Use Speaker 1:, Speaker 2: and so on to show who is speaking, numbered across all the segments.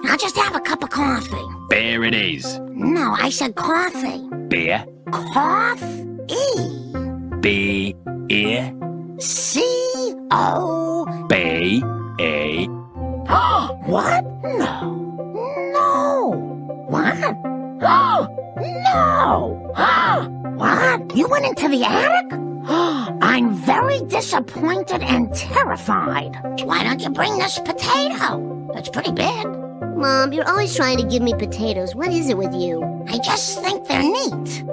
Speaker 1: I'll just have a cup of coffee.
Speaker 2: Beer it is.
Speaker 1: No, I said coffee.
Speaker 2: Beer.
Speaker 1: Coffee.
Speaker 2: B-ear.
Speaker 1: C-O.
Speaker 2: B-E.
Speaker 1: What? No. No. What? No. What? You went into the attic? I'm very disappointed and terrified. Why don't you bring this potato? It's pretty big.
Speaker 3: Mom, you're always trying to give me potatoes. What is it with you?
Speaker 1: I just think they're neat.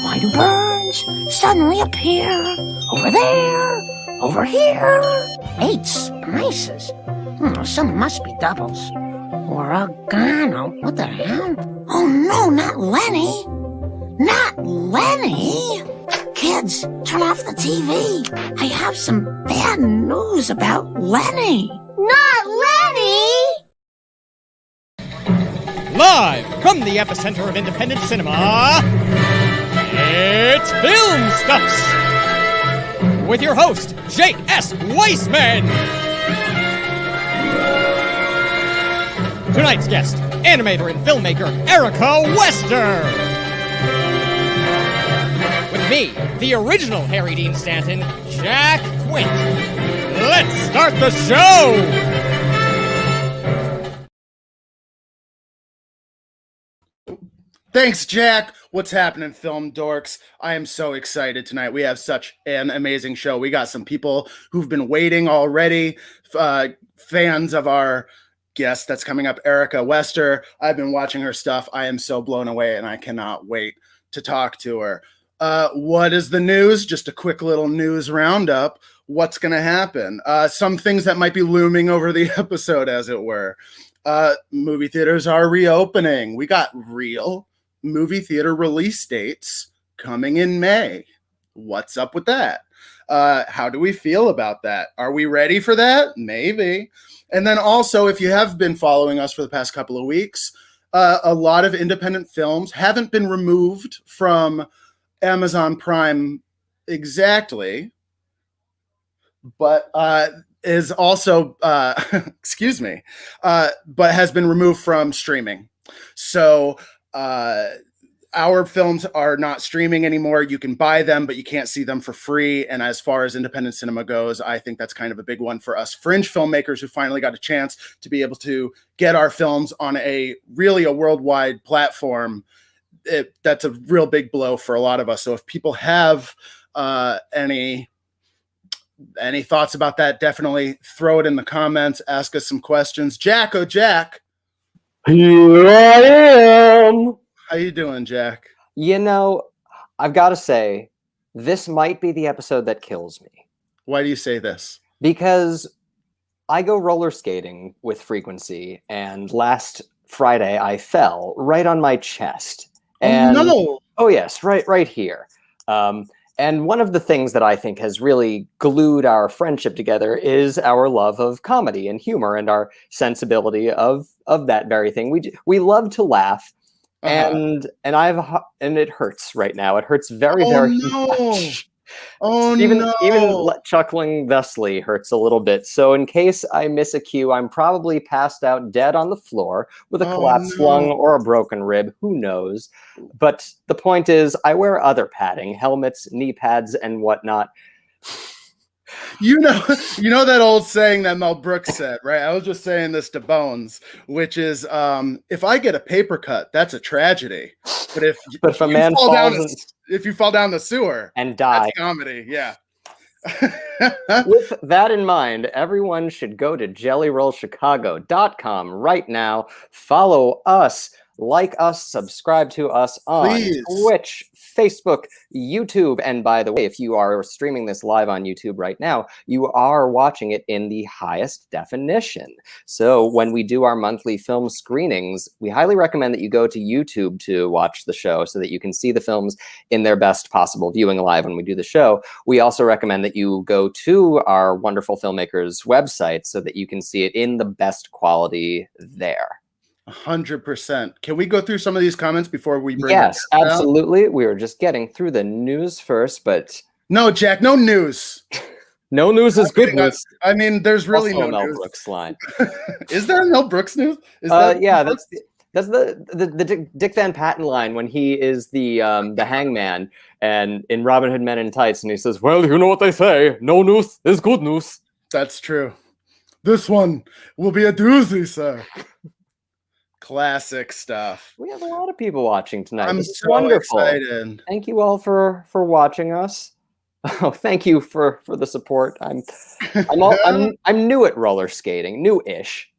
Speaker 1: Why do birds suddenly appear over there, over here? 8 spices. Some must be doubles. Oregano. What the hell? Oh no, not Lenny. Not Lenny. Kids, turn off the TV. I have some bad news about Lenny.
Speaker 3: Not Lenny!
Speaker 4: Live from the epicenter of independent cinema, it's Filmstuffs! With your host, Jake S. Weisman! Tonight's guest, animator and filmmaker Erica Wester! With me, the original Harry Dean Stanton, Jack Quint. Let's start the show!
Speaker 5: Thanks, Jack. What's happening, film dorks? I am so excited tonight. We have such an amazing show. We got some people who've been waiting already, fans of our guest that's coming up, Erica Wester. I've been watching her stuff. I am so blown away, and I cannot wait to talk to her. What is the news? Just a quick little news roundup. What's going to happen? Some things that might be looming over the episode, as it were. Movie theaters are reopening. We got real movie theater release dates coming in May. What's up with that? How do we feel about that? Are we ready for that? Maybe. And then also, if you have been following us for the past couple of weeks, a lot of independent films haven't been removed from Amazon Prime exactly, but is also, excuse me, but has been removed from streaming. So our films are not streaming anymore. You can buy them, but you can't see them for free. And as far as independent cinema goes, I think that's kind of a big one for us fringe filmmakers who finally got a chance to be able to get our films on a worldwide platform. That's a real big blow for a lot of us. So if people have any thoughts about that, definitely throw it in the comments. Ask us some questions. Jack, oh Jack.
Speaker 6: Here I am.
Speaker 5: How you doing, Jack?
Speaker 6: You know, I've got to say, this might be the episode that kills me.
Speaker 5: Why do you say this?
Speaker 6: Because I go roller skating with frequency, and last Friday I fell right on my chest. And,
Speaker 5: oh no!
Speaker 6: Oh yes, right here. And one of the things that I think has really glued our friendship together is our love of comedy and humor and our sensibility of that very thing. We love to laugh, and it hurts right now. It hurts very much.
Speaker 5: Oh
Speaker 6: even
Speaker 5: no!
Speaker 6: Chuckling thusly hurts a little bit. So in case I miss a cue, I'm probably passed out dead on the floor with a collapsed lung or a broken rib. Who knows? But the point is, I wear other padding, helmets, knee pads, and whatnot.
Speaker 5: You know that old saying that Mel Brooks said, right? I was just saying this to Bones, which is, if I get a paper cut, that's a tragedy. But if
Speaker 6: a man
Speaker 5: if you fall down the sewer
Speaker 6: and die,
Speaker 5: that's comedy. Yeah.
Speaker 6: With that in mind, everyone should go to jellyrollchicago.com right now. Follow us, like us, subscribe to us on Twitch, Facebook, YouTube. And by the way, if you are streaming this live on YouTube right now, you are watching it in the highest definition. So when we do our monthly film screenings, we highly recommend that you go to YouTube to watch the show so that you can see the films in their best possible viewing live when we do the show. We also recommend that you go to our wonderful filmmakers website so that you can see it in the best quality there.
Speaker 5: 100%. Can we go through some of these comments before we bring
Speaker 6: Yes, absolutely. We were just getting through the news first, but
Speaker 5: no, Jack, no news.
Speaker 6: No news is good news.
Speaker 5: I mean, there's really
Speaker 6: Also
Speaker 5: no
Speaker 6: Mel
Speaker 5: news.
Speaker 6: Brooks line.
Speaker 5: Is there no
Speaker 6: Also
Speaker 5: news?
Speaker 6: Mel Brooks line.
Speaker 5: Is there Mel Brooks news? Is that
Speaker 6: Yeah, that's the Dick Van Patten line when he is the hangman and in Robin Hood Men in Tights, and he says, "Well, you know what they say, no news is good news."
Speaker 5: That's true. This one will be a doozy, sir. Classic stuff.
Speaker 6: We have a lot of people watching tonight.
Speaker 5: I'm
Speaker 6: This is
Speaker 5: so
Speaker 6: wonderful.
Speaker 5: excited.
Speaker 6: Thank you all for watching us. Oh, thank you for the support. I'm new at roller skating, new-ish.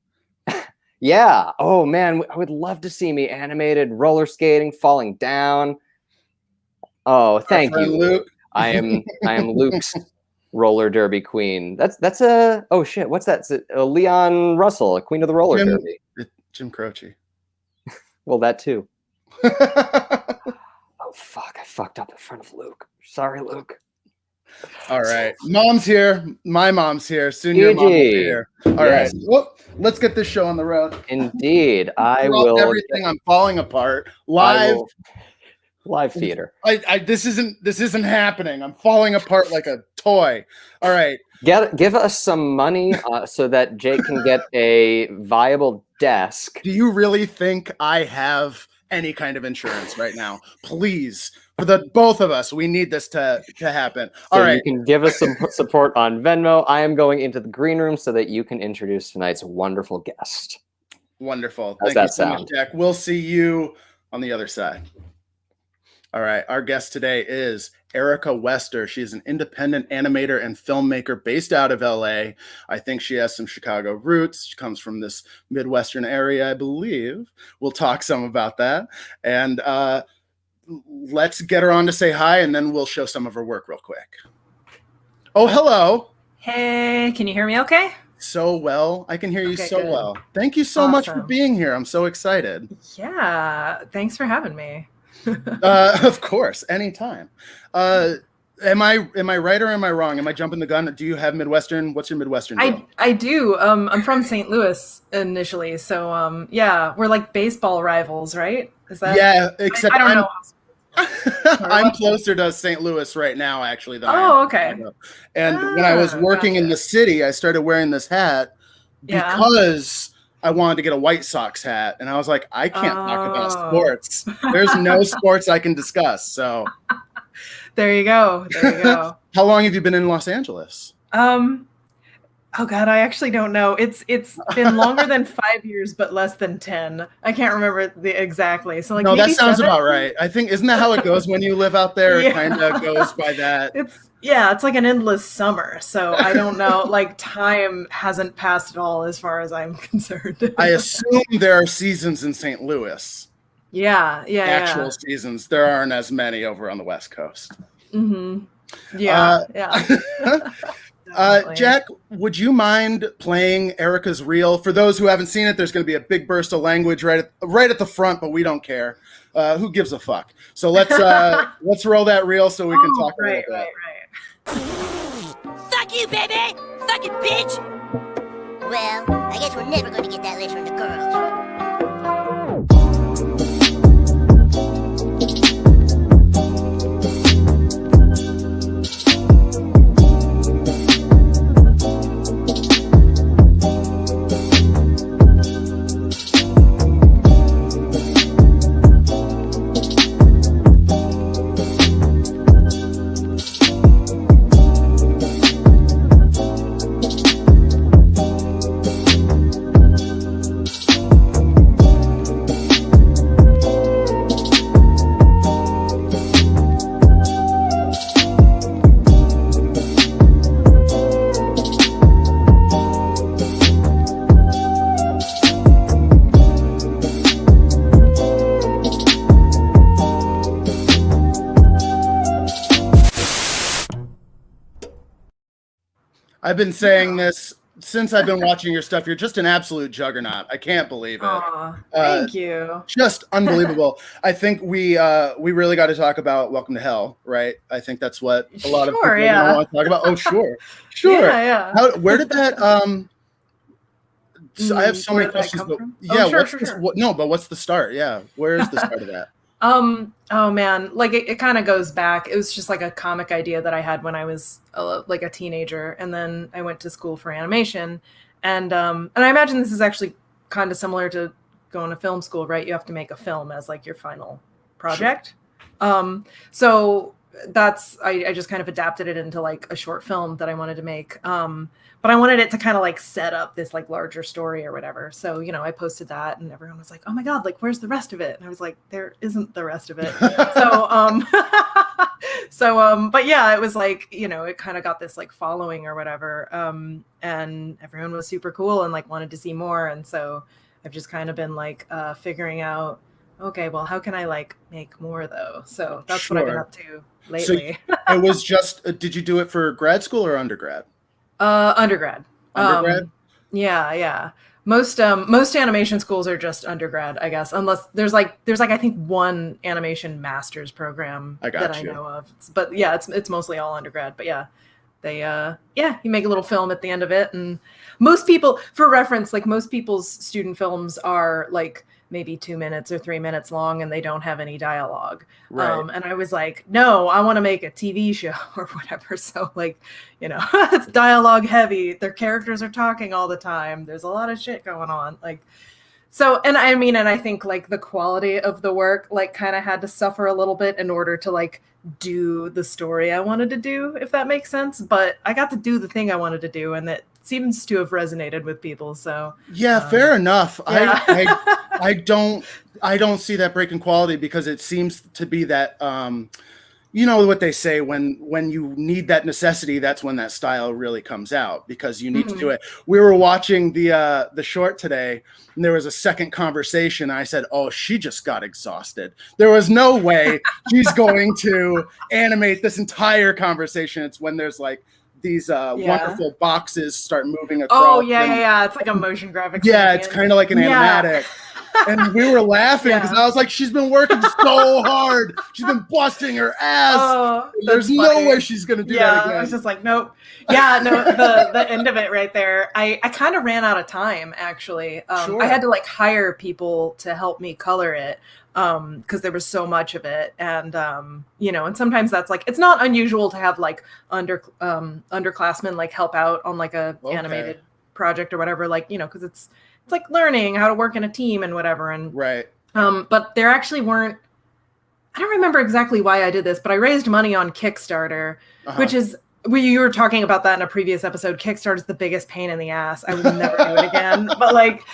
Speaker 6: Yeah. Oh man, I would love to see me animated roller skating, falling down. Oh, thank you,
Speaker 5: Luke.
Speaker 6: I am Luke's roller derby queen. That's a oh shit. What's that? It's Leon Russell, a queen of the roller derby.
Speaker 5: Jim Croce.
Speaker 6: Well, that too. Oh fuck! I fucked up in front of Luke. Sorry, Luke.
Speaker 5: All right, mom's here. My mom's here. Soon your mom will be here. All right. Well, let's get this show on the road.
Speaker 6: Indeed, I will.
Speaker 5: Everything. I'm falling apart. Live
Speaker 6: theater.
Speaker 5: This isn't happening. I'm falling apart like a toy. All right.
Speaker 6: Give us some money so that Jake can get a viable desk.
Speaker 5: Do you really think I have any kind of insurance right now? Please, for the both of us, we need this to happen. All right.
Speaker 6: You can give us some support on Venmo. I am going into the green room so that you can introduce tonight's wonderful guest.
Speaker 5: Wonderful.
Speaker 6: How's
Speaker 5: Thank you
Speaker 6: that
Speaker 5: so
Speaker 6: sound?
Speaker 5: much, Jack. We'll see you on the other side. All right. Our guest today is Erica Wester. She's an independent animator and filmmaker based out of LA. I think she has some Chicago roots. She comes from this Midwestern area, I believe. We'll talk some about that. And let's get her on to say hi, and then we'll show some of her work real quick. Oh, hello.
Speaker 7: Hey, can you hear me okay?
Speaker 5: So well. I can hear you so
Speaker 7: good.
Speaker 5: well. Thank you so much for being here. I'm so excited.
Speaker 7: Yeah, thanks for having me.
Speaker 5: Of course, anytime. Am I right or am I wrong? Am I jumping the gun? Do you have Midwestern? What's your Midwestern deal?
Speaker 7: I do. I'm from St. Louis initially, so yeah, we're like baseball rivals, right? Is that?
Speaker 5: Yeah, except
Speaker 7: I don't know.
Speaker 5: I'm closer to St. Louis right now, actually. Than
Speaker 7: okay.
Speaker 5: And when I was working in the city, I started wearing this hat because I wanted to get a White Sox hat, and I was like, I can't talk about sports. There's no sports I can discuss. So
Speaker 7: there you go. There you go.
Speaker 5: How long have you been in Los Angeles?
Speaker 7: Oh God, I actually don't know. It's been longer than 5 years, but less than 10. I can't remember exactly. So like,
Speaker 5: no, that
Speaker 7: maybe
Speaker 5: sounds
Speaker 7: 7?
Speaker 5: about right. I think isn't that how it goes when you live out there? It kind of goes by that.
Speaker 7: It's like an endless summer. So I don't know. Like time hasn't passed at all as far as I'm concerned.
Speaker 5: I assume there are seasons in St. Louis.
Speaker 7: Yeah.
Speaker 5: Actual seasons. There aren't as many over on the West Coast.
Speaker 7: Mm-hmm. Yeah.
Speaker 5: Jack, would you mind playing Erica's reel? For those who haven't seen it, there's going to be a big burst of language right at the front, but we don't care. Who gives a fuck? So let's roll that reel so we can talk a little bit.
Speaker 7: Right.
Speaker 8: Fuck you, baby! Fuck it, bitch!
Speaker 3: Well, I guess we're never going to get that list from the girls.
Speaker 5: I've been saying this since I've been watching your stuff. You're just an absolute juggernaut. I can't believe it.
Speaker 7: Thank you.
Speaker 5: Just unbelievable. I think we really got to talk about Welcome to Hell, right? I think that's what a lot of people want to talk about. Oh, sure.
Speaker 7: Yeah.
Speaker 5: Where did that? So I have so many questions. But,
Speaker 7: sure.
Speaker 5: But what's the start? Yeah, where is the start of that?
Speaker 7: Oh man, like it kind of goes back. It was just like a comic idea that I had when I was like a teenager, and then I went to school for animation, and I imagine this is actually kind of similar to going to film school, right? You have to make a film as like your final project. Sure. So that's I just kind of adapted it into like a short film that I wanted to make. But I wanted it to kind of like set up this like larger story or whatever. So, you know, I posted that and everyone was like, oh my God, like, where's the rest of it? And I was like, there isn't the rest of it. But yeah, it was like, you know, it kind of got this like following or whatever. And everyone was super cool and like wanted to see more. And so I've just kind of been like figuring out, okay, well, how can I like make more though? So that's what I've been up to lately.
Speaker 5: So it was just, did you do it for grad school or undergrad?
Speaker 7: Undergrad.
Speaker 5: Undergrad?
Speaker 7: Yeah. Most animation schools are just undergrad, I guess, unless there's like I think one animation master's program I know of. But yeah, it's mostly all undergrad. But yeah, they you make a little film at the end of it, and most people, for reference, like most people's student films are like maybe 2 minutes or 3 minutes long and they don't have any dialogue. Right. And I was like, no, I want to make a TV show or whatever. So like, you know, it's dialogue heavy. Their characters are talking all the time. There's a lot of shit going on. Like, so, and I mean, and I think like the quality of the work, like kind of had to suffer a little bit in order to like do the story I wanted to do, if that makes sense. But I got to do the thing I wanted to do, and that seems to have resonated with people. So
Speaker 5: yeah, fair enough.
Speaker 7: Yeah.
Speaker 5: I don't see that break in quality because it seems to be that you know what they say, when you need that necessity, that's when that style really comes out, because you need to do it. We were watching the short today, and there was a second conversation. I said, oh, she just got exhausted. There was no way she's going to animate this entire conversation. It's when there's like these wonderful boxes start moving across.
Speaker 7: Oh yeah. It's like a motion graphics.
Speaker 5: Yeah, it's kind of like an animatic. And we were laughing because I was like, she's been working so hard. She's been busting her ass. Oh, there's no way she's going to do that again.
Speaker 7: I was just like, nope. Yeah, no, the end of it right there. I kind of ran out of time, actually. Sure. I had to like hire people to help me color it because there was so much of it. And, you know, and sometimes that's like, it's not unusual to have like underclassmen like help out on like a animated project or whatever, like, you know, because it's like learning how to work in a team and whatever. And
Speaker 5: right.
Speaker 7: But there actually weren't, I don't remember exactly why I did this, but I raised money on Kickstarter, which is, you were talking about that in a previous episode. Kickstarter is the biggest pain in the ass. I would never do it again. But like,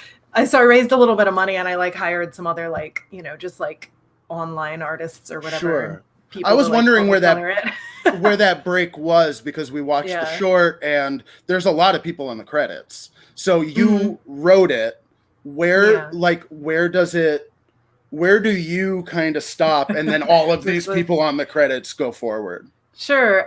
Speaker 7: so I raised a little bit of money and I like hired some other like, you know, just like online artists or whatever.
Speaker 5: Sure. I was wondering where that break was, because we watched the short and there's a lot of people in the credits. So you wrote it. Where do you kind of stop, and then all of these people on the credits go forward?
Speaker 7: Sure.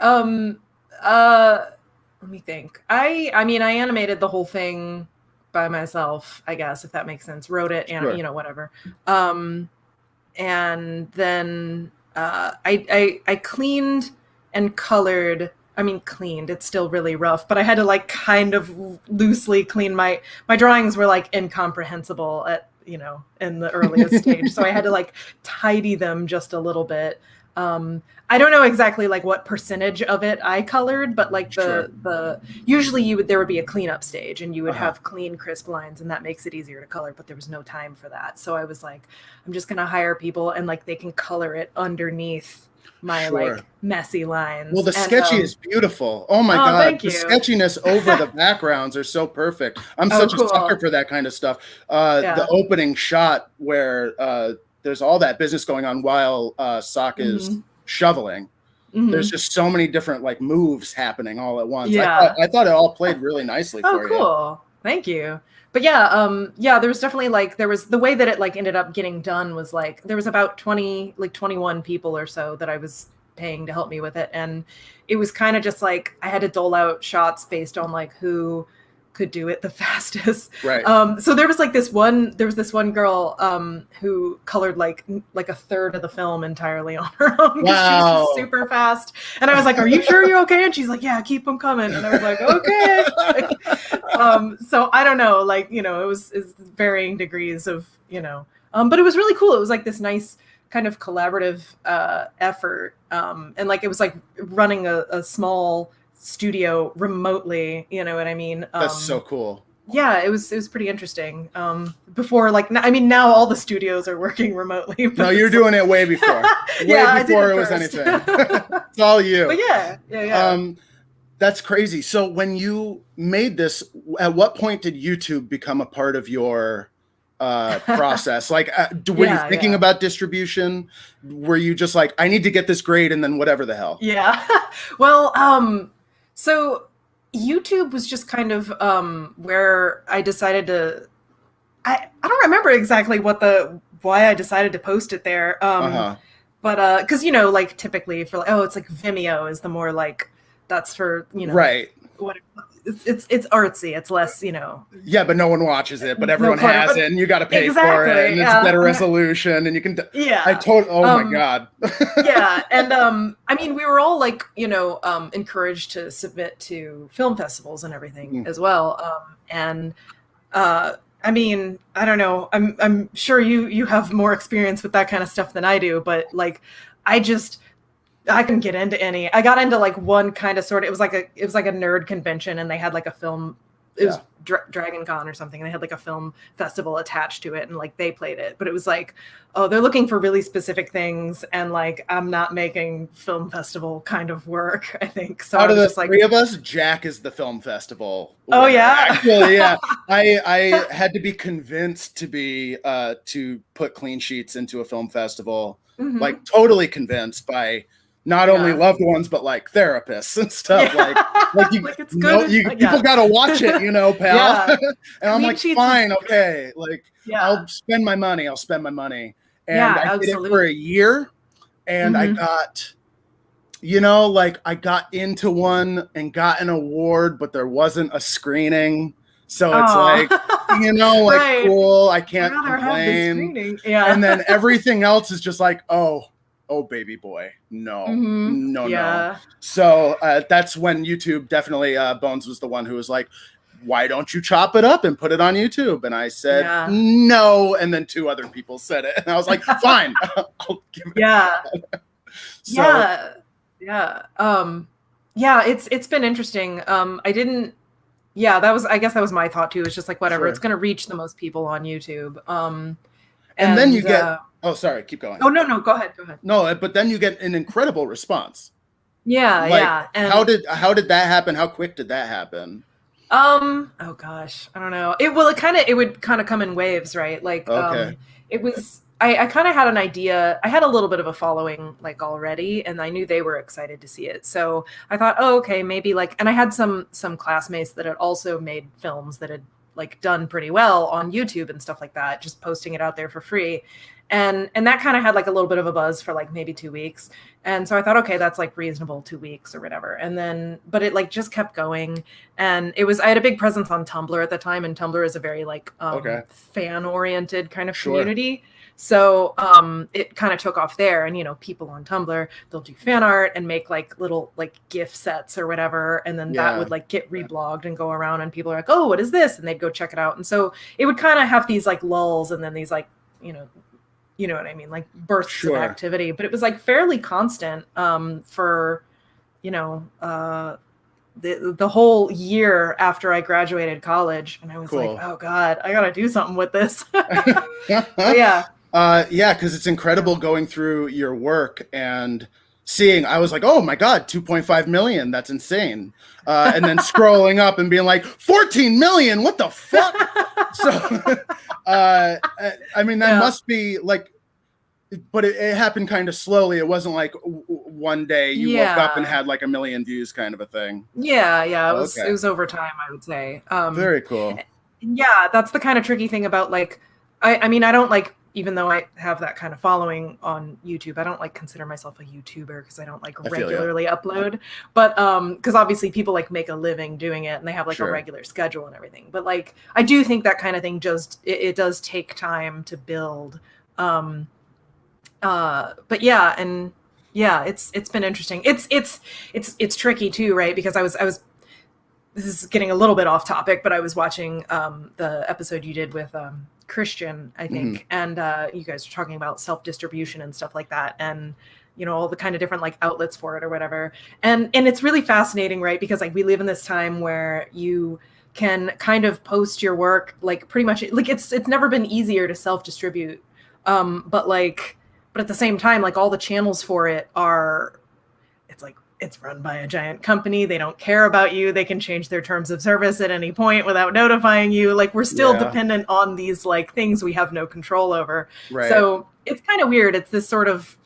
Speaker 7: Let me think. I mean, I animated the whole thing by myself, I guess, if that makes sense. Wrote it and you know, whatever. And then I cleaned and colored. I mean, cleaned, it's still really rough, but I had to like kind of loosely clean my drawings were like incomprehensible at, you know, in the earliest stage. So I had to like tidy them just a little bit. I don't know exactly like what percentage of it I colored, but like the usually there would be a cleanup stage and you would have clean, crisp lines, and that makes it easier to color, but there was no time for that. So I was like, I'm just going to hire people and like they can color it underneath my like messy lines.
Speaker 5: Well, the sketchy is beautiful. Oh my God. The sketchiness over the backgrounds are so perfect. I'm such a sucker for that kind of stuff. The opening shot where there's all that business going on while Sock is shoveling. There's just so many different like moves happening all at once. I thought it all played really nicely for you.
Speaker 7: Oh, cool. Thank you. But there was definitely like, there was the way that it like ended up getting done was like, there was about 21 people or so that I was paying to help me with it. And it was kind of just like, I had to dole out shots based on like who could do it the fastest.
Speaker 5: Right.
Speaker 7: So there was this one girl who colored like a third of the film entirely on her own.
Speaker 5: Wow.
Speaker 7: She was super fast. And I was like, are you sure you're okay? And she's like, yeah, keep them coming. And I was like, okay. So I don't know, like, you know, it's varying degrees of, you know, but it was really cool. It was like this nice kind of collaborative effort. And like, it was like running a small studio remotely, you know what I mean?
Speaker 5: That's so cool.
Speaker 7: Yeah, it was pretty interesting. Before, like, I mean, now all the studios are working remotely.
Speaker 5: No, you're doing it way before. Way before it was anything. It's all you.
Speaker 7: But yeah.
Speaker 5: That's crazy. So when you made this, at what point did YouTube become a part of your process? Like, were you thinking about distribution? Were you just like, I need to get this great, and then whatever the hell?
Speaker 7: Yeah. Well, so YouTube was just kind of where I decided to. I don't remember exactly why I decided to post it there. But because like typically for like, it's like Vimeo is the more like, that's for
Speaker 5: right.
Speaker 7: What it's artsy. It's less
Speaker 5: Yeah, but no one watches it. But everyone has it, and you got to pay for it, and it's better resolution, and you can. Oh my god.
Speaker 7: Yeah, and I mean, we were all like encouraged to submit to film festivals and everything as well. And I mean, I don't know. I'm sure you have more experience with that kind of stuff than I do, but like, I couldn't get into any. I got into like one kind of sort of. It was like a nerd convention, and they had like a film. It was Dragon Con or something, and they had like a film festival attached to it, and like they played it. But it was like, they're looking for really specific things, and like I'm not making film festival kind of work, I think. So
Speaker 5: out of the three of us, Jack is the film festival.
Speaker 7: Oh yeah,
Speaker 5: actually, yeah. I had to be convinced to put clean sheets into a film festival, like totally convinced by. Not only loved ones, but like therapists and stuff. Like you, it's good. People got to watch it, pal. Yeah. And I'm like, fine, okay. Like, I'll spend my money. And I did it for a year, and I got, I got into one and got an award, but there wasn't a screening. So it's like, right. Cool. I can't complain.
Speaker 7: Yeah.
Speaker 5: And then everything else is just like, oh, baby boy, no. So that's when YouTube definitely, Bones was the one who was like, why don't you chop it up and put it on YouTube? And I said, no. And then two other people said it. And I was like, fine, I'll give it.
Speaker 7: It's been interesting. I guess that was my thought too. It's just like, whatever, it's going to reach the most people on YouTube.
Speaker 5: And then you get, sorry, keep going.
Speaker 7: Oh, no, go ahead.
Speaker 5: No, but then you get an incredible response.
Speaker 7: Yeah. And
Speaker 5: how did that happen? How quick did that happen?
Speaker 7: Oh gosh, I don't know. It would kind of come in waves, right? Like, it was, I kind of had an idea. I had a little bit of a following like already, and I knew they were excited to see it. So I thought, okay, maybe like, and I had some classmates that had also made films that had like done pretty well on YouTube and stuff like that, just posting it out there for free. And that kind of had like a little bit of a buzz for like maybe 2 weeks. And so I thought, okay, that's like reasonable, 2 weeks or whatever. And then, but it like just kept going. And I had a big presence on Tumblr at the time. And Tumblr is a very like fan oriented kind of community. So it kind of took off there, and people on Tumblr, they'll do fan art and make like little like GIF sets or whatever, and then that would like get reblogged and go around, and people are like, oh, what is this? And they'd go check it out. And so it would kind of have these like lulls, and then these like you know what I mean, like bursts of activity. But it was like fairly constant for the whole year after I graduated college, and I was like, oh god, I gotta do something with this.
Speaker 5: Because it's incredible going through your work and seeing, I was like, oh my God, 2.5 million. That's insane. And then scrolling up and being like, 14 million. What the fuck? So, I mean, that must be like, but it happened kind of slowly. It wasn't like one day you woke up and had like 1 million views kind of a thing.
Speaker 7: Yeah. It was over time, I would say.
Speaker 5: Very cool.
Speaker 7: Yeah. That's the kind of tricky thing about like, I mean, I don't like, even though I have that kind of following on YouTube, I don't like consider myself a YouTuber because I don't like regularly upload. But because obviously people like make a living doing it and they have like a regular schedule and everything. But like I do think that kind of thing just it does take time to build. But yeah, and yeah, it's been interesting. It's tricky too, right? Because I was this is getting a little bit off topic, but I was watching the episode you did with Christian, I think, and you guys were talking about self-distribution and stuff like that, and all the kind of different like outlets for it or whatever. And it's really fascinating, right? Because like we live in this time where you can kind of post your work like pretty much like it's never been easier to self-distribute. But at the same time, like all the channels for it it's run by a giant company. They don't care about you. They can change their terms of service at any point without notifying you. Like we're still dependent on these like things we have no control over. Right. So it's kind of weird. It's this sort of,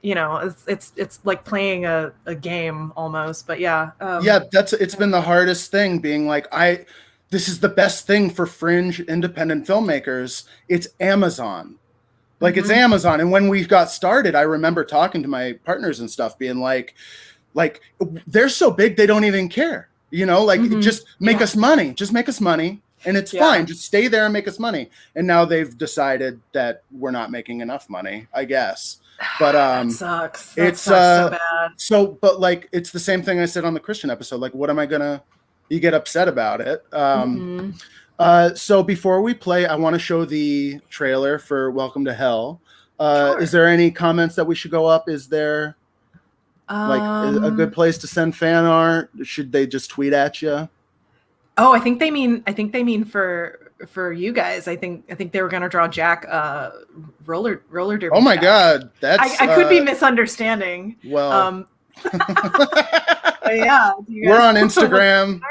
Speaker 7: it's like playing a game almost, but it's been the hardest thing being like, this is the best thing for fringe independent filmmakers. It's Amazon. Like it's Amazon. And when we got started, I remember talking to my partners and stuff being like they're so big, they don't even care, just make us money, and it's fine. Just stay there and make us money. And now they've decided that we're not making enough money, I guess. But that sucks. That sucks so bad.
Speaker 5: But like, it's the same thing I said on the Christian episode. Like, what am I you get upset about it. So before we play, I want to show the trailer for Welcome to Hell. Sure. Is there any comments that we should go up? Is there a good place to send fan art? Should they just tweet at you?
Speaker 7: Oh, I think they mean for you guys. I think they were going to draw Jack roller derby.
Speaker 5: Oh my God, that's
Speaker 7: I could be misunderstanding.
Speaker 5: Well,
Speaker 7: yeah,
Speaker 5: we're on Instagram.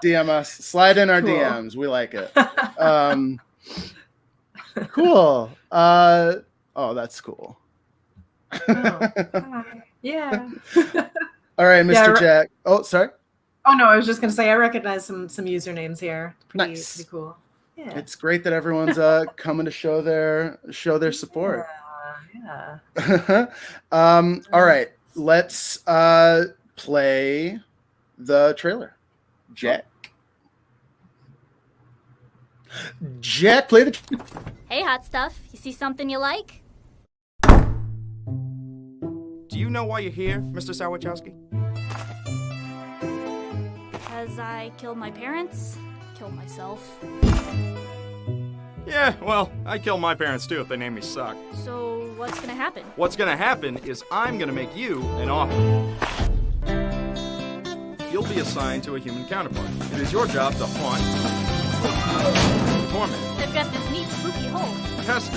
Speaker 5: DM us, slide in our DMs. We like it. Cool. Oh, that's cool.
Speaker 7: Yeah.
Speaker 5: All right, Mr. Jack. Oh, sorry.
Speaker 7: Oh no, I was just gonna say I recognize some usernames here. Pretty cool. Yeah.
Speaker 5: It's great that everyone's coming to show their support.
Speaker 7: Yeah.
Speaker 5: All right, let's play the trailer. Jack, play the.
Speaker 9: Hey, hot stuff. You see something you like?
Speaker 10: Do you know why you're here, Mr. Sawachowski?
Speaker 9: Because I killed my parents, killed myself.
Speaker 10: Yeah, well, I kill my parents too if they name me Suck.
Speaker 9: So what's gonna happen?
Speaker 10: What's gonna happen is I'm gonna make you an offer. You'll be assigned to a human counterpart. It is your job to haunt, torment,
Speaker 9: They've got this neat spooky hole.
Speaker 10: pester,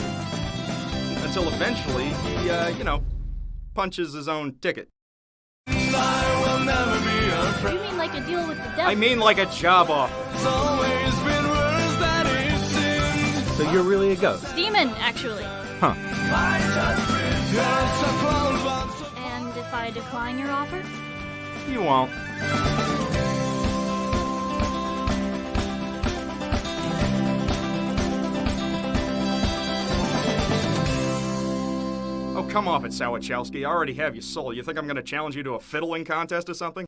Speaker 10: until eventually he, punches his own ticket.
Speaker 9: I will never be a friend. You mean like a deal with the devil?
Speaker 10: I mean like a job offer.
Speaker 11: It's always been worse than it seemed.
Speaker 2: So you're really a ghost?
Speaker 9: Demon, actually.
Speaker 2: Huh.
Speaker 9: And if I decline your offer?
Speaker 10: You won't. Oh, come off it, Sawachowski. I already have your soul. You think I'm going to challenge you to a fiddling contest or something?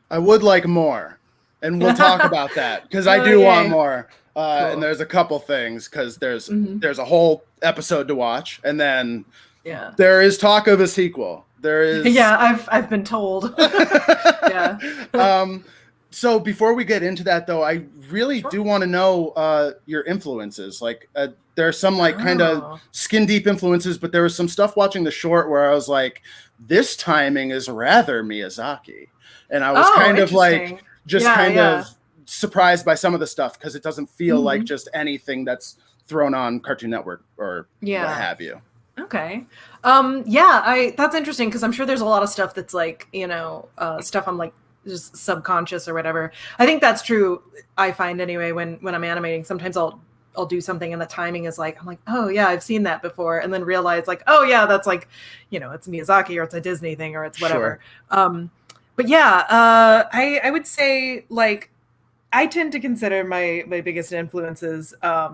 Speaker 5: I would like more, and we'll talk about that because I do want more. Cool. And there's a couple things because there's a whole episode to watch, and then there is talk of a sequel. There is
Speaker 7: I've been told. Yeah.
Speaker 5: So before we get into that, though, I really do want to know your influences. Like, there are some kind of skin deep influences, but there was some stuff watching the short where I was like, this timing is rather Miyazaki. And I was kind of like, kind of surprised by some of the stuff because it doesn't feel like just anything that's thrown on Cartoon Network or what have you.
Speaker 7: Okay. That's interesting because I'm sure there's a lot of stuff that's like, stuff I'm like, just subconscious or whatever. I think that's true. I find anyway, when I'm animating, sometimes I'll do something and the timing is like, I'm like, oh yeah, I've seen that before. And then realize like, oh yeah, that's like, it's Miyazaki or it's a Disney thing or it's whatever. Sure. But yeah, I would say like, I tend to consider my biggest influences. I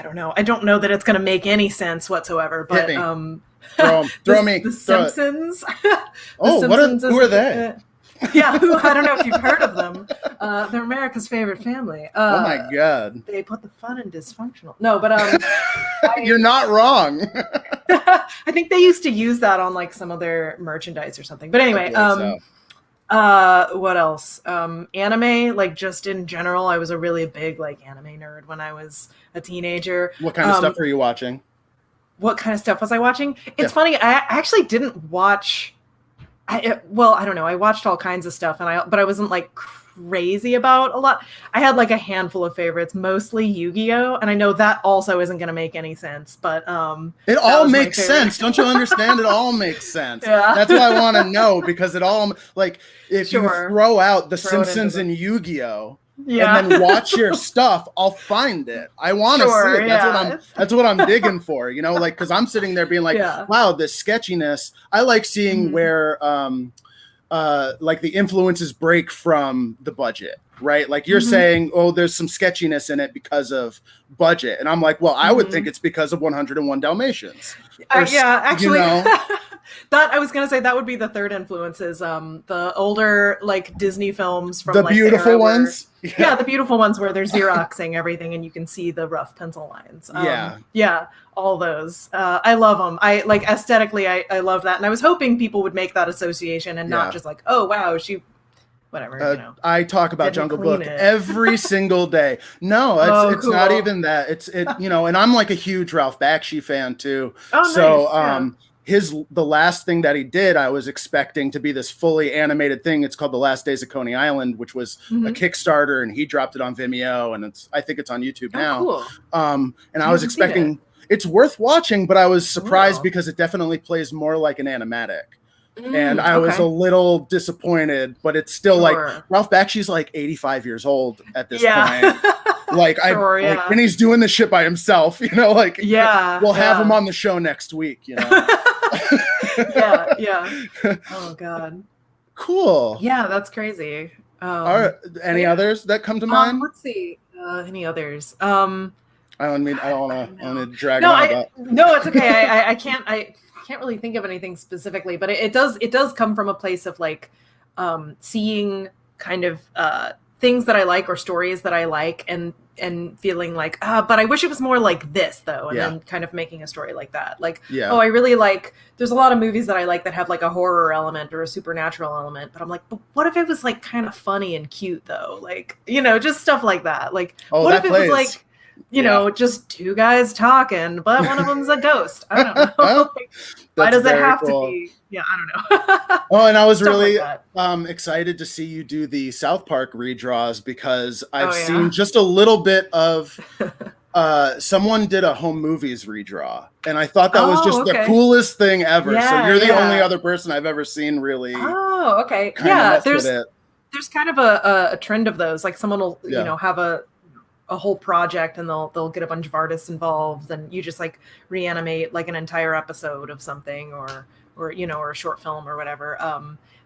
Speaker 7: don't know. I don't know that it's going to make any sense whatsoever, but
Speaker 5: throw me.
Speaker 7: The Simpsons.
Speaker 5: Who are they?
Speaker 7: Yeah, I don't know if you've heard of them. They're America's favorite family.
Speaker 5: Oh my god!
Speaker 7: They put the fun in dysfunctional. No, but
Speaker 5: you're not wrong.
Speaker 7: I think they used to use that on like some of their merchandise or something. But anyway, what else? Anime, like just in general, I was a really big like anime nerd when I was a teenager.
Speaker 5: What kind of stuff were you watching?
Speaker 7: What kind of stuff was I watching? It's funny. I actually didn't watch. I don't know. I watched all kinds of stuff, but I wasn't like crazy about a lot. I had like a handful of favorites, mostly Yu-Gi-Oh, and I know that also isn't going to make any sense, but
Speaker 5: it all makes sense. Don't you understand? It all makes sense. Yeah. That's what I want to know, because it all, like, if you throw out the Simpsons and Yu-Gi-Oh, and then watch your stuff, I'll find it. I want to see it. That's what I'm digging for, you know, like, because I'm sitting there being like, wow, this sketchiness. I like seeing where like the influences break from the budget, right? Like you're saying, oh, there's some sketchiness in it because of budget, and I'm like, well, I would think it's because of 101 Dalmatians.
Speaker 7: Actually,
Speaker 5: you know?
Speaker 7: That I was gonna say that would be the third influence is the older like Disney films from
Speaker 5: the
Speaker 7: like,
Speaker 5: beautiful ones.
Speaker 7: Yeah, the beautiful ones where they're Xeroxing everything and you can see the rough pencil lines. All those. I love them. I like aesthetically. I love that, and I was hoping people would make that association and not just like, oh wow, she. Whatever. You know.
Speaker 5: I talk about Jungle Book every single day. No, it's not even that. It's you know, and I'm like a huge Ralph Bakshi fan too.
Speaker 7: Oh,
Speaker 5: so
Speaker 7: nice.
Speaker 5: The last thing that he did, I was expecting to be this fully animated thing. It's called The Last Days of Coney Island, which was a Kickstarter, and he dropped it on Vimeo, and I think it's on YouTube now.
Speaker 7: Cool.
Speaker 5: And I was expecting it's worth watching, but I was surprised because it definitely plays more like an animatic. And I was a little disappointed, but it's still like Ralph Bakshi's like 85 years old at this point. Like like, and he's doing this shit by himself, you know, like we'll have him on the show next week, you know.
Speaker 7: Oh god.
Speaker 5: Cool.
Speaker 7: Yeah, that's crazy.
Speaker 5: All right. Any others that come to mind?
Speaker 7: Let's see. Any others?
Speaker 5: I don't want to drag
Speaker 7: No, it's okay. I can't really think of anything specifically, but it does come from a place of like seeing kind of things that I like or stories that I like and feeling like but I wish it was more like this though, and then kind of making a story like that, like I really like, there's a lot of movies that I like that have like a horror element or a supernatural element, but I'm like, but what if it was like kind of funny and cute though, like, you know, just stuff like that, like what if it was like, you know, just two guys talking, but one of them's a ghost. I don't know. Like, why does it have to be? Yeah, I don't know.
Speaker 5: Oh, and I was really excited to see you do the South Park redraws, because I've seen just a little bit of someone did a home movies redraw, and I thought that was just the coolest thing ever. So you're the only other person I've ever seen really.
Speaker 7: Oh, okay. Yeah, there's kind of a trend of those. Like someone will you know have a whole project and they'll get a bunch of artists involved, and you just like reanimate like an entire episode of something or you know, or a short film or whatever.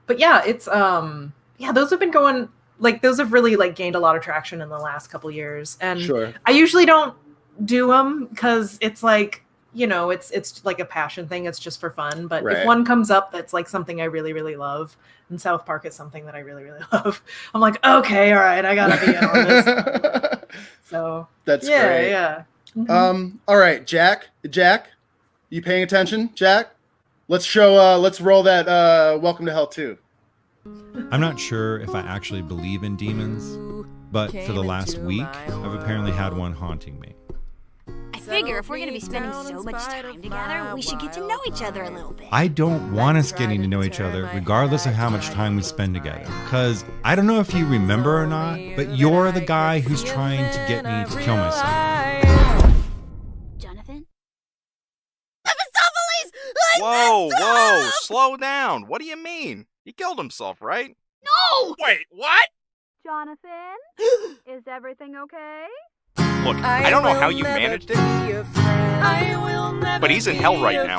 Speaker 7: But yeah, it's those have been going, like those have really like gained a lot of traction in the last couple years. And I usually don't do them because it's like, you know, it's like a passion thing. It's just for fun. But if one comes up that's like something I really, really love, and South Park is something that I really, really love, I'm like, okay, all right, I gotta be in on this. So
Speaker 5: that's great.
Speaker 7: Yeah.
Speaker 5: All right, Jack, you paying attention, Jack? Let's roll that Welcome to Hell 2.
Speaker 12: I'm not sure if I actually believe in demons, but for the last week, I've apparently had one haunting me.
Speaker 8: I figure if we're going to be spending so much time together, we should get to know each other a little bit.
Speaker 12: I don't want us getting to know each other, regardless of how much time we spend together. Because I don't know if you remember or not, but you're the guy who's trying to get me to kill myself.
Speaker 8: Jonathan?
Speaker 10: Whoa, slow down. What do you mean? He killed himself, right?
Speaker 8: No!
Speaker 10: Wait, what?
Speaker 13: Jonathan, is everything okay?
Speaker 10: Look, I don't know how you managed it, but he's in hell right now.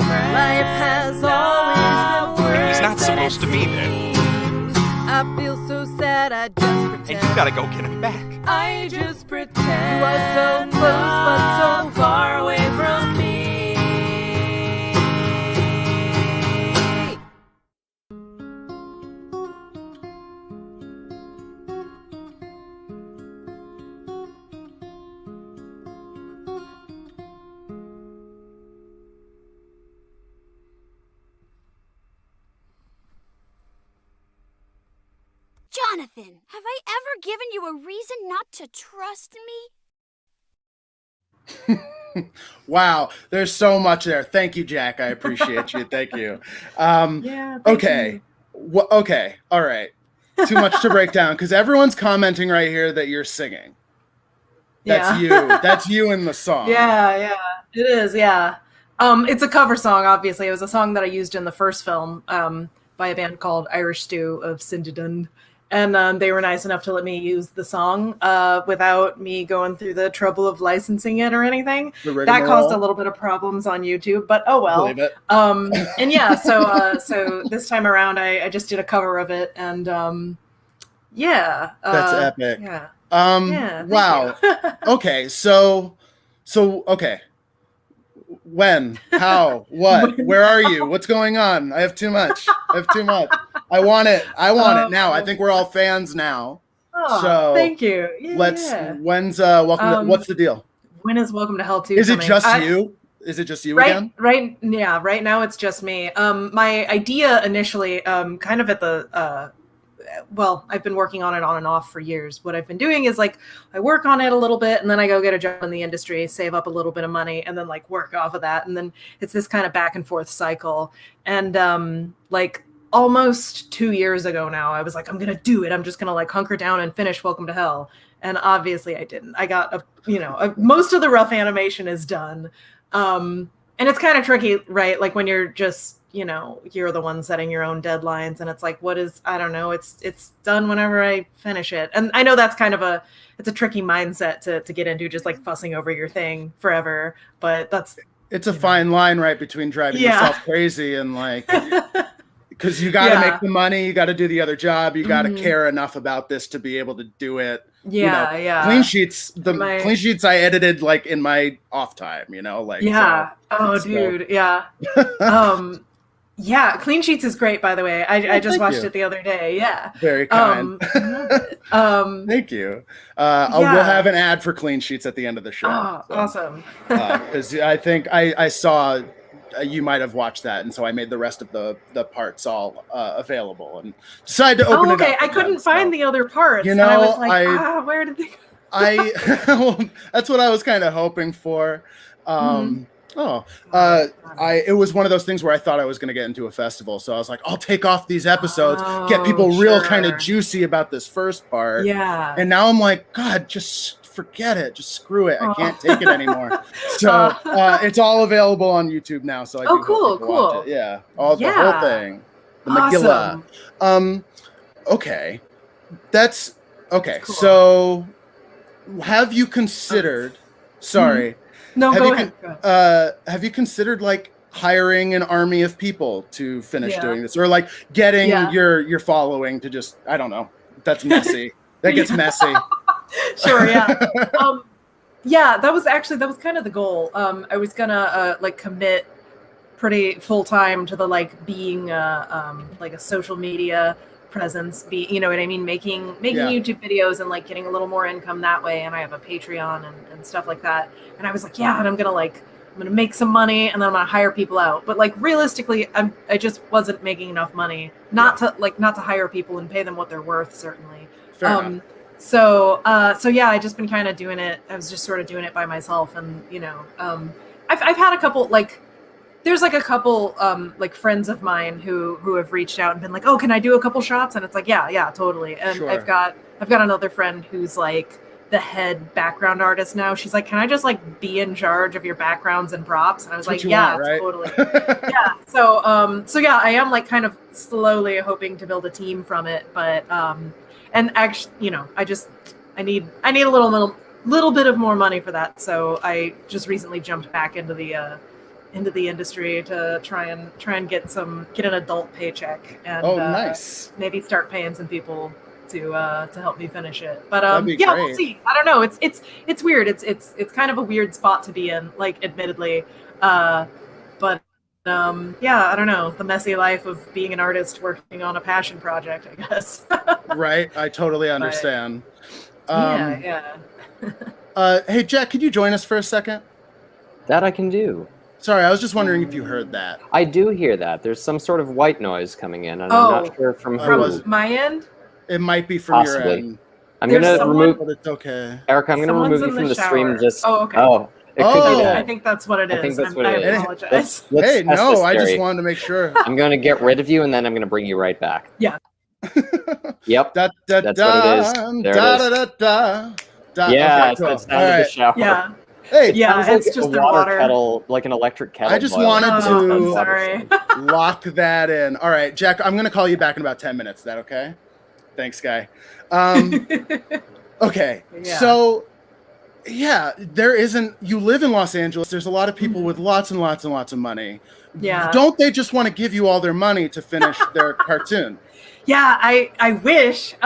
Speaker 10: And he's not supposed to be there.
Speaker 13: I feel so sad, I just pretend.
Speaker 10: And you gotta go get him back.
Speaker 13: I just pretend. You are so close, but so far away from me.
Speaker 8: Jonathan, have I ever given you a reason not to trust me?
Speaker 5: Wow, there's so much there. Thank you, Jack. I appreciate you. Thank you. Okay. Okay. All right. Too much to break down because everyone's commenting right here that you're singing. That's you. That's you in the song.
Speaker 7: Yeah, it is. Yeah. It's a cover song. Obviously, it was a song that I used in the first film by a band called Irish Stew of Sindidun. And they were nice enough to let me use the song without me going through the trouble of licensing it or anything. That caused a little bit of problems on YouTube, but oh well.
Speaker 5: Believe it.
Speaker 7: And yeah, so this time around, I just did a cover of it, and that's
Speaker 5: epic.
Speaker 7: Yeah.
Speaker 5: Wow. Okay, so okay. When? How? What? Where are you? What's going on? I have too much. I want it now. I think we're all fans now.
Speaker 7: Oh,
Speaker 5: so
Speaker 7: thank you.
Speaker 5: When's welcome to, what's the deal?
Speaker 7: When is Welcome to Hell 2
Speaker 5: Is it
Speaker 7: coming?
Speaker 5: just you? Is it just you again?
Speaker 7: Right now it's just me. My idea initially, kind of at the I've been working on it on and off for years. What I've been doing is like I work on it a little bit and then I go get a job in the industry, save up a little bit of money, and then like work off of that. And then it's this kind of back and forth cycle. And like almost 2 years ago now, I was like, I'm going to do it. I'm just going to like hunker down and finish Welcome to Hell. And obviously I didn't. I got most of the rough animation is done. And it's kind of tricky, right? Like when you're just, you're the one setting your own deadlines, and it's like, I don't know, it's done whenever I finish it. And I know that's kind of it's a tricky mindset to get into, just like fussing over your thing forever. But
Speaker 5: it's a fine line, right, between driving yourself crazy and like, because you got to make the money, you got to do the other job, you got to care enough about this to be able to do it. Clean sheets. Clean sheets I edited like in my off time.
Speaker 7: Yeah, Clean Sheets is great, by the way. I just watched it the other day. Yeah.
Speaker 5: Very kind. Thank you. We'll have an ad for Clean Sheets at the end of the show.
Speaker 7: Oh, awesome.
Speaker 5: Because I think I saw you might have watched that, and so I made the rest of the parts all available and decided to open it up.
Speaker 7: Okay, I couldn't find the other parts. And I was like, where did they go?
Speaker 5: Well, that's what I was kind of hoping for. It was one of those things where I thought I was going to get into a festival, so I was like, I'll take off these episodes, get people real kind of juicy about this first part.
Speaker 7: Yeah.
Speaker 5: And now I'm like, God, just forget it, just screw it. I can't take it anymore. So it's all available on YouTube now. So I do
Speaker 7: cool.
Speaker 5: Watch it. Yeah, the whole thing, the Megillah. Okay, that's okay. Cool. So, have you considered? Sorry.
Speaker 7: No, go ahead.
Speaker 5: Have you considered like hiring an army of people to finish doing this, or like getting your following to just, I don't know. That's messy. That gets messy.
Speaker 7: Sure. Yeah. That was kind of the goal. I was gonna like commit pretty full time to the like being like a social media presence, you know what I mean, making YouTube videos and like getting a little more income that way. And I have a Patreon and stuff like that. And I was like, and I'm gonna make some money and then I'm gonna hire people out. But like realistically, I just wasn't making enough money not to hire people and pay them what they're worth, certainly. So I just been kind of doing it. I was just sort of doing it by myself, and I've had a couple like. There's like a couple like friends of mine who have reached out and been like, oh, can I do a couple shots? And it's like, yeah, totally. And sure. I've got another friend who's like the head background artist now. She's like, can I just like be in charge of your backgrounds and props? And I was like, yeah,
Speaker 5: want, right?
Speaker 7: Totally. Yeah. So yeah, I am like kind of slowly hoping to build a team from it. But and actually, I need a little bit of more money for that. So I just recently jumped back into the industry to try and get an adult paycheck and
Speaker 5: nice.
Speaker 7: Maybe start paying some people to help me finish it. But
Speaker 5: great.
Speaker 7: We'll see. I don't know. It's weird. It's kind of a weird spot to be in, like admittedly. But I don't know. The messy life of being an artist working on a passion project, I guess.
Speaker 5: Right. I totally understand.
Speaker 7: Yeah.
Speaker 5: Hey Jack, could you join us for a second?
Speaker 6: That I can do.
Speaker 5: Sorry, I was just wondering if you heard that.
Speaker 6: I do hear that. There's some sort of white noise coming in, and I'm not sure from who.
Speaker 7: From my end?
Speaker 5: It might be from your end.
Speaker 6: I'm gonna remove.
Speaker 5: But it's okay.
Speaker 6: Erica, I'm gonna remove you from the stream. Just
Speaker 7: okay.
Speaker 6: It could be that.
Speaker 7: I think that's what it is.
Speaker 6: I think that's what it is.
Speaker 7: Apologize.
Speaker 6: Let's
Speaker 5: hey, no, I just wanted to make sure.
Speaker 6: I'm gonna get rid of you, and then I'm gonna bring you right back.
Speaker 7: Yeah.
Speaker 6: Yep. That's what it is. There it is. Yeah,
Speaker 5: okay, cool.
Speaker 6: it's down to the shower.
Speaker 7: Yeah.
Speaker 5: Hey,
Speaker 7: yeah, it's
Speaker 6: like
Speaker 7: just
Speaker 6: a
Speaker 7: the
Speaker 6: water kettle, like an electric kettle.
Speaker 5: I just wanted
Speaker 7: I'm sorry.
Speaker 5: lock that in. All right, Jack, I'm going to call you back in about 10 minutes. Is that okay? Thanks, guy. Okay, so, yeah, you live in Los Angeles. There's a lot of people with lots and lots and lots of money.
Speaker 7: Yeah.
Speaker 5: Don't they just want to give you all their money to finish their cartoon?
Speaker 7: Yeah, I wish.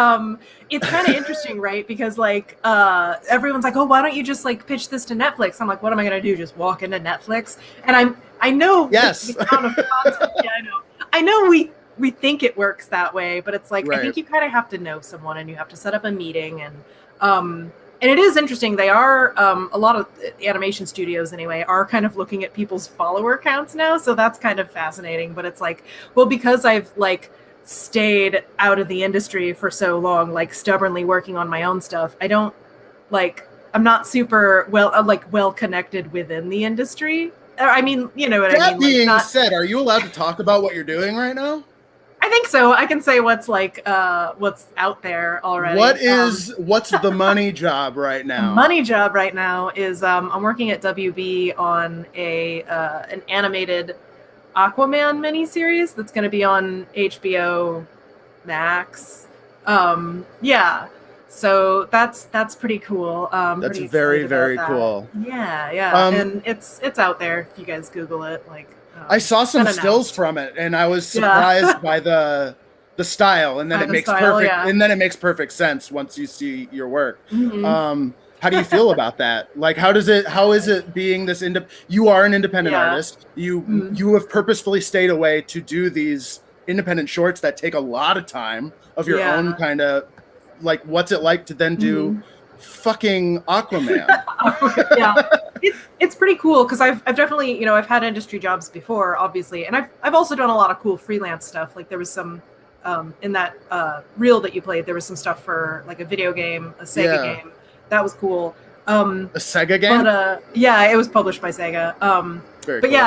Speaker 7: It's kind of interesting, right? Because like everyone's like, oh, why don't you just like pitch this to Netflix? I'm like, what am I gonna do? Just walk into Netflix? And I know
Speaker 5: yes.
Speaker 7: the amount of content, I know we think it works that way, but it's like I think you kind of have to know someone and you have to set up a meeting and it is interesting. They are a lot of animation studios anyway are kind of looking at people's follower counts now, so that's kind of fascinating. But it's like, well, because I've like stayed out of the industry for so long, like stubbornly working on my own stuff, I'm not super well connected within the industry. I mean, you know what I mean?
Speaker 5: That being said, are you allowed to talk about what you're doing right now?
Speaker 7: I think so. I can say what's out there already.
Speaker 5: What's the money job right now?
Speaker 7: The money job right now is I'm working at WB on an animated Aquaman miniseries that's going to be on HBO Max. So that's pretty cool.
Speaker 5: That's very, very cool.
Speaker 7: Yeah. And it's out there if you guys Google it. Like
Speaker 5: I saw some stills from it, and I was surprised by the style, and then it makes perfect. Yeah. And then it makes perfect sense once you see your work. Mm-hmm. How do you feel about that? Like, how is it being this you are an independent artist. You have purposefully stayed away to do these independent shorts that take a lot of time of your own kind of, like, what's it like to then do fucking Aquaman?
Speaker 7: It's pretty cool because I've definitely, I've had industry jobs before, obviously. And I've also done a lot of cool freelance stuff. Like there was some, in that reel that you played, there was some stuff for like a video game, a Sega game. That was cool.
Speaker 5: A Sega game?
Speaker 7: But it was published by Sega.
Speaker 5: Very
Speaker 7: but
Speaker 5: cool.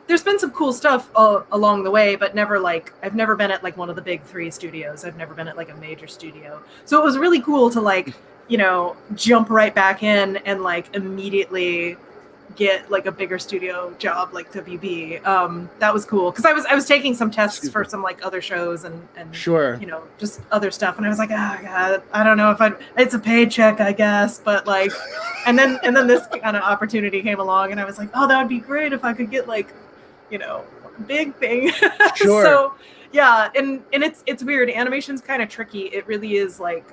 Speaker 7: There's been some cool stuff along the way, but I've never been at like one of the big 3 studios. I've never been at like a major studio. So it was really cool to jump right back in and like immediely get like a bigger studio job like WB. That was cool because I was taking some tests for some like other shows and
Speaker 5: sure,
Speaker 7: just other stuff, and I was like, oh god, I don't know if it's a paycheck, I guess, but like, and then this kind of opportunity came along, and I was like, oh, that would be great if I could get like, big thing.
Speaker 5: Sure.
Speaker 7: So yeah, and it's weird. Animation's kind of tricky. It really is like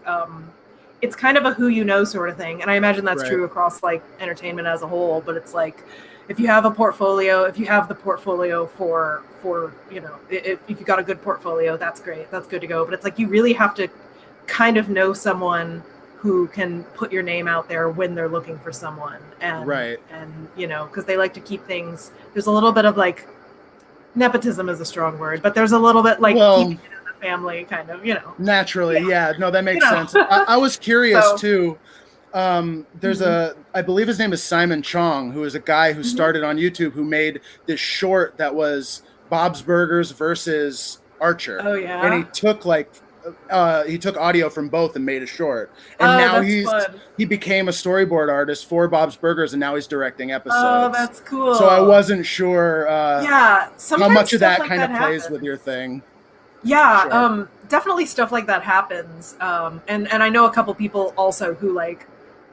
Speaker 7: it's kind of a who you know sort of thing. And I imagine that's true across like entertainment as a whole, but it's like if you have the portfolio for if you got a good portfolio, that's great. That's good to go. But it's like you really have to kind of know someone who can put your name out there when they're looking for someone. And because they like to keep things, there's a little bit of like nepotism is a strong word, but there's a little bit like keeping it in the family kind of,
Speaker 5: naturally. Yeah, no, that makes sense. I was curious too. There's I believe his name is Simon Chong, who is a guy who started on YouTube, who made this short that was Bob's Burgers versus Archer.
Speaker 7: Oh yeah.
Speaker 5: And he took audio from both and made a short. And now he became a storyboard artist for Bob's Burgers, and now he's directing episodes.
Speaker 7: Oh, that's cool.
Speaker 5: So I wasn't sure how much of that kind of plays with your thing.
Speaker 7: Yeah,
Speaker 5: sure.
Speaker 7: Definitely stuff like that happens. And I know a couple people also who like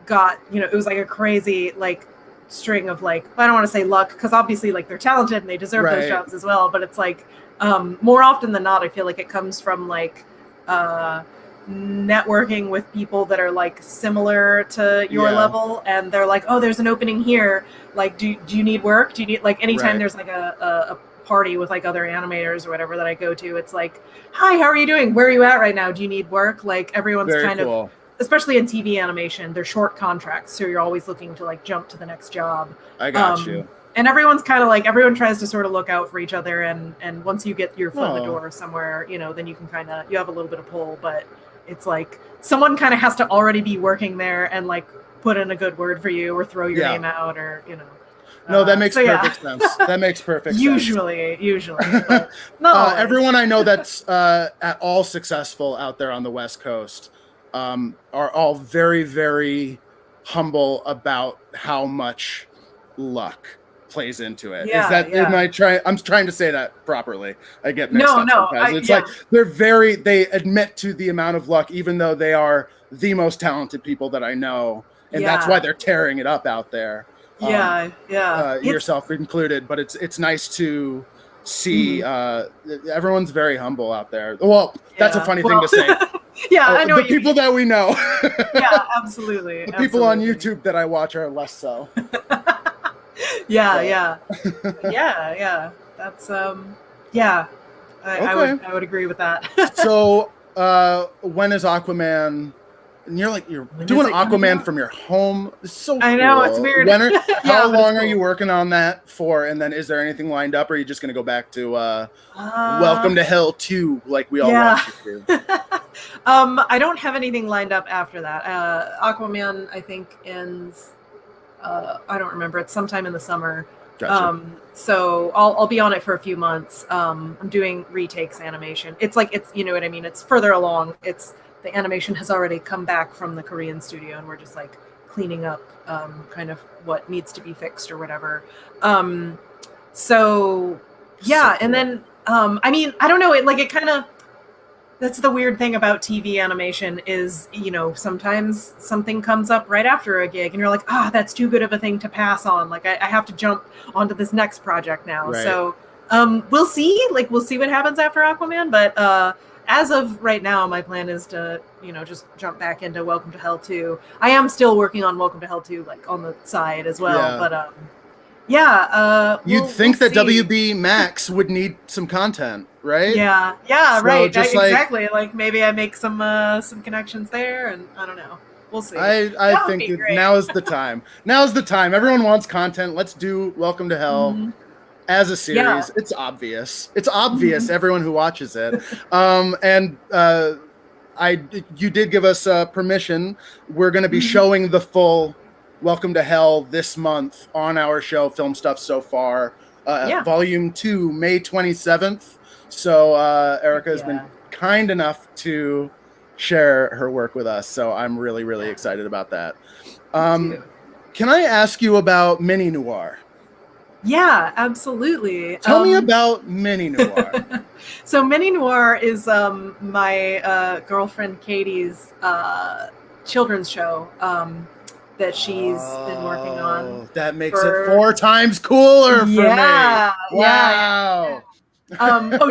Speaker 7: got, it was like a crazy like string of like, I don't want to say luck, because obviously like they're talented and they deserve those jobs as well, but it's like more often than not, I feel like it comes from like networking with people that are like similar to your level, and they're like, oh, there's an opening here, like do you need work, do you need like anytime there's like a party with like other animators or whatever that I go to, it's like, hi, how are you doing, where are you at right now, do you need work? Like everyone's kind of, especially in TV animation, they're short contracts, so you're always looking to like jump to the next job.
Speaker 5: I got you.
Speaker 7: And everyone's kind of like, everyone tries to sort of look out for each other, and once you get your foot in the door somewhere, then you can kind of, you have a little bit of pull, but it's like someone kind of has to already be working there and like put in a good word for you or throw your name out, or
Speaker 5: No, that makes perfect sense. That makes perfect sense.
Speaker 7: Usually. But not
Speaker 5: everyone I know that's at all successful out there on the West Coast are all very, very humble about how much luck plays into it. I'm trying to say that properly. I get mixed up sometimes. It's like they admit to the amount of luck, even though they are the most talented people that I know, and that's why they're tearing it up out there. Yourself included, but it's nice to see everyone's very humble out there. Well, that's a funny thing to say.
Speaker 7: I know
Speaker 5: the people that we know.
Speaker 7: Absolutely.
Speaker 5: The people on YouTube that I watch are less so.
Speaker 7: Yeah. That's I would agree with that.
Speaker 5: So when is Aquaman? And you're doing Aquaman from your home. It's so cool.
Speaker 7: I know, it's weird.
Speaker 5: How long are you working on that for? And then is there anything lined up, or are you just going to go back to Welcome to Hell 2 like we all want you to?
Speaker 7: I don't have anything lined up after that. Aquaman, I think, ends, I don't remember. It's sometime in the summer.
Speaker 5: Gotcha.
Speaker 7: So I'll be on it for a few months. I'm doing retakes animation. It's like, you know what I mean? It's further along. The animation has already come back from the Korean studio, and we're just like cleaning up kind of what needs to be fixed or whatever. And then I mean, I don't know, it kind of, that's the weird thing about TV animation is, sometimes something comes up right after a gig and you're like, that's too good of a thing to pass on. Like I have to jump onto this next project now. Right. So we'll see what happens after Aquaman, but as of right now, my plan is to, just jump back into Welcome to Hell 2. I am still working on Welcome to Hell 2, like on the side as well. But
Speaker 5: you'd think that WB Max would need some content, right?
Speaker 7: So right. Exactly. Like maybe I make some connections there, and I don't know. We'll see.
Speaker 5: I think now is the time. Now's the time. Everyone wants content. Let's do Welcome to Hell. Mm-hmm. As a series, it's obvious. It's obvious. Everyone who watches it, you did give us permission. We're going to be showing the full Welcome to Hell this month on our show, Filmstuffs So Far, Volume 2, May 27th. So Erica has been kind enough to share her work with us. So I'm really, really excited about that. Can I ask you about Mini Noir?
Speaker 7: Yeah, absolutely.
Speaker 5: Tell me about Mini Noir.
Speaker 7: So Mini Noir is my girlfriend Katie's children's show that she's been working on.
Speaker 5: That makes it 4 times cooler for me. Wow.
Speaker 7: Yeah.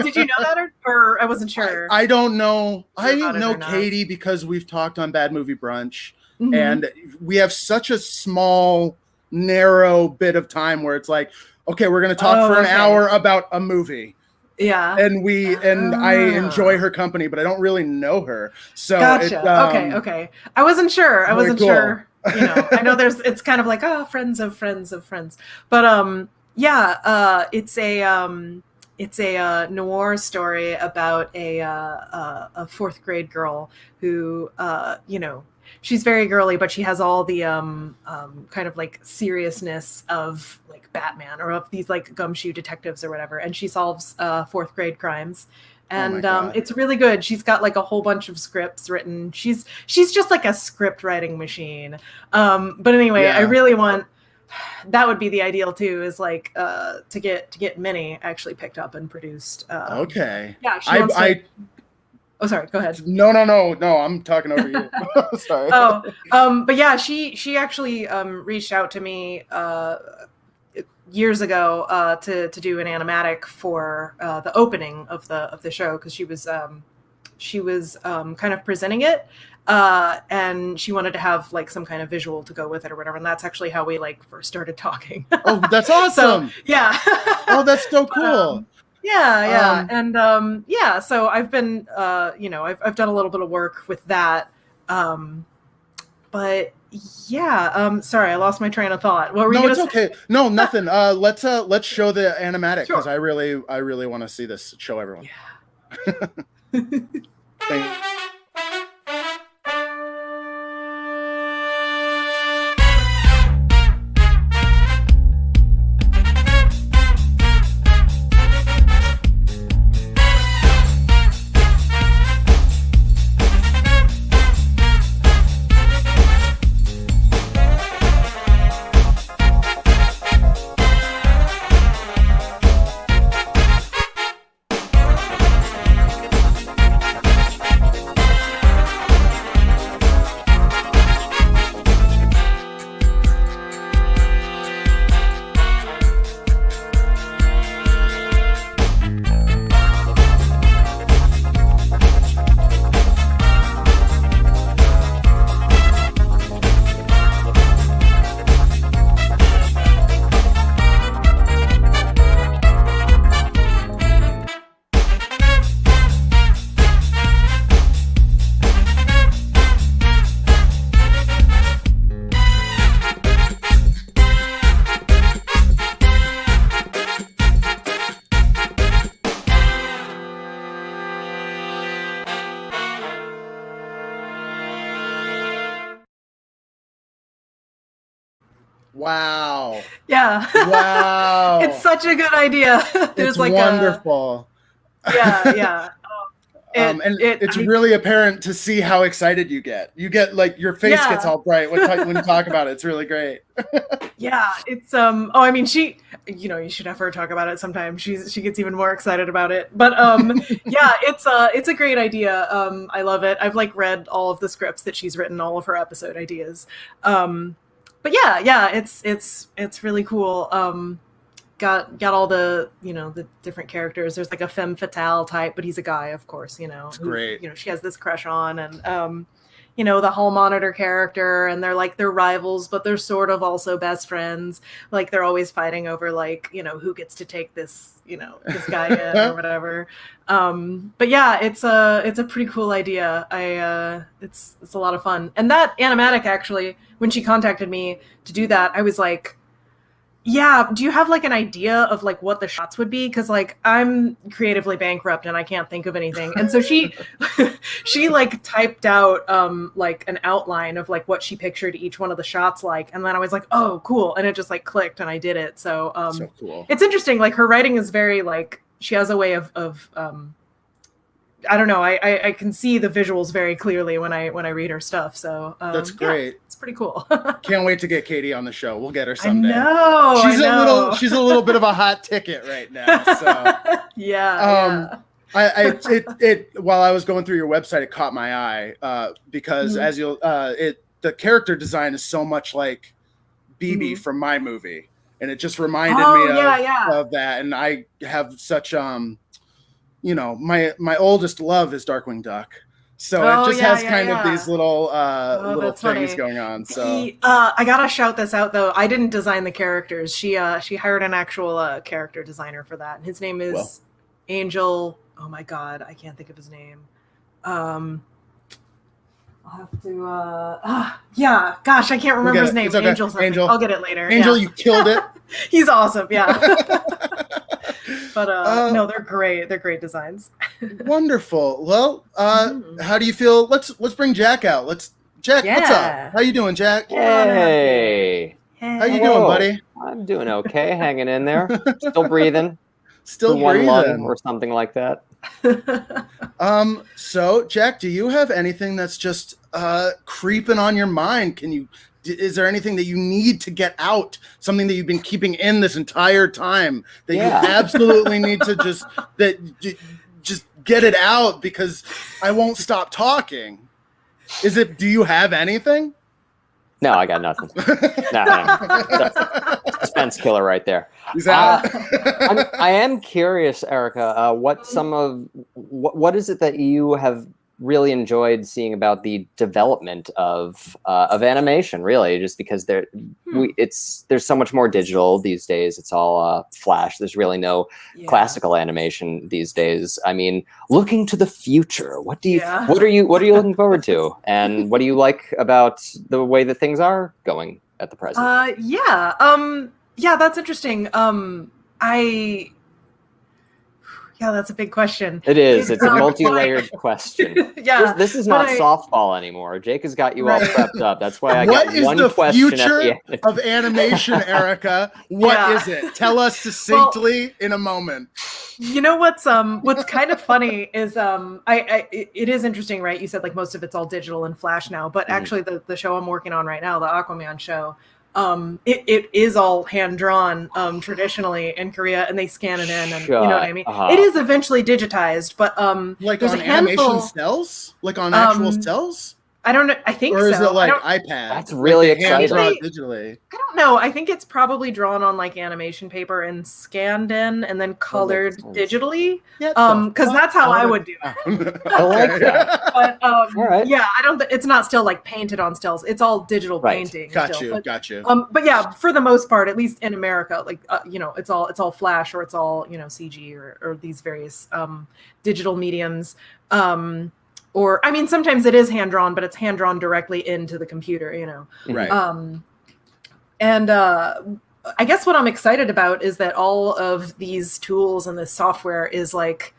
Speaker 7: Did you know that, or I wasn't sure?
Speaker 5: I don't know. I know Katie because we've talked on Bad Movie Brunch, and we have such a small, narrow bit of time where it's like, okay, we're going to talk for an hour about a movie.
Speaker 7: Yeah.
Speaker 5: And I enjoy her company, but I don't really know her. So
Speaker 7: gotcha. Okay. I wasn't sure. I wasn't sure. I know it's kind of like, friends of friends of friends. But it's a noir story about a 4th grade girl who she's very girly, but she has all the kind of like seriousness of like Batman or of these like gumshoe detectives or whatever. And she solves 4th grade crimes. And it's really good. She's got like a whole bunch of scripts written. She's just like a script writing machine. But anyway, I really want, that would be the ideal too, is like to get Minnie actually picked up and produced.
Speaker 5: Okay.
Speaker 7: Yeah. Oh, sorry. Go ahead.
Speaker 5: No. I'm talking over you. Sorry.
Speaker 7: But yeah, she actually reached out to me years ago to do an animatic for the opening of the show, because she was kind of presenting it, and she wanted to have like some kind of visual to go with it or whatever, and that's actually how we like first started talking.
Speaker 5: Oh, that's awesome.
Speaker 7: So, yeah.
Speaker 5: Oh, that's so cool.
Speaker 7: So I've been I've done a little bit of work with that, but Yeah. Sorry, I lost my train of thought. What were you
Speaker 5: No,
Speaker 7: gonna
Speaker 5: it's
Speaker 7: say?
Speaker 5: okay. No, nothing. Let's show the animatic because
Speaker 7: Sure.
Speaker 5: I really want to see this. Show everyone.
Speaker 7: Yeah.
Speaker 5: Thank Wow.
Speaker 7: Yeah.
Speaker 5: Wow.
Speaker 7: It's such a good idea.
Speaker 5: It's like wonderful.
Speaker 7: Yeah.
Speaker 5: It's really apparent to see how excited you get. You get like your face gets all bright when you talk about it. It's really great.
Speaker 7: Yeah, it's I mean, she, you should have her talk about it sometime. She gets even more excited about it. But yeah, it's a great idea. I love it. I've like read all of the scripts that she's written, all of her episode ideas. But yeah, it's really cool. Got all the the different characters. There's like a femme fatale type, but he's a guy, of course.
Speaker 5: It's great.
Speaker 7: She has this crush on, and the hall monitor character, and they're rivals, but they're sort of also best friends. Like they're always fighting over like who gets to take this this guy in or whatever. But yeah, it's a pretty cool idea. It's a lot of fun. And that animatic, actually, when she contacted me to do that, I was like, yeah, do you have like an idea of like what the shots would be? Because like I'm creatively bankrupt and I can't think of anything. And so she like typed out like an outline of like what she pictured each one of the shots like. And then I was like, oh, cool. And it just like clicked and I did it. So,
Speaker 5: so cool.
Speaker 7: It's interesting. Like her writing is very like, she has a way of I don't know. I can see the visuals very clearly when I read her stuff. So
Speaker 5: that's great.
Speaker 7: Yeah, it's pretty cool.
Speaker 5: Can't wait to get Katie on the show. We'll get her someday.
Speaker 7: I know.
Speaker 5: She's a little bit of a hot ticket right now. So
Speaker 7: yeah.
Speaker 5: While I was going through your website, it caught my eye because as the character design is so much like BB from my movie, and it just reminded me of that. And I have such my oldest love is Darkwing Duck, so it just has kind of these little things funny. Going on. So
Speaker 7: I gotta shout this out though. I didn't design the characters. She hired an actual character designer for that, and his name is Angel. Oh my god, I can't think of his name. I'll have to. Yeah, gosh, I can't remember his name. Okay. Angel something. Angel. I'll get it later.
Speaker 5: Angel, you killed it.
Speaker 7: He's awesome. Yeah. But no, they're great. They're great designs.
Speaker 5: Wonderful. Well, how do you feel? Let's bring Jack out. Jack, what's up? How you doing, Jack?
Speaker 6: Hey.
Speaker 5: How you doing, buddy?
Speaker 6: I'm doing okay, hanging in there. Still breathing.
Speaker 5: Still breathing.
Speaker 6: One lung or something like that.
Speaker 5: So Jack, do you have anything that's just creeping on your mind? Is there anything that you need to get out? Something that you've been keeping in this entire time that you absolutely need to just get it out because I won't stop talking. Do you have anything?
Speaker 6: No, I got nothing. No. Suspense killer right there. I am curious, Erica, what is it that you have really enjoyed seeing about the development of animation, really, just because there's so much more digital these days. It's all Flash. There's really no classical animation these days. I mean, looking to the future, what are you looking forward to, and what do you like about the way that things are going at the present?
Speaker 7: That's interesting. That's a big question.
Speaker 6: It is. It's a multi-layered question. This is not softball anymore. Jake has got you all prepped up. That's why I got one question at the end.
Speaker 5: What is the future of animation, Erica? What is it? Tell us succinctly in a moment.
Speaker 7: You know what's kind of funny is it is interesting, right? You said like most of it's all digital and Flash now, but actually the show I'm working on right now, the Aquaman show, it is all hand drawn traditionally in Korea, and they scan it in, and you know what I mean. It is eventually digitized, but
Speaker 5: like on animation cells, like on actual cells.
Speaker 7: I don't know. I think
Speaker 5: or is
Speaker 7: so.
Speaker 5: it like iPad?
Speaker 6: That's really exciting.
Speaker 5: Digitally.
Speaker 7: I don't know. I think it's probably drawn on like animation paper and scanned in and then colored digitally. Because that's how I would do it.
Speaker 6: I like that.
Speaker 7: But
Speaker 6: all right.
Speaker 7: I don't. It's not still like painted on stills. It's all digital painting.
Speaker 5: Got you.
Speaker 7: But yeah, for the most part, at least in America, like it's all Flash or it's all CG or these various digital mediums. Or, I mean, sometimes it is hand-drawn, but it's hand-drawn directly into the computer,
Speaker 5: Right.
Speaker 7: And I guess what I'm excited about is that all of these tools and this software is like,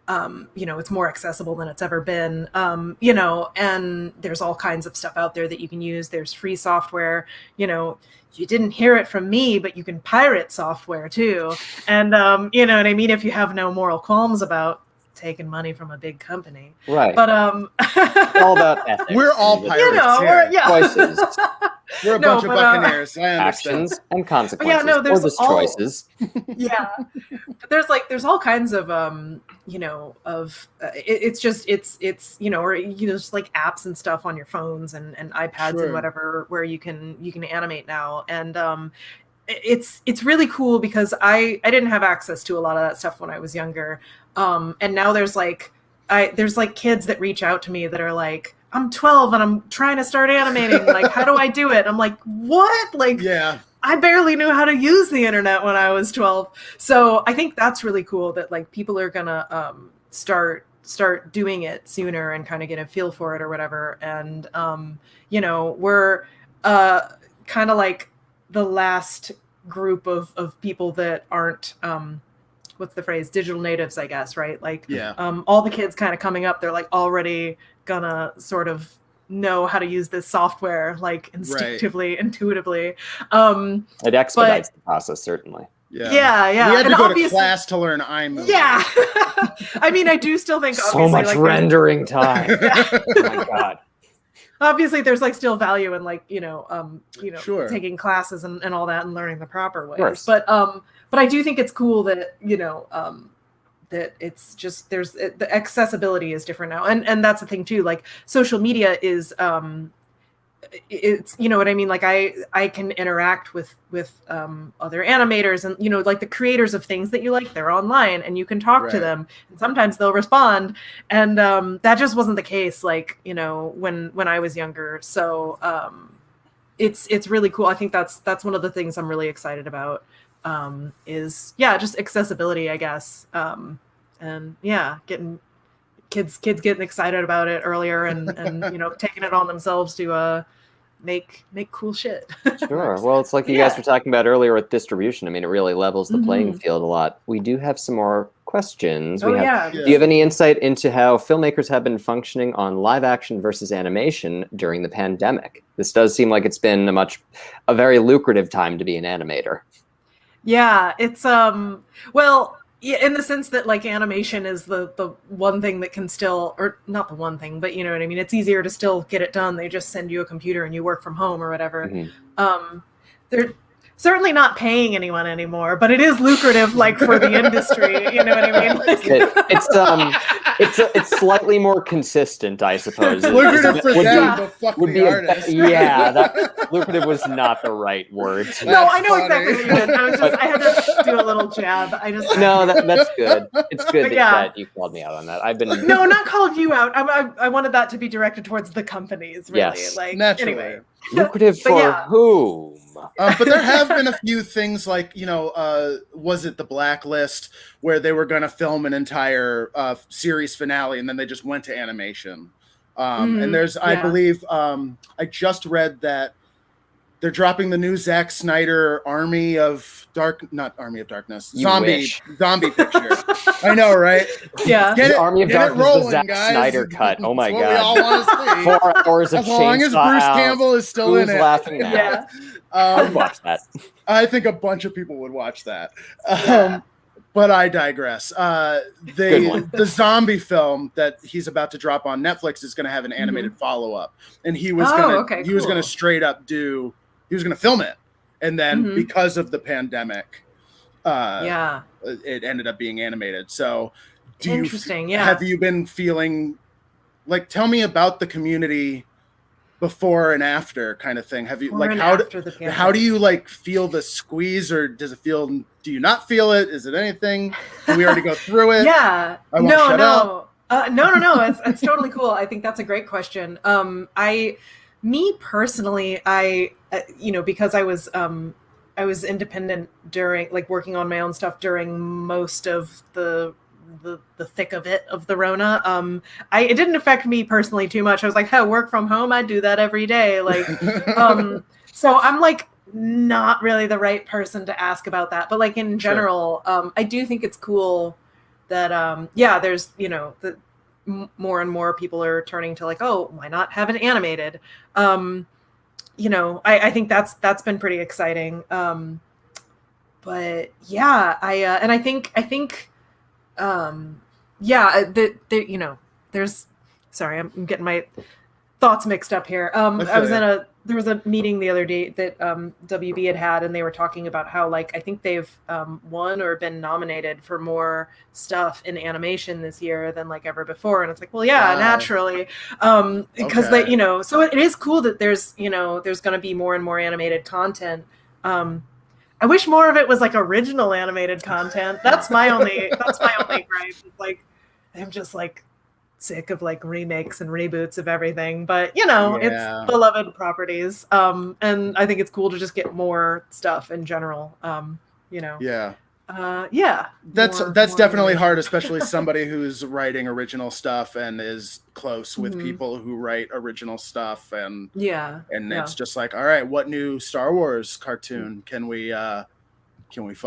Speaker 7: it's more accessible than it's ever been, and there's all kinds of stuff out there that you can use. There's free software, you didn't hear it from me, but you can pirate software too. And, you know what I mean? If you have no moral qualms about taking money from a big company,
Speaker 6: right?
Speaker 7: But
Speaker 6: it's all about ethics.
Speaker 5: We're all pirates.
Speaker 6: Choices.
Speaker 5: We're a bunch of buccaneers. I understand.
Speaker 6: Actions and consequences.
Speaker 7: There's
Speaker 6: or just
Speaker 7: all,
Speaker 6: choices.
Speaker 7: But there's all kinds of it's just like apps and stuff on your phones and iPads and whatever where you can animate now, and it's really cool because I didn't have access to a lot of that stuff when I was younger. And now there's kids that reach out to me that are like, I'm 12 and I'm trying to start animating. Like, how do I do it? I'm like, what? Like, I barely knew how to use the internet when I was 12. So I think that's really cool that like people are gonna start doing it sooner and kind of get a feel for it or whatever. And we're kind of like the last group of people that aren't what's the phrase, digital natives, I guess, right? Like all the kids kind of coming up, they're like already gonna sort of know how to use this software like instinctively, intuitively.
Speaker 6: It expedites the process, certainly.
Speaker 5: Yeah.
Speaker 7: We
Speaker 5: had to go to class to learn iMovie.
Speaker 7: Yeah. I mean, I do still think
Speaker 6: so much like, rendering time. Oh my God.
Speaker 7: Obviously there's like still value in like, taking classes and all that and learning the proper ways. But I do think it's cool that, that it's just the accessibility is different now. And that's the thing too, like social media is it's, you know what I mean? Like I can interact with other animators and, like the creators of things that you like, they're online and you can talk to them and sometimes they'll respond. And that just wasn't the case, like, when I was younger. So it's really cool. I think that's one of the things I'm really excited about is just accessibility, I guess. And getting kids getting excited about it earlier and taking it on themselves to make cool shit.
Speaker 6: Sure. Well, it's like you guys were talking about earlier with distribution. I mean, it really levels the playing field a lot. We do have some more questions. Do you have any insight into how filmmakers have been functioning on live action versus animation during the pandemic? This does seem like it's been a very lucrative time to be an animator.
Speaker 7: Yeah, it's in the sense that like animation is the one thing that can still, or not the one thing, but you know what I mean? It's easier to still get it done. They just send you a computer and you work from home or whatever. They're certainly not paying anyone anymore, but it is lucrative, like for the industry. You know what I mean? Like,
Speaker 6: it's slightly more consistent, I suppose.
Speaker 5: Lucrative for them, but fuck the artist.
Speaker 6: Lucrative was not the right word.
Speaker 7: No, I know exactly what you meant. I had to do a little jab.
Speaker 6: No, that's good. It's good that you called me out on that.
Speaker 7: No, not called you out. I wanted that to be directed towards the companies, really.
Speaker 6: Yes.
Speaker 7: Like,
Speaker 5: naturally.
Speaker 7: Anyway.
Speaker 6: Lucrative for whom?
Speaker 5: But there have been a few things like, was it The Blacklist, where they were going to film an entire series finale and then they just went to animation. And there's, I believe, I just read that they're dropping the new Zack Snyder not Army of Darkness, zombie picture. I know, right?
Speaker 7: Yeah.
Speaker 6: Get it, Army of Darkness,
Speaker 5: rolling,
Speaker 6: the Zack
Speaker 5: guys.
Speaker 6: Snyder cut. Oh my
Speaker 5: That's
Speaker 6: God.
Speaker 5: what we all want to see.
Speaker 6: 4 hours of
Speaker 5: as long as Bruce Campbell is still in it.
Speaker 6: Laughing now?
Speaker 7: Yeah.
Speaker 6: I'd watch that.
Speaker 5: I think a bunch of people would watch that. But I digress. The zombie film that he's about to drop on Netflix is going to have an animated follow-up, and he was going to straight up he was going to film it, and then because of the pandemic, it ended up being animated. So, have you been feeling like? Tell me about the community before and after kind of thing. Have you how do you like feel the squeeze, or does it feel? Do you not feel it? Is it anything? Can we already go through it?
Speaker 7: Yeah.
Speaker 5: No.
Speaker 7: It's totally cool. I think that's a great question. Me personally, because I was independent during, like, working on my own stuff during most of the thick of the Rona. It didn't affect me personally too much. I was like, work from home. I do that every day. Like, so I'm like not really the right person to ask about that. But like in general, I do think it's cool that there's that more and more people are turning to like, oh, why not have it animated? I think that's been pretty exciting. But yeah, I think there's, sorry, I'm getting my thoughts mixed up here. There was a meeting the other day that WB had, and they were talking about how, like, I think they've won or been nominated for more stuff in animation this year than like ever before. And it's like, well, naturally, because they, so it is cool that there's going to be more and more animated content. I wish more of it was like original animated content. That's my only gripe. It's like, I'm just like sick of like remakes and reboots of everything, but it's beloved properties. And I think it's cool to just get more stuff in general.
Speaker 5: That's definitely hard, especially somebody who's writing original stuff and is close with people who write original stuff, and it's just like, all right, what new Star Wars cartoon can we fuck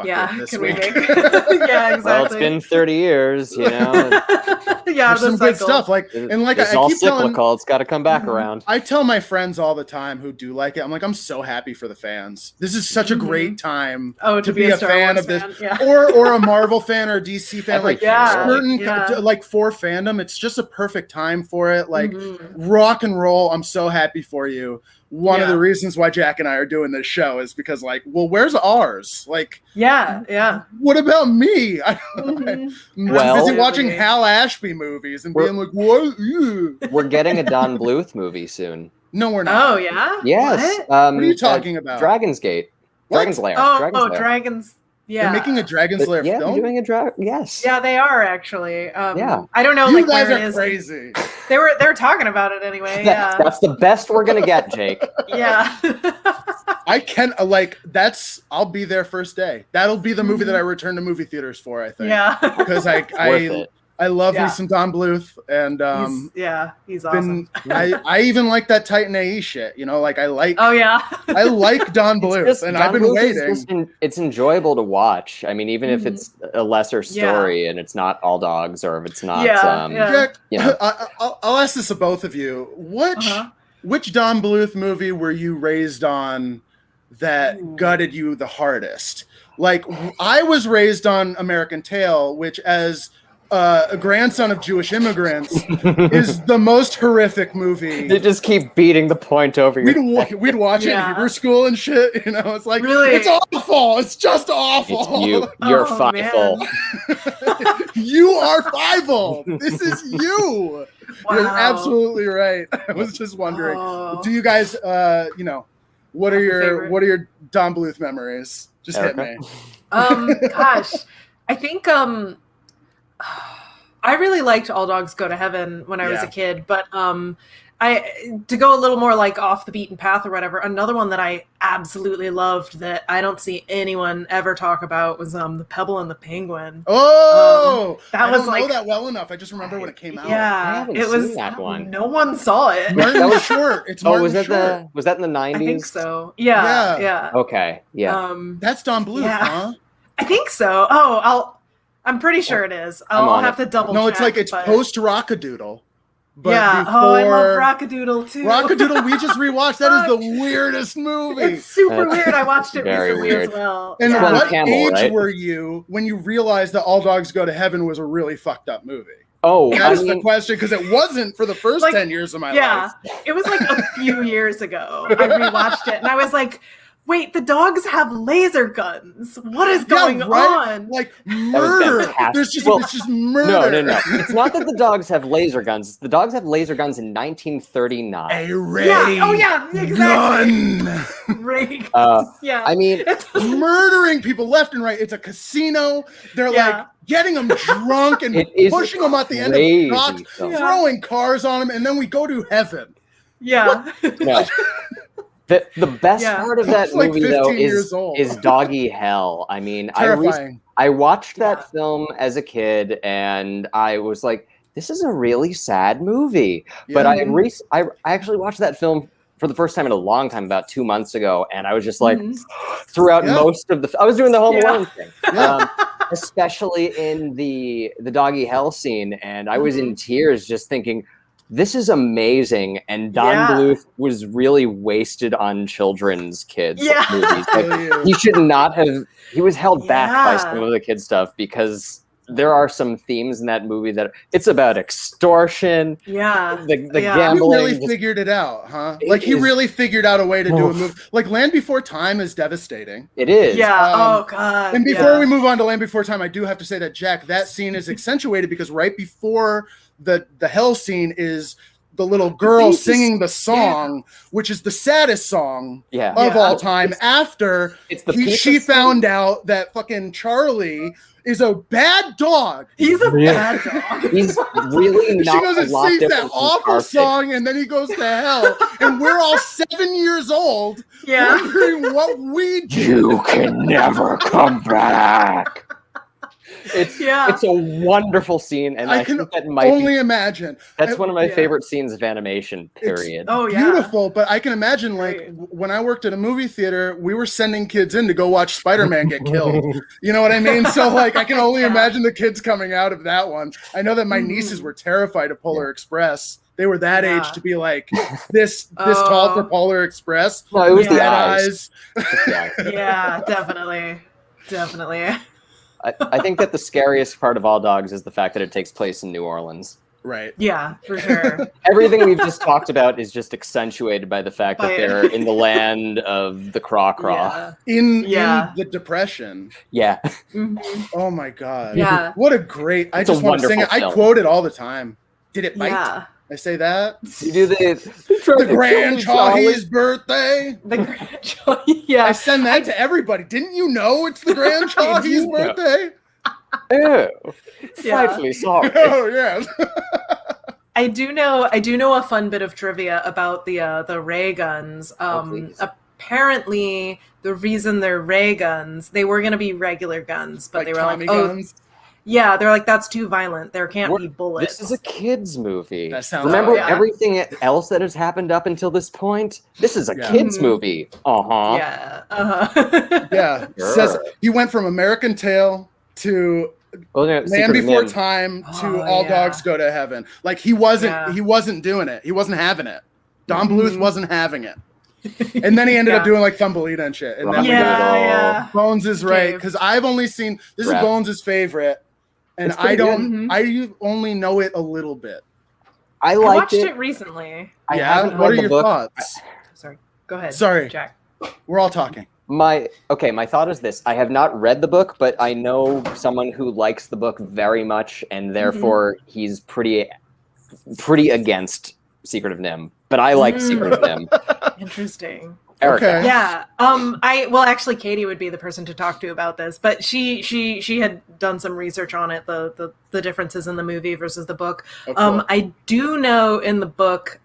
Speaker 5: with this week?
Speaker 7: Yeah, exactly.
Speaker 6: Well, it's been 30 years,
Speaker 5: There's some good stuff.
Speaker 6: It's all cyclical. It's got to come back around.
Speaker 5: I tell my friends all the time who do like it, I'm like, I'm so happy for the fans. This is such a great time
Speaker 7: to be a
Speaker 5: fan of this, or a Marvel fan or a DC fan. Like for fandom, it's just a perfect time for it. Like rock and roll. I'm so happy for you. One of the reasons why Jack and I are doing this show is because, like, well, where's ours? Like, what about me? I'm busy watching Hal Ashby movies and being like, what?
Speaker 6: We're getting a Don Bluth movie soon.
Speaker 5: No, we're not.
Speaker 7: Oh, yeah?
Speaker 6: Yes.
Speaker 5: What are you talking about?
Speaker 6: Dragon's Gate. Dragon's Lair.
Speaker 7: Dragons. Yeah.
Speaker 5: They're making a Dragon's Lair film?
Speaker 6: They're doing a yes.
Speaker 7: Yeah, they are actually.
Speaker 6: I
Speaker 7: don't know,
Speaker 5: you
Speaker 7: like,
Speaker 5: guys
Speaker 7: where
Speaker 5: are
Speaker 7: it is.
Speaker 5: Crazy.
Speaker 7: They were talking about it anyway.
Speaker 6: That's the best we're gonna get, Jake.
Speaker 7: Yeah.
Speaker 5: I can I'll be there first day. That'll be the movie that I return to movie theaters for, I think.
Speaker 7: Yeah.
Speaker 5: Because I love me some Don Bluth, and
Speaker 7: he's awesome.
Speaker 5: I even like that Titan AE shit. I like.
Speaker 7: Oh yeah.
Speaker 5: I like Don Bluth, and I've been waiting.
Speaker 6: It's enjoyable to watch. I mean, even if it's a lesser story and it's not All Dogs, or if it's not.
Speaker 5: Jack, I'll ask this of both of you. Which Don Bluth movie were you raised on that gutted you the hardest? Like, I was raised on American Tail, which, as a grandson of Jewish immigrants, is the most horrific movie.
Speaker 6: They just keep beating the point over your head.
Speaker 5: We'd watch it in Hebrew school and shit. It's like,
Speaker 7: really?
Speaker 5: It's awful. It's just awful.
Speaker 6: It's you. You're Fievel.
Speaker 5: You are Fievel. This is you. Wow. You're absolutely right. I was just wondering, do you guys, What are your Don Bluth memories? Just hit me.
Speaker 7: Gosh, I think I really liked All Dogs Go to Heaven when I was a kid, but to go a little more like off the beaten path or whatever, another one that I absolutely loved that I don't see anyone ever talk about was the Pebble and the Penguin.
Speaker 5: Oh,
Speaker 7: I don't know
Speaker 5: that well enough. I just remember when it came out.
Speaker 7: Yeah,
Speaker 6: it was that one.
Speaker 7: No one saw it.
Speaker 5: Martin Short. It's Martin
Speaker 6: was that
Speaker 5: Short.
Speaker 6: was that in the 90s?
Speaker 7: I think so. Yeah.
Speaker 6: Okay. Yeah.
Speaker 5: That's Don Bluth, huh?
Speaker 7: I think so. I'm pretty sure it is. I'll have to double check.
Speaker 5: No, it's like it's post Rockadoodle. But
Speaker 7: I love Rockadoodle too.
Speaker 5: Rockadoodle, we just rewatched. That is the weirdest movie.
Speaker 7: It's super weird. I watched it recently as well.
Speaker 5: And what age were you when you realized that All Dogs Go to Heaven was a really fucked up movie?
Speaker 6: Oh,
Speaker 5: that's the question, because it wasn't for the first 10 years of my life.
Speaker 7: It was like a few years ago. I rewatched it and I was like, wait, the dogs have laser guns. What is going on?
Speaker 5: Like murder. It's just murder.
Speaker 6: No. It's not that the dogs have laser guns. The dogs have laser guns in 1939.
Speaker 5: A ray
Speaker 7: exactly.
Speaker 5: gun.
Speaker 7: Ray guns.
Speaker 6: I mean,
Speaker 5: murdering people left and right. It's a casino. They're like getting them drunk and pushing them at the end of the dock, throwing cars on them, and then we go to heaven.
Speaker 7: Yeah.
Speaker 6: The best part of that movie, though, is Doggy Hell. I mean, I watched that film as a kid, and I was like, this is a really sad movie. Yeah. But I actually watched that film for the first time in a long time, about 2 months ago, and I was just like, throughout most of I was doing the Home Alone thing, especially in the Doggy Hell scene, and I was in tears just thinking, this is amazing, and Don Bluth was really wasted on children's kids movies. Like, he should not have. He was held back by some of the kid stuff because there are some themes in that movie that it's about extortion. The gambling.
Speaker 5: He really figured it out, huh? Like he really figured out a way to do a movie. Like Land Before Time is devastating.
Speaker 6: It is.
Speaker 7: Yeah. Oh God.
Speaker 5: And before we move on to Land Before Time, I do have to say that Jack, that scene is accentuated because right before the hell scene is the little girl singing the song, which is the saddest song of all time. After she found out that fucking Charlie is a bad dog.
Speaker 7: He's a bad dog.
Speaker 6: He's really not.
Speaker 5: She goes and sings that awful song, and then he goes to hell. And we're all 7 years old, wondering what we do.
Speaker 6: You can never come back. It's a wonderful scene, and I think that might
Speaker 5: only imagine.
Speaker 6: That's one of my favorite scenes of animation. Period.
Speaker 5: It's beautiful, but I can imagine like when I worked at a movie theater, we were sending kids in to go watch Spider-Man get killed. You know what I mean? So like I can only imagine the kids coming out of that one. I know that my nieces were terrified of Polar Express. They were that age to be like this tall for Polar Express.
Speaker 6: No, it was the eyes.
Speaker 7: Yeah, definitely.
Speaker 6: I think that the scariest part of All Dogs is the fact that it takes place in New Orleans.
Speaker 5: Right.
Speaker 7: Yeah, for sure.
Speaker 6: Everything we've just talked about is just accentuated by the fact that they're in the land of the craw-craw.
Speaker 5: In the Depression.
Speaker 6: Yeah.
Speaker 5: Oh my God.
Speaker 7: Yeah.
Speaker 5: What a great, I just want to sing it. I quote it all the time. Did it bite?
Speaker 7: Yeah.
Speaker 5: I say that.
Speaker 6: You do
Speaker 5: the Grand Chawhee's birthday.
Speaker 7: The Grand Chawhee, yeah.
Speaker 5: I send that to everybody. Didn't you know it's the Grand Chawhee's birthday?
Speaker 6: Ew. Frightfully sorry.
Speaker 5: Oh yes.
Speaker 7: I do know a fun bit of trivia about the ray guns. Apparently the reason they're ray guns, they were gonna be regular guns, but they were like,
Speaker 5: guns?
Speaker 7: Yeah, they're like, that's too violent. There can't be bullets.
Speaker 6: This is a kid's movie.
Speaker 5: That sounds
Speaker 6: Remember everything else that has happened up until this point? This is a kid's movie.
Speaker 7: Yeah.
Speaker 5: Yeah.
Speaker 6: Sure.
Speaker 5: Says he went from American Tail to Land Before Time to All Dogs Go to Heaven. Like he wasn't doing it. He wasn't having it. Don Bluth wasn't having it. And then he ended up doing like Thumbelina and shit. And then Bones is right, because I've only seen this is Bones' favorite. And I only know it a little bit.
Speaker 7: I watched it recently.
Speaker 5: What are your thoughts?
Speaker 7: Sorry. Go ahead.
Speaker 5: Sorry.
Speaker 7: Jack.
Speaker 5: We're all talking.
Speaker 6: My thought is this. I have not read the book, but I know someone who likes the book very much, and therefore he's pretty against Secret of NIMH. But I like Secret of NIMH.
Speaker 7: Interesting.
Speaker 6: Erica.
Speaker 5: Okay.
Speaker 7: Yeah. Actually Katie would be the person to talk to about this, but she had done some research on it, the differences in the movie versus the book.
Speaker 5: Oh, cool.
Speaker 7: I do know in the book,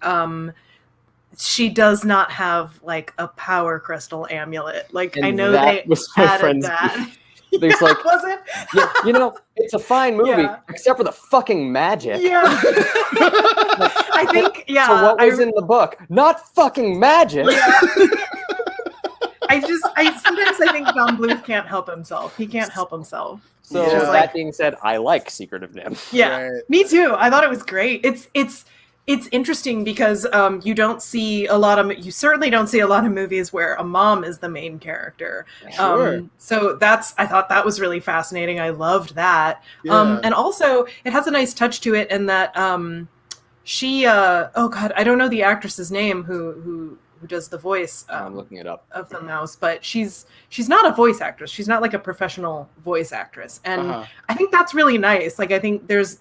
Speaker 7: she does not have like a power crystal amulet. Like,
Speaker 6: And
Speaker 7: I know
Speaker 6: that
Speaker 7: they
Speaker 6: was my
Speaker 7: added
Speaker 6: friend's
Speaker 7: that.
Speaker 6: There's like,
Speaker 7: Was it?
Speaker 6: yeah, you know, it's a fine movie,
Speaker 7: Yeah.
Speaker 6: except for the fucking magic.
Speaker 7: Yeah. I think, yeah.
Speaker 6: So what was in the book? Not fucking magic.
Speaker 7: Yeah. Sometimes I think John Bluth can't help himself. He can't help himself.
Speaker 6: So
Speaker 7: He's just
Speaker 6: that being said, I like Secret of Nim.
Speaker 7: Yeah,
Speaker 5: Right.
Speaker 7: me too. I thought it was great. It's interesting because you certainly don't see a lot of movies where a mom is the main character.
Speaker 5: Sure.
Speaker 7: So I thought that was really fascinating. I loved that.
Speaker 5: Yeah.
Speaker 7: And also it has a nice touch to it in that she oh God, I don't know the actress's name who does the voice
Speaker 6: I'm looking it up
Speaker 7: of the mouse, but she's not a voice actress. She's not like a professional voice actress, and I think that's really nice. Like, I think there's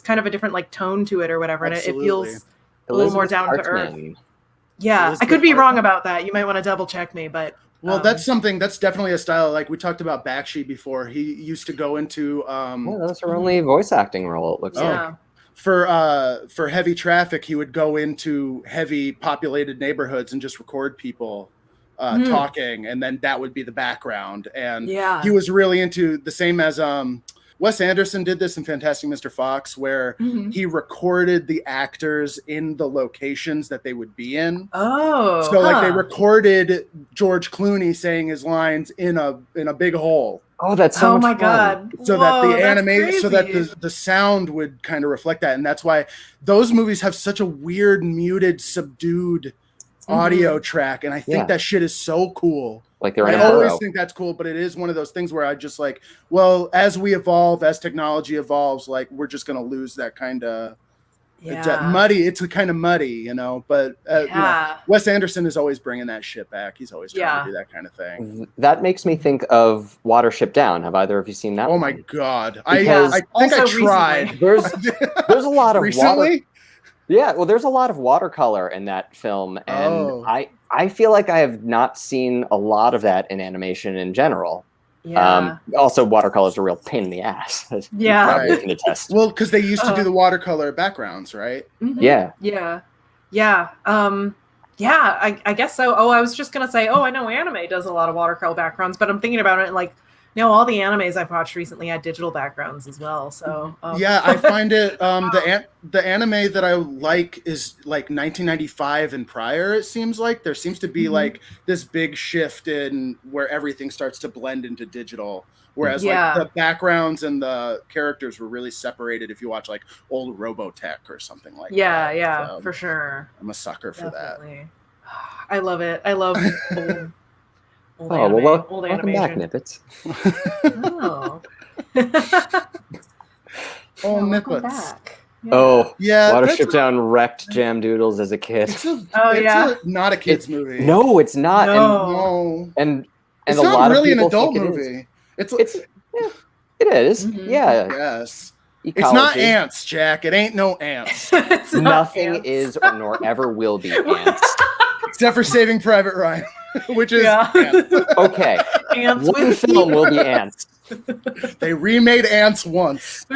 Speaker 7: kind of a different like tone to it or whatever, and it feels a little more down to earth. Yeah,
Speaker 5: Elizabeth
Speaker 7: I could be wrong
Speaker 5: Hartman.
Speaker 7: about that. You might want to double check me, but
Speaker 5: Well, that's definitely a style. Like we talked about Bakshi before. He used to go into
Speaker 6: that's her only voice acting role, it looks like.
Speaker 5: For Heavy Traffic, he would go into heavy populated neighborhoods and just record people talking, and then that would be the background. And he was really into the same as Wes Anderson did this in Fantastic Mr. Fox, where he recorded the actors in the locations that they would be in.
Speaker 7: Oh,
Speaker 5: so like they recorded George Clooney saying his lines in a big hole.
Speaker 6: Oh, that's so much
Speaker 7: my
Speaker 6: fun.
Speaker 7: God!
Speaker 5: So
Speaker 7: Whoa,
Speaker 5: that the animation, so that
Speaker 7: crazy.
Speaker 5: the sound would kind of reflect that, and that's why those movies have such a weird, muted, subdued audio track, and I think that shit is so cool.
Speaker 6: Like they're in
Speaker 5: I
Speaker 6: a
Speaker 5: always
Speaker 6: burrow.
Speaker 5: think that's cool, but it is one of those things where I just like, well, as we evolve, as technology evolves, like we're just gonna lose that kind of muddy. It's kind of muddy, you know. But you know, Wes Anderson is always bringing that shit back. He's always trying to do that kind of thing.
Speaker 6: That makes me think of Watership Down. Have either of you seen that?
Speaker 5: Oh my God!
Speaker 6: Because
Speaker 5: I think I tried.
Speaker 6: There's a lot of
Speaker 5: recently.
Speaker 6: Yeah, well, there's a lot of watercolor in that film, and I feel like I have not seen a lot of that in animation in general.
Speaker 7: Yeah.
Speaker 6: Also, watercolor is a real pain in the ass.
Speaker 7: Yeah.
Speaker 6: You probably can attest.
Speaker 5: Well, because they used to do the watercolor backgrounds, right?
Speaker 6: Yeah.
Speaker 7: Yeah. I guess so. Oh, I was just gonna say, I know anime does a lot of watercolor backgrounds, but I'm thinking about it like, no, all the animes I've watched recently had digital backgrounds as well. So
Speaker 5: yeah, I find it the anime that I like is like 1995 and prior. It seems like there seems to be like this big shift in where everything starts to blend into digital. Whereas like the backgrounds and the characters were really separated if you watch like old Robotech or something like that.
Speaker 7: Yeah,
Speaker 5: So,
Speaker 7: for sure.
Speaker 5: I'm a sucker for that.
Speaker 7: I love it. I love old
Speaker 6: Well, welcome
Speaker 7: animation.
Speaker 6: back, Nippets.
Speaker 5: Nippets.
Speaker 7: Back.
Speaker 6: Oh,
Speaker 5: yeah.
Speaker 6: Watership Down wrecked Jam Doodles as a kid.
Speaker 5: It's not a kids movie.
Speaker 6: No, it's not.
Speaker 5: No.
Speaker 6: And
Speaker 5: it's
Speaker 6: a
Speaker 5: not
Speaker 6: lot
Speaker 5: really
Speaker 6: of
Speaker 5: an
Speaker 6: people
Speaker 5: adult
Speaker 6: think
Speaker 5: movie.
Speaker 6: It is. Yeah.
Speaker 5: Yes.
Speaker 6: Ecology.
Speaker 5: It's not ants, Jack. It ain't no ants.
Speaker 6: Nothing is or nor ever will be ants.
Speaker 5: Except for Saving Private Ryan, which is ants.
Speaker 6: Okay.
Speaker 7: Ants
Speaker 6: One film will be ants.
Speaker 5: They remade Ants once.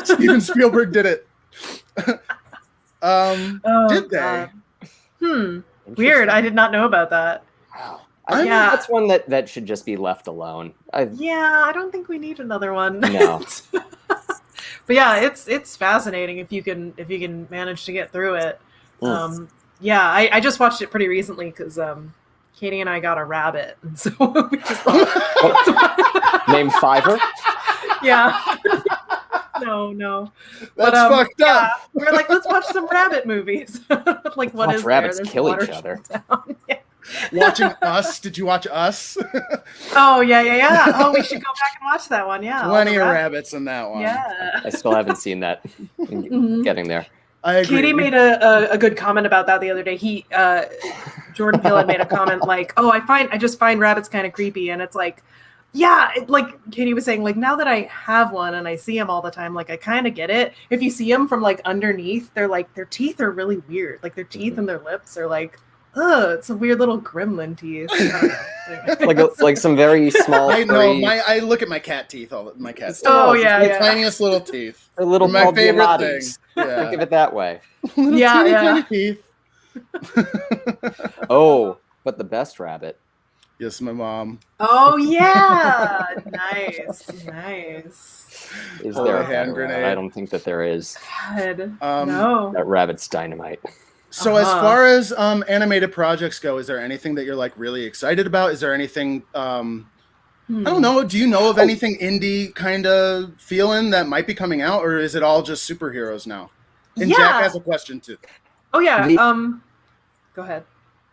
Speaker 5: Steven Spielberg did it. Did they?
Speaker 7: Weird. I did not know about that.
Speaker 6: I think that's one that should just be left alone. I
Speaker 7: don't think we need another one.
Speaker 6: No.
Speaker 7: But yeah, it's fascinating if you can manage to get through it. I just watched it pretty recently because Katie and I got a rabbit, and so we just
Speaker 6: name Fiverr.
Speaker 7: Yeah. No.
Speaker 5: That's fucked up.
Speaker 7: We're like, let's watch some rabbit movies. Like, what
Speaker 6: watch
Speaker 7: is
Speaker 6: rabbits
Speaker 7: there? There's
Speaker 6: kill each
Speaker 7: Watership
Speaker 6: other.
Speaker 7: Down. Yeah.
Speaker 5: Watching Us. Did you watch Us?
Speaker 7: Oh, yeah. Oh, we should go back and watch that one. Yeah.
Speaker 5: Plenty of rabbits in that one.
Speaker 7: Yeah.
Speaker 6: I still haven't seen that. Getting there.
Speaker 5: I agree.
Speaker 7: Katie made a good comment about that the other day. Jordan Peele had made a comment like, I just find rabbits kind of creepy. And it's like, like Katie was saying, like, now that I have one and I see them all the time, like, I kind of get it. If you see them from like underneath, they're like, their teeth are really weird. Like their teeth and their lips are like Ugh, it's a weird little gremlin teeth.
Speaker 6: like some very small.
Speaker 5: I know. I look at my cat teeth. My cat's
Speaker 7: the
Speaker 5: tiniest little teeth.
Speaker 6: They're little
Speaker 5: my favorite thing.
Speaker 6: Yeah. Think of it that way.
Speaker 5: Tiny teeth.
Speaker 6: Oh, but the best rabbit.
Speaker 5: Yes, my mom.
Speaker 7: Oh yeah, nice.
Speaker 6: Is there a hand grenade? I don't think that there is.
Speaker 7: God, no.
Speaker 6: That rabbit's dynamite.
Speaker 5: So as far as animated projects go, is there anything that you're like really excited about? Is there anything I don't know, do you know of anything indie kind of feeling that might be coming out, or is it all just superheroes now? And Jack has a question too.
Speaker 7: Oh yeah. Go ahead.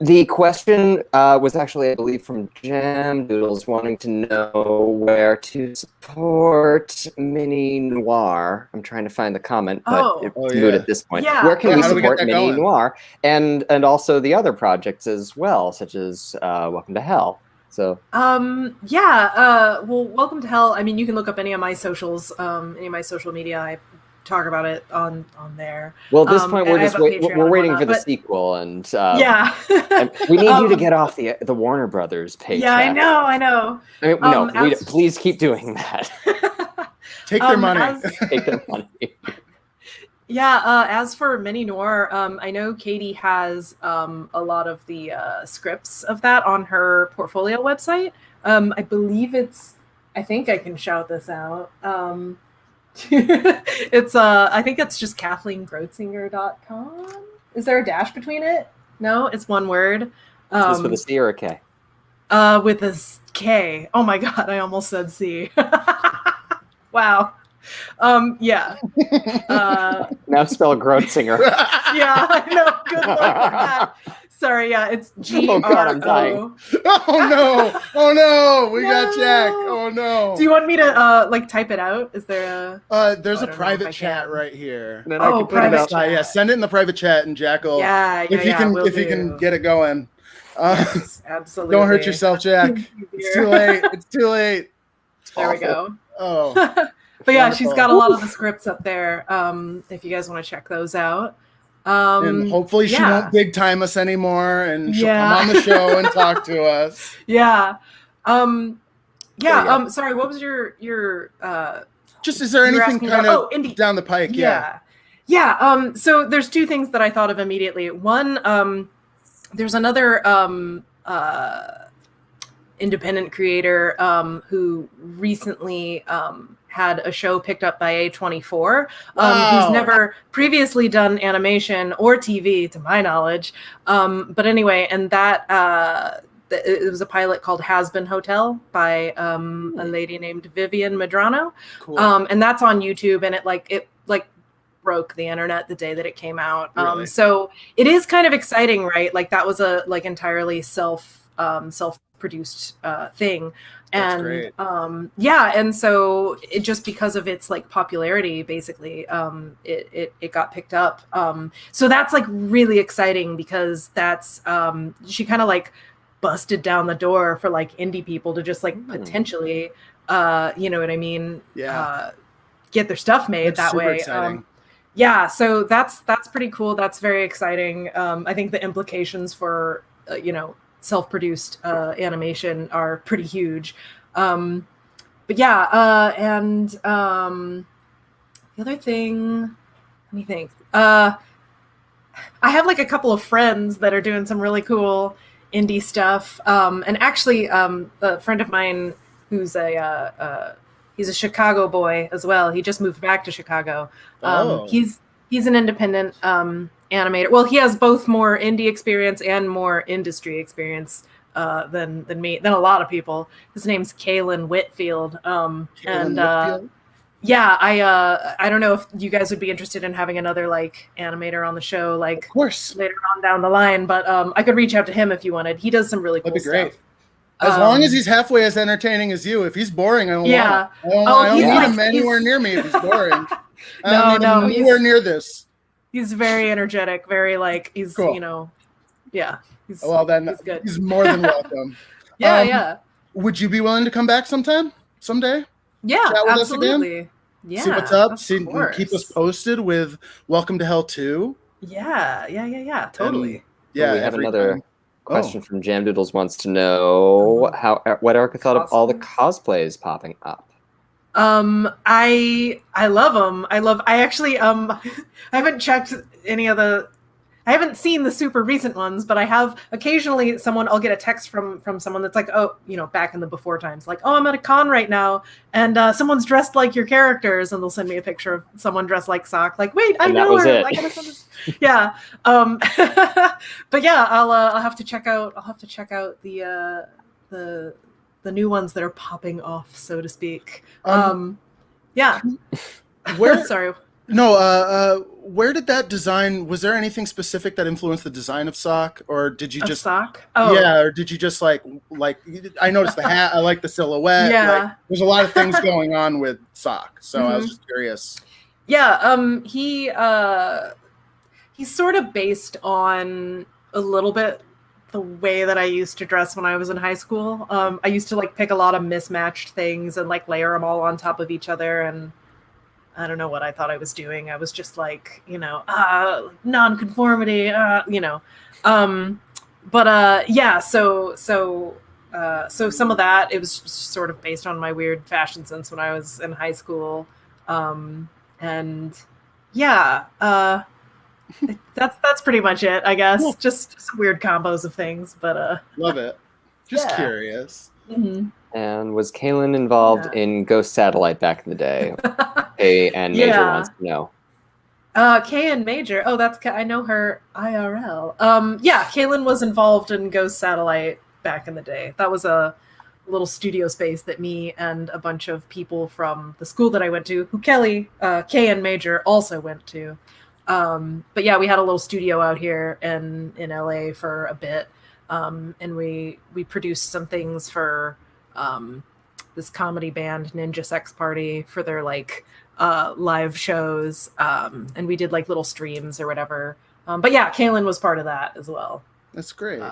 Speaker 6: The question was actually, I believe, from Jam Doodles wanting to know where to support Mini Noir. I'm trying to find the comment, but it's moot at this point.
Speaker 7: Yeah.
Speaker 6: Where can we support Mini Noir? And also the other projects as well, such as Welcome to Hell. So
Speaker 7: well, Welcome to Hell. I mean, you can look up any of my socials, any of my social media. I talk about it on there.
Speaker 6: Well, at this point, we're waiting for the sequel, and and we need you to get off the Warner Brothers paycheck.
Speaker 7: Yeah, I know.
Speaker 6: I mean, please keep doing that.
Speaker 5: Take their money.
Speaker 6: Take their money.
Speaker 7: Yeah. As for Mini Noir, I know Katie has a lot of the scripts of that on her portfolio website. I believe I think I can shout this out. It's I think it's just KathleenGrotzinger.com. Is there a dash between it? No, it's one word.
Speaker 6: Is this with a C or a K?
Speaker 7: With a K. Oh my god, I almost said C. Wow. Yeah.
Speaker 6: Now spell Grotzinger.
Speaker 7: Yeah, I know. Good luck with that. Sorry, yeah, it's G-R-O.
Speaker 6: Oh god, I'm dying.
Speaker 5: Oh no, we got Jack. Oh no.
Speaker 7: Do you want me to type it out? Is there a
Speaker 5: there's a private chat right here.
Speaker 6: And then I can put it out.
Speaker 5: Yeah, send it in the private chat and Jack will if you can get it going.
Speaker 7: Yes, absolutely.
Speaker 5: Don't hurt yourself, Jack. It's too late. It's too late.
Speaker 7: There we go.
Speaker 5: Oh.
Speaker 7: But yeah, she's got a lot of the scripts up there. If you guys want to check those out.
Speaker 5: And hopefully she won't big time us anymore, and she'll come on the show and talk to us.
Speaker 7: Yeah. Sorry, what was your
Speaker 5: just is there anything kind of down the pike?
Speaker 7: Yeah. So there's two things that I thought of immediately. One, there's another independent creator who recently had a show picked up by A24, who's never previously done animation or TV, to my knowledge. But anyway, and that it was a pilot called Has Been Hotel by a lady named Vivian Medrano. Cool. And that's on YouTube, and it broke the internet the day that it came out. Really? So it is kind of exciting, right? Like that was a entirely self-produced thing.
Speaker 5: That's great.
Speaker 7: And so it just because of its popularity, basically, it got picked up. So that's really exciting because that's she kind of busted down the door for indie people to just potentially you know what I mean?
Speaker 5: Yeah.
Speaker 7: Get their stuff made
Speaker 5: that's
Speaker 7: that way.
Speaker 5: Exciting.
Speaker 7: So that's pretty cool. That's very exciting. I think the implications for self-produced animation are pretty huge. And the other thing, let me think. I have a couple of friends that are doing some really cool indie stuff. And actually, a friend of mine who's he's a Chicago boy as well. He just moved back to Chicago. He's an independent animator. Well, he has both more indie experience and more industry experience than me, than a lot of people. His name's Kalen Whitfield. Whitfield? I don't know if you guys would be interested in having another animator on the show, of
Speaker 5: course,
Speaker 7: later on down the line. But I could reach out to him if you wanted. He does some really cool stuff.
Speaker 5: That'd be great. As long as he's halfway as entertaining as you. If he's boring, I don't want him. I don't want him anywhere near me if he's boring.
Speaker 7: No,
Speaker 5: he's nowhere near this.
Speaker 7: He's very energetic, very he's
Speaker 5: cool.
Speaker 7: He's,
Speaker 5: he's good. He's more than welcome.
Speaker 7: Yeah.
Speaker 5: Would you be willing to come back someday?
Speaker 7: Yeah,
Speaker 5: chat with
Speaker 7: absolutely.
Speaker 5: Us again?
Speaker 7: Yeah,
Speaker 5: see what's up. Keep us posted with Welcome to Hell 2.
Speaker 7: Yeah, totally.
Speaker 6: We have question from Jam Doodles wants to know what Erica thought of all the cosplays popping up.
Speaker 7: I love them. I actually I haven't checked any of the. I haven't seen the super recent ones, but I have occasionally I'll get a text from someone that's like, oh, back in the before times, like, oh, I'm at a con right now, and someone's dressed like your characters, and they'll send me a picture of someone dressed like Sock. Like, wait, I know her. I gotta send this. Yeah. But yeah, I'll have to check out. I'll have to check out the new ones that are popping off, so to speak. Yeah.
Speaker 5: Where?
Speaker 7: Sorry.
Speaker 5: No, where did that design, was there anything specific that influenced the design of Sock, or did you just
Speaker 7: Sock? Oh.
Speaker 5: Yeah, or did you just like I noticed the hat, I like the silhouette.
Speaker 7: Yeah.
Speaker 5: Like, there's a lot of things going on with Sock, so I was just curious.
Speaker 7: Yeah, he's sort of based on a little bit the way that I used to dress when I was in high school. I used to like pick a lot of mismatched things and like layer them all on top of each other, and I don't know what I thought I was doing. I was just like, nonconformity, yeah. So some of that, it was sort of based on my weird fashion sense when I was in high school. And yeah, that's pretty much it, I guess. Cool. Just some weird combos of things, but
Speaker 5: love it. Just curious.
Speaker 7: Mm-hmm.
Speaker 6: And was Kaylin involved in Ghost Satellite back in the day? K and Major wants to know.
Speaker 7: K and Major. Oh, I know her IRL. Yeah, Kaylin was involved in Ghost Satellite back in the day. That was a little studio space that me and a bunch of people from the school that I went to, who K and Major also went to. But yeah, we had a little studio out here in LA for a bit. And we produced some things for this comedy band Ninja Sex Party for their like live shows, and we did like little streams or whatever. But yeah, Kaylin was part of that as well.
Speaker 5: That's great.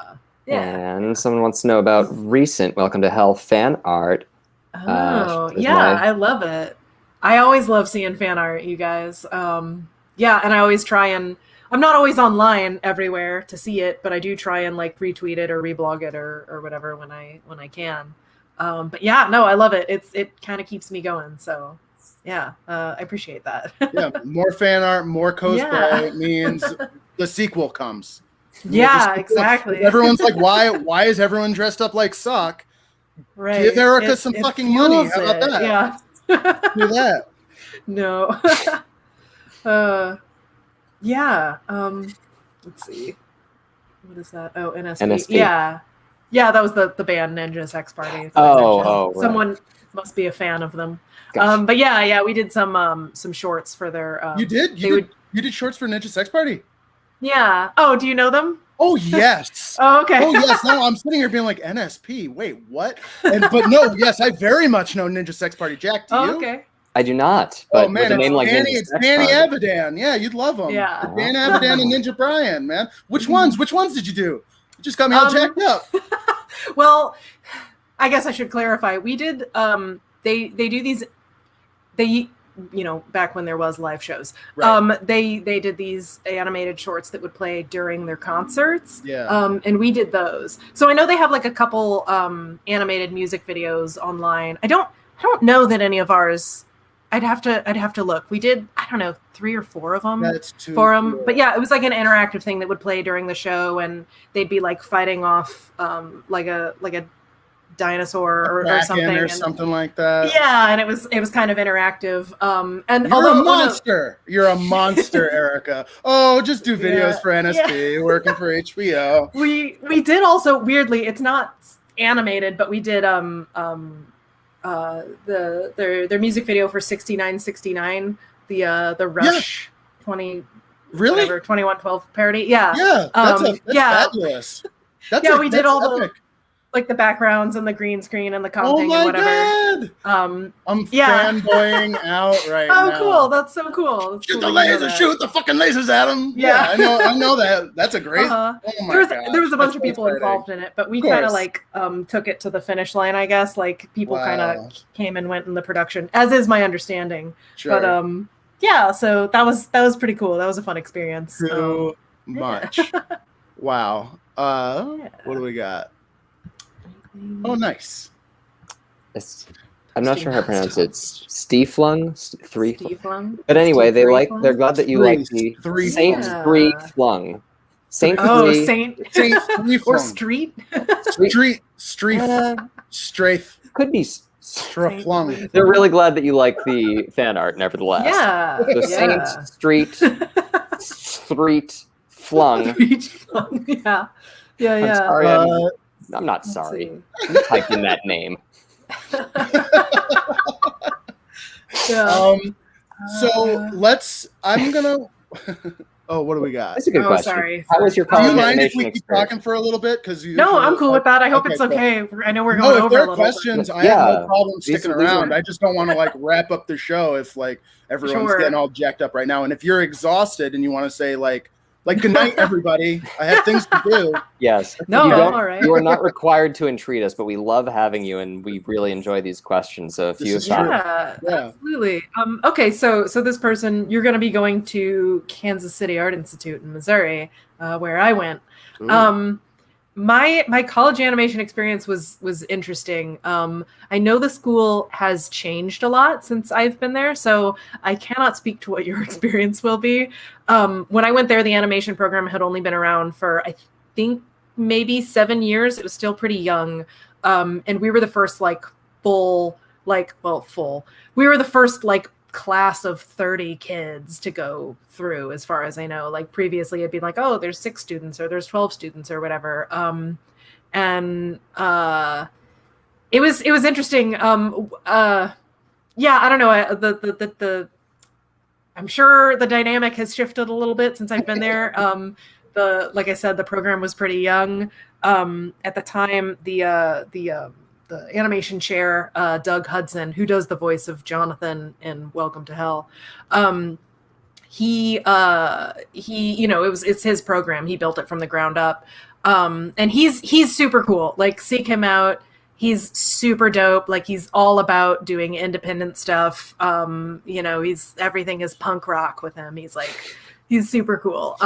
Speaker 7: Yeah.
Speaker 6: And someone wants to know about recent Welcome to Hell fan art.
Speaker 7: Oh, I love it. I always love seeing fan art, you guys. Yeah, and I always try and I'm not always online everywhere to see it, but I do try and like retweet it or reblog it or whatever when I can. But yeah, no, I love it. It kind of keeps me going. So yeah, I appreciate that.
Speaker 5: Yeah, more fan art, more cosplay means the sequel comes.
Speaker 7: Yeah, exactly.
Speaker 5: Everyone's like, why is everyone dressed up like Sock?
Speaker 7: Right.
Speaker 5: Give Erica some fucking money. How about that?
Speaker 7: Yeah.
Speaker 5: Do that.
Speaker 7: No. Yeah. Let's see. What is that? Oh, NSP. Yeah. Yeah, that was the band Ninja Sex Party.
Speaker 6: Right.
Speaker 7: Someone must be a fan of them.
Speaker 6: Gotcha.
Speaker 7: But yeah, we did some shorts for their.
Speaker 5: You did? You did shorts for Ninja Sex Party?
Speaker 7: Yeah. Oh, do you know them?
Speaker 5: Oh yes.
Speaker 7: Oh, okay.
Speaker 5: Oh yes. No, I'm sitting here being like NSP. Wait, what? But no, yes, I very much know Ninja Sex Party. Jack, do you?
Speaker 7: Okay.
Speaker 6: I do not. But
Speaker 5: man,
Speaker 6: with a name like
Speaker 5: it's Danny Abadan. Yeah, you'd love him.
Speaker 7: Yeah.
Speaker 5: Dan Abadan and Ninja Brian, man. Which ones? Which ones did you do? You just got me all jacked up.
Speaker 7: Well, I guess I should clarify. We did. They do these. They back when there was live shows. Right. They did these animated shorts that would play during their concerts.
Speaker 5: Yeah.
Speaker 7: And we did those. So I know they have like a couple animated music videos online. I don't know that any of ours. I'd have to look. We did, I don't know, 3 or 4 of them.
Speaker 5: That's too
Speaker 7: for them.
Speaker 5: cool.
Speaker 7: But yeah, it was like an interactive thing that would play during the show, and they'd be like fighting off like a dinosaur or something,
Speaker 5: or something like that.
Speaker 7: Yeah, and it was kind of interactive. And
Speaker 5: you're a monster. You're a monster, Erica. Oh, just do videos for NSP, working for HBO.
Speaker 7: We did also, weirdly, it's not animated, but we did their music video for 6969, the Rush 2112 parody. Yeah.
Speaker 5: Yeah, that's fabulous.
Speaker 7: We did all epic. The backgrounds and the green screen and the comping and whatever.
Speaker 5: God. I'm fanboying out right now.
Speaker 7: Oh, cool! That's so cool.
Speaker 5: Shoot the laser! Shoot the fucking lasers at them!
Speaker 7: Yeah,
Speaker 5: I know that. That's a great.
Speaker 7: Uh-huh.
Speaker 5: Oh my God.
Speaker 7: There was a bunch of people involved in it, but we kind of took it to the finish line, I guess. Like people kind of came and went in the production, as is my understanding.
Speaker 5: Sure.
Speaker 7: But yeah, so that was pretty cool. That was a fun experience.
Speaker 5: Too much. Wow. What do we got? Oh, nice.
Speaker 6: I'm not sure how to pronounce it. Stieflung? But anyway, they're glad that you like the Saint Three Flung. Saint Three.
Speaker 7: Saint or Street?
Speaker 5: Strafe.
Speaker 6: Could be
Speaker 5: Straflung.
Speaker 6: They're really glad that you like the fan art, nevertheless.
Speaker 7: Yeah.
Speaker 6: The Saint Street Flung.
Speaker 7: Yeah.
Speaker 6: I'm sorry. I'm not sorry. You typed in that name.
Speaker 5: I'm gonna. Oh, what do we got?
Speaker 6: That's a good question.
Speaker 7: Sorry.
Speaker 6: How was your
Speaker 5: Do
Speaker 6: college
Speaker 5: you mind if
Speaker 6: animation
Speaker 5: we keep
Speaker 6: experience?
Speaker 5: talking for a little bit?
Speaker 7: No, I'm cool with that. I hope it's okay.
Speaker 5: Cool.
Speaker 7: I know we're going over
Speaker 5: if there
Speaker 7: a
Speaker 5: are
Speaker 7: little
Speaker 5: questions,
Speaker 7: bit.
Speaker 5: I have no problem sticking around. I just don't want to wrap up the show if everyone's getting all jacked up right now. And if you're exhausted and you want to say good night, everybody. I have things to do.
Speaker 6: Yes.
Speaker 7: No, all right.
Speaker 6: You are not required to entreat us, but we love having you, and we really enjoy these questions. So if you
Speaker 7: absolutely. Okay, so this person, you're going to be going to Kansas City Art Institute in Missouri, where I went. My college animation experience was interesting. I know the school has changed a lot since I've been there, so I cannot speak to what your experience will be. When I went there, the animation program had only been around for, I think, maybe 7 years. It was still pretty young. And we were the first full. We were the first class of 30 kids to go through, as far as I know. Previously it'd be there's 6 students or there's 12 students or whatever. It was interesting. I don't know. I'm sure the dynamic has shifted a little bit since I've been there. Like I said, the program was pretty young. At the time, the animation chair, Doug Hudson, who does the voice of Jonathan in Welcome to Hell, it's his program. He built it from the ground up. And he's super cool. Seek him out. He's super dope. He's all about doing independent stuff. Everything is punk rock with him. He's super cool.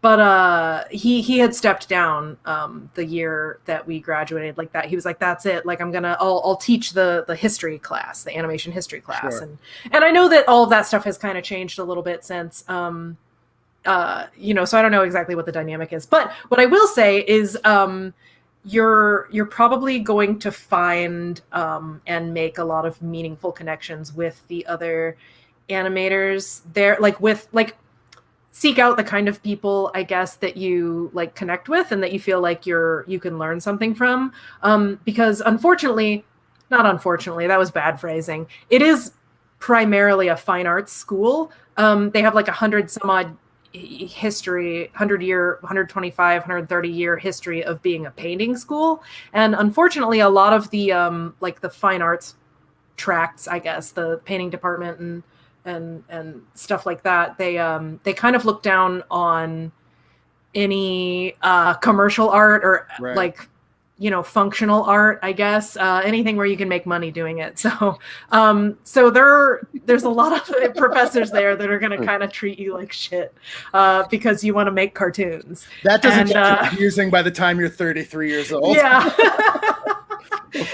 Speaker 7: But he had stepped down the year that we graduated like that. He was like, that's it. I'll teach the history class, the animation history class.
Speaker 5: Sure.
Speaker 7: And I know that all of that stuff has kind of changed a little bit since, so I don't know exactly what the dynamic is. But what I will say is you're probably going to find and make a lot of meaningful connections with the other animators there, seek out the kind of people, I guess, that you connect with and that you feel you can learn something from. Because not unfortunately, that was bad phrasing. It is primarily a fine arts school. They have 100 some odd history, 125, 130 year history of being a painting school. And unfortunately, a lot of the the fine arts tracts, I guess, the painting department and stuff like that, they kind of look down on any commercial art or functional art, I guess, anything where you can make money doing it. So there's a lot of professors there that are going to kind of treat you like shit because you want to make cartoons.
Speaker 5: That doesn't get confusing by the time you're 33 years old.
Speaker 7: Yeah.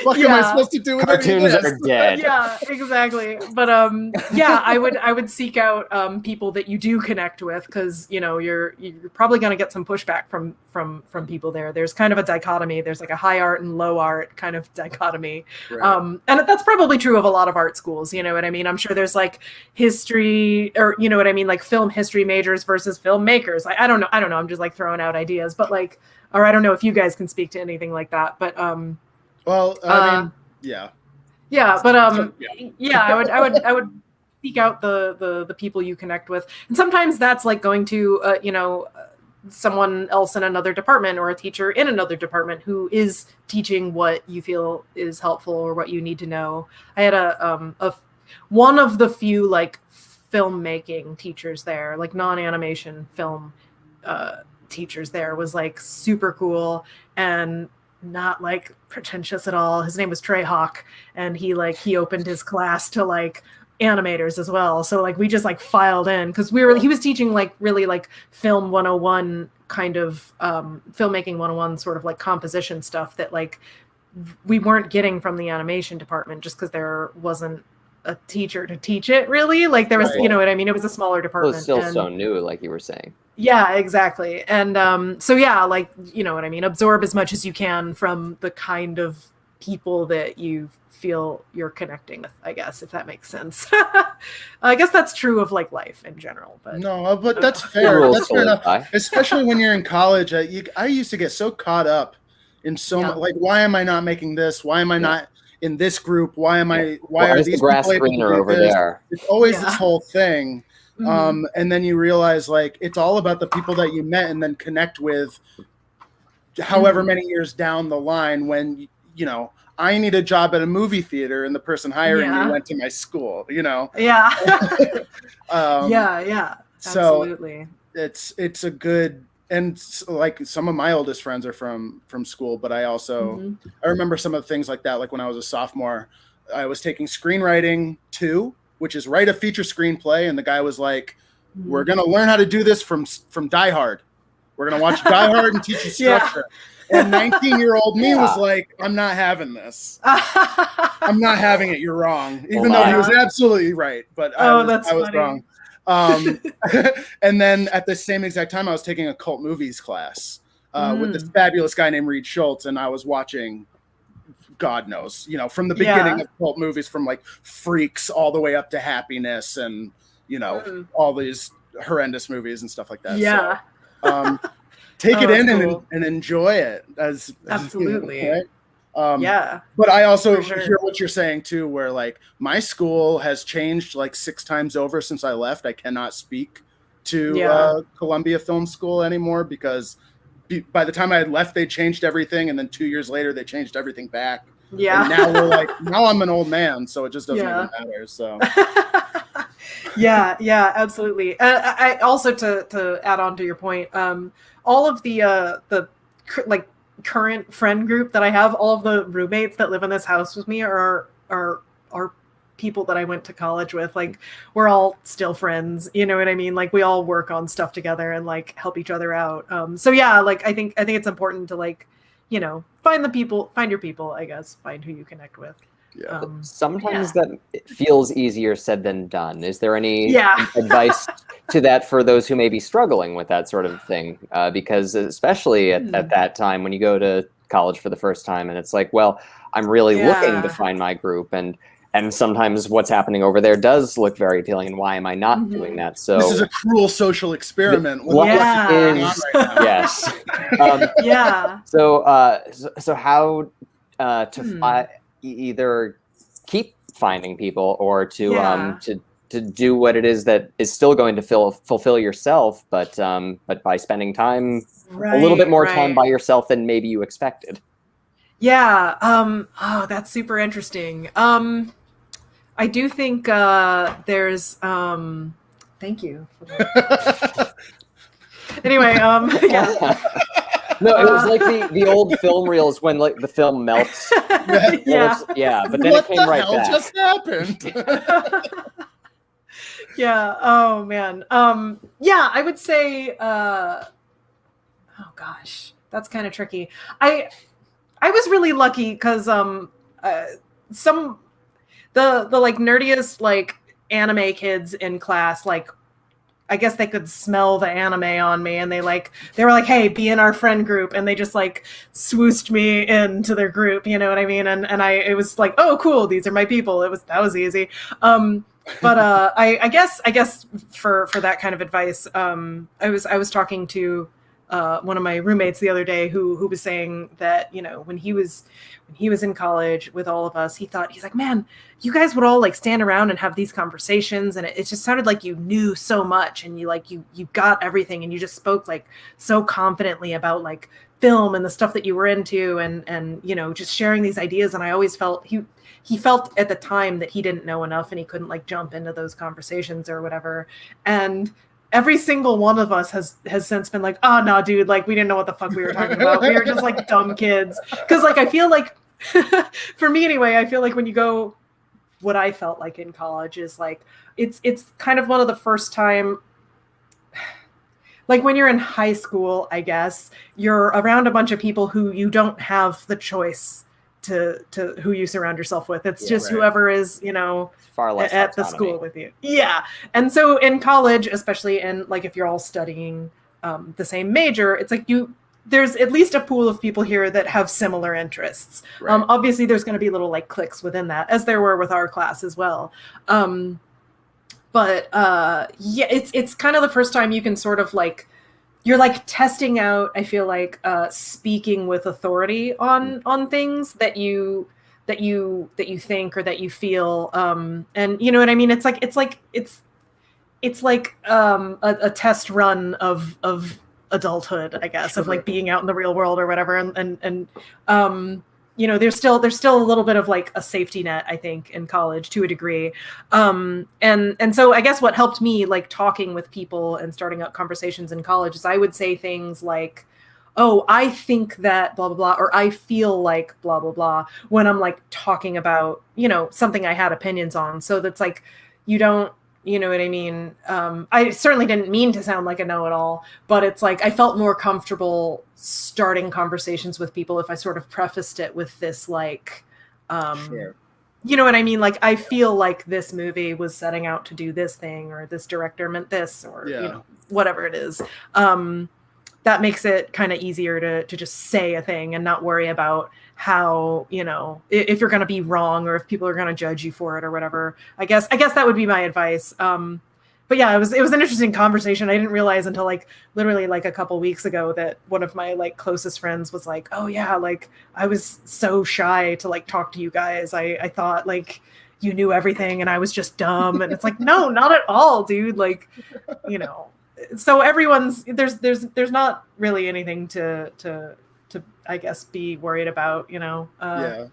Speaker 5: What the fuck am I supposed to do with
Speaker 6: cartoons are dead?
Speaker 7: Yeah, exactly. But I would seek out people that you do connect with, because you're probably going to get some pushback from people there. There's kind of a dichotomy. There's a high art and low art kind of dichotomy, right. And that's probably true of a lot of art schools. You know what I mean? I'm sure there's history, or film history majors versus filmmakers. I don't know. I'm just throwing out ideas, but or I don't know if you guys can speak to anything like that, but
Speaker 5: well, I mean, yeah.
Speaker 7: Yeah, but I would seek out the people you connect with, and sometimes that's going to someone else in another department or a teacher in another department who is teaching what you feel is helpful or what you need to know. I had a one of the few filmmaking teachers there, non-animation film teachers there, was super cool and not pretentious at all. His name was Trey Hawk, and he opened his class to animators as well. So we just filed in, because he was teaching really film 101 kind of filmmaking 101 sort of like composition stuff that like we weren't getting from the animation department just because there wasn't a teacher to teach it really. Like there was,
Speaker 5: Right.
Speaker 7: you know what I mean? It was a smaller
Speaker 6: Well,
Speaker 7: department.
Speaker 6: it's still so new, like you were saying.
Speaker 7: Yeah, exactly. And so yeah, like, you know what I mean? Absorb as much as you can from the kind of people that you feel you're connecting with, I guess, if that makes sense. I guess that's true of like life in general, but
Speaker 5: no, but that's fair. That's fair enough. Especially when you're in college. I used to get so caught up in much, like, why am I not making this? Why am I not in this group? Why are these
Speaker 6: the grass
Speaker 5: people able to
Speaker 6: greener
Speaker 5: do
Speaker 6: over
Speaker 5: this?
Speaker 6: there?
Speaker 5: It's always this whole thing. And then you realize like it's all about the people that you met and then connect with however many years down the line when, you know, I need a job at a movie theater and the person hiring me went to my school, you know?
Speaker 7: Yeah.
Speaker 5: Yeah.
Speaker 7: Absolutely.
Speaker 5: So it's a good, and like some of my oldest friends are from school, but I also, I remember some of the things like that. Like when I was a sophomore, I was taking screenwriting 2, which is write a feature screenplay. And the guy was like, we're going to learn how to do this from Die Hard. We're going to watch Die Hard and teach you structure. And 19-year-old me was like, I'm not having this. I'm not having it. You're wrong. Even though he was absolutely right. But I was wrong. And then at the same exact time, I was taking a cult movies class with this fabulous guy named Reed Schultz. And I was watching, God knows, you know, from the beginning of cult movies, from like Freaks all the way up to Happiness and, you know, all these horrendous movies and stuff like that.
Speaker 7: Yeah.
Speaker 5: So, take it in and enjoy it as
Speaker 7: absolutely.
Speaker 5: You know, right? But I also hear what you're saying too, where like my school has changed like 6 times over since I left. I cannot speak to Columbia Film School anymore because by the time I had left, they changed everything, and then 2 years later, they changed everything back.
Speaker 7: Yeah.
Speaker 5: And now we're like, now I'm an old man, so it just doesn't even matter. So.
Speaker 7: Yeah, absolutely. I also to add on to your point, all of the like current friend group that I have, all of the roommates that live in this house with me are people that I went to college with. Like we're all still friends, you know what I mean? Like we all work on stuff together and like help each other out. So yeah, like I think it's important to like, you know, find your people, I guess, find who you connect with.
Speaker 5: Yeah.
Speaker 6: Sometimes that feels easier said than done. Is there any advice to that for those who may be struggling with that sort of thing? Because especially at that time when you go to college for the first time and it's like, well, I'm really looking to find my group, and sometimes what's happening over there does look very appealing, and why am I not doing that? So
Speaker 5: this is a cruel social experiment.
Speaker 6: Yes. So how to either keep finding people or to do what it is that is still going to fulfill yourself, but by spending time a little bit more time by yourself than maybe you expected.
Speaker 7: Yeah. Oh, that's super interesting. I do think there's thank you for that. Anyway, yeah.
Speaker 6: No, it was like the old film reels when like the film melts. But then it came right back. What
Speaker 5: just happened?
Speaker 7: Yeah. Oh man. Yeah, I would say. Oh gosh, that's kind of tricky. I was really lucky because the like nerdiest like anime kids in class, like I guess they could smell the anime on me, and they were like, hey, be in our friend group, and they just like swooshed me into their group, you know what I mean? And it was like, oh cool, these are my people. That was easy. But I guess for that kind of advice, I was talking to one of my roommates the other day who was saying that, you know, when he was in college with all of us, he's like, man, you guys would all like stand around and have these conversations, and it just sounded like you knew so much, and you got everything, and you just spoke like so confidently about like film and the stuff that you were into, and you know, just sharing these ideas. And I always felt he felt at the time that he didn't know enough, and he couldn't like jump into those conversations or whatever. And every single one of us has since been like, oh no, dude, like we didn't know what the fuck we were talking about. We were just like dumb kids. Because like I feel like for me anyway, I feel like when you go, what I felt like in college is like it's kind of one of the first time. like when you're in high school, I guess you're around a bunch of people who you don't have the choice to who you surround yourself with. It's just whoever is,
Speaker 6: far less
Speaker 7: at the school with you. Yeah. And so in college, especially in like if you're all studying the same major, it's like there's at least a pool of people here that have similar interests. Right. Obviously there's going to be little like cliques within that, as there were with our class as well. But it's kind of the first time you can sort of like, you're like testing out, I feel like, speaking with authority on things that you think or that you feel, and you know what I mean. It's like a test run of adulthood, I guess, of like being out in the real world or whatever, and there's still a little bit of like a safety net, I think, in college to a degree. And so I guess what helped me like talking with people and starting up conversations in college is I would say things like, oh, I think that blah, blah, blah, or I feel like blah, blah, blah, when I'm like talking about, something I had opinions on. So that's like, you don't, you know what I mean? I certainly didn't mean to sound like a know-it-all, but it's like I felt more comfortable starting conversations with people if I sort of prefaced it with this like,
Speaker 5: sure.
Speaker 7: You know what I mean? Like, I feel like this movie was setting out to do this thing, or this director meant this, or whatever it is. That makes it kind of easier to just say a thing and not worry about how, if you're going to be wrong or if people are going to judge you for it or whatever. I guess that would be my advice. But yeah, it was an interesting conversation. I didn't realize until like literally like a couple weeks ago that one of my like closest friends was like, oh yeah, like I was so shy to like talk to you guys. I thought like you knew everything and I was just dumb. And it's like, no, not at all, dude. Like, so everyone's there's not really anything to I guess be worried about,
Speaker 5: That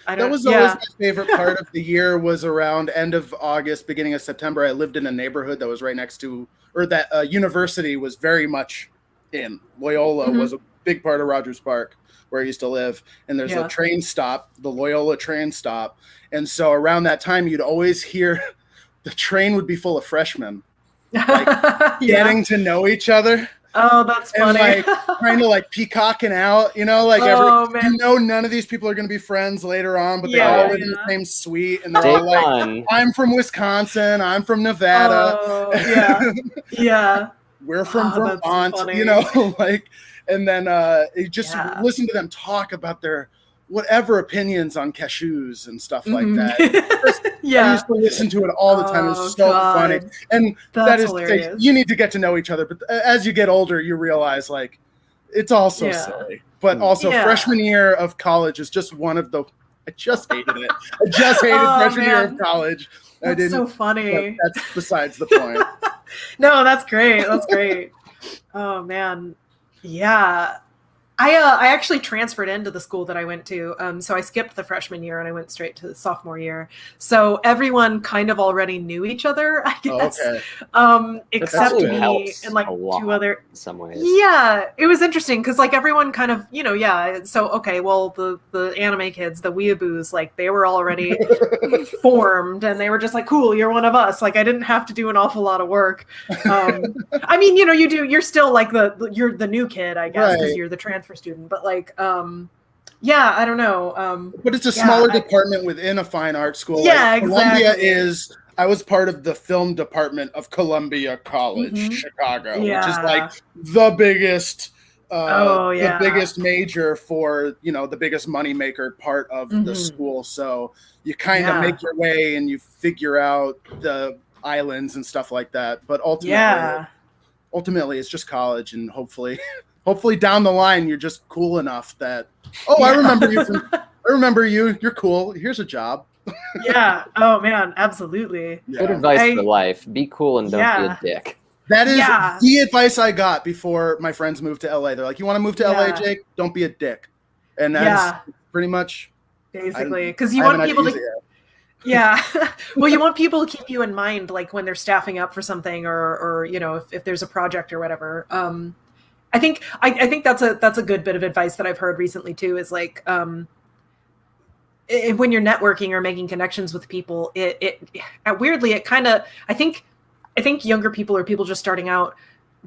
Speaker 5: was always my favorite part of the year, was around end of August, beginning of September. I lived in a neighborhood that was right next to, or that university was very much in. Loyola was a big part of Rogers Park where I used to live. And there's a train stop, the Loyola train stop. And so around that time, you'd always hear the train would be full of freshmen, like getting to know each other.
Speaker 7: Oh, that's funny.
Speaker 5: And like trying to like peacocking out, none of these people are going to be friends later on, but they all live in the same suite, and they're all like, I'm from Wisconsin, I'm from Nevada.
Speaker 7: Oh, yeah.
Speaker 5: We're from Vermont, and then you just listen to them talk about their whatever opinions on cashews and stuff like that. I used to listen to it all the time. It's so funny. And that is hilarious. You need to get to know each other. But as you get older, you realize like it's all so silly. But also freshman year of college is just one of the, I just hated it. I just hated freshman year of college.
Speaker 7: That's so funny.
Speaker 5: That's besides the point.
Speaker 7: No, that's great. That's great. Oh man. Yeah. I actually transferred into the school that I went to. So I skipped the freshman year and I went straight to the sophomore year. So everyone kind of already knew each other, I guess. Except me and like two other.
Speaker 6: In some ways.
Speaker 7: Yeah, it was interesting because like everyone kind of, So, okay, well, the anime kids, the weeaboos, like they were already formed and they were just like, cool, you're one of us. Like I didn't have to do an awful lot of work. I mean, you do, you're still like you're the new kid, I guess, because you're the transfer student, but like I don't know,
Speaker 5: but it's a smaller department within a fine art school.
Speaker 7: Exactly.
Speaker 5: Columbia I was part of the film department of Columbia College, Chicago, which is like the biggest the biggest major for the biggest moneymaker part of the school. So you kind of make your way and you figure out the islands and stuff like that, but ultimately it's just college, and hopefully down the line you're just cool enough that I remember you, you're cool, here's a job.
Speaker 7: Oh man, absolutely.
Speaker 6: Good advice for life. Be cool and don't be a dick.
Speaker 5: That is the advice I got before my friends moved to LA. They're like, you want to move to LA, Jake? Don't be a dick. And that's pretty much
Speaker 7: basically, because you want people to well, you want people to keep you in mind, like when they're staffing up for something, or if there's a project or whatever. I think that's a good bit of advice that I've heard recently too, is like when you're networking or making connections with people, it weirdly, it kind of, I think younger people or people just starting out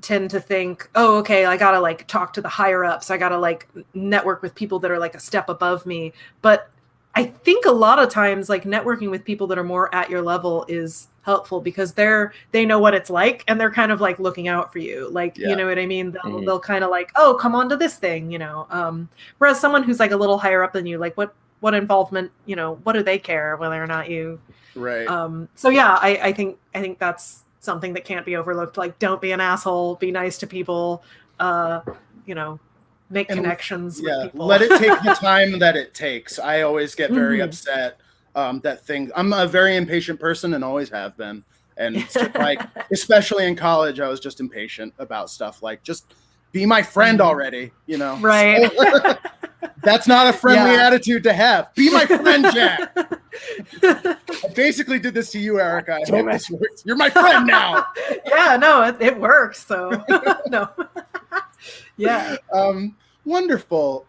Speaker 7: tend to think, oh, okay, I gotta like talk to the higher ups. I gotta like network with people that are like a step above me. But I think a lot of times like networking with people that are more at your level is helpful because they know what it's like and they're kind of like looking out for you. Like, you know what I mean? They'll kind of like, oh, come on to this thing, you know? Whereas someone who's like a little higher up than you, like what involvement, you know, what do they care whether or not you,
Speaker 5: right.
Speaker 7: So yeah, I think that's something that can't be overlooked. Like, don't be an asshole, be nice to people, you know, make connections with people.
Speaker 5: Let it take the time that it takes. I always get very upset I'm a very impatient person and always have been. And it's just like, especially in college, I was just impatient about stuff like, just be my friend already, you know?
Speaker 7: Right.
Speaker 5: So, that's not a friendly attitude to have. Be my friend, Jack. I basically did this to you, Erica. I hope this works. You're my friend now.
Speaker 7: Yeah, no, it works. So no. Yeah.
Speaker 5: Wonderful.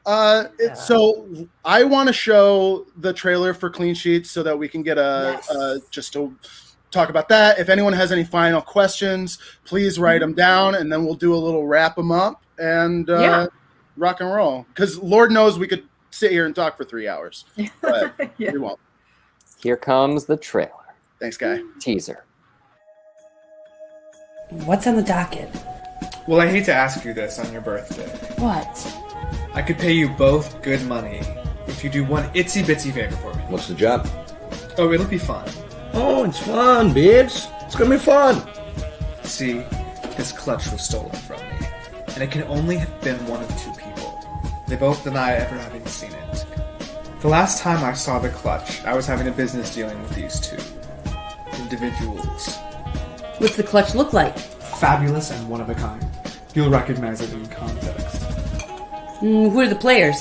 Speaker 5: So I want to show the trailer for Clean Sheets so that we can get just to talk about that. If anyone has any final questions, please write them down, and then we'll do a little wrap them up and rock and roll. Because Lord knows we could sit here and talk for 3 hours, but we won't.
Speaker 6: Here comes the trailer.
Speaker 5: Thanks, Guy.
Speaker 6: Teaser.
Speaker 14: What's on the docket?
Speaker 15: Well, I hate to ask you this on your birthday.
Speaker 14: What?
Speaker 15: I could pay you both good money if you do one itsy-bitsy favor for me.
Speaker 16: What's the job?
Speaker 15: Oh, it'll be fun.
Speaker 16: Oh, it's fun, babes. It's gonna be fun.
Speaker 15: See, this clutch was stolen from me, and it can only have been one of two people. They both deny ever having seen it. The last time I saw the clutch, I was having a business dealing with these two individuals.
Speaker 14: What's the clutch look like?
Speaker 15: Fabulous and one of a kind. You'll recognize it in context.
Speaker 14: Who are the players?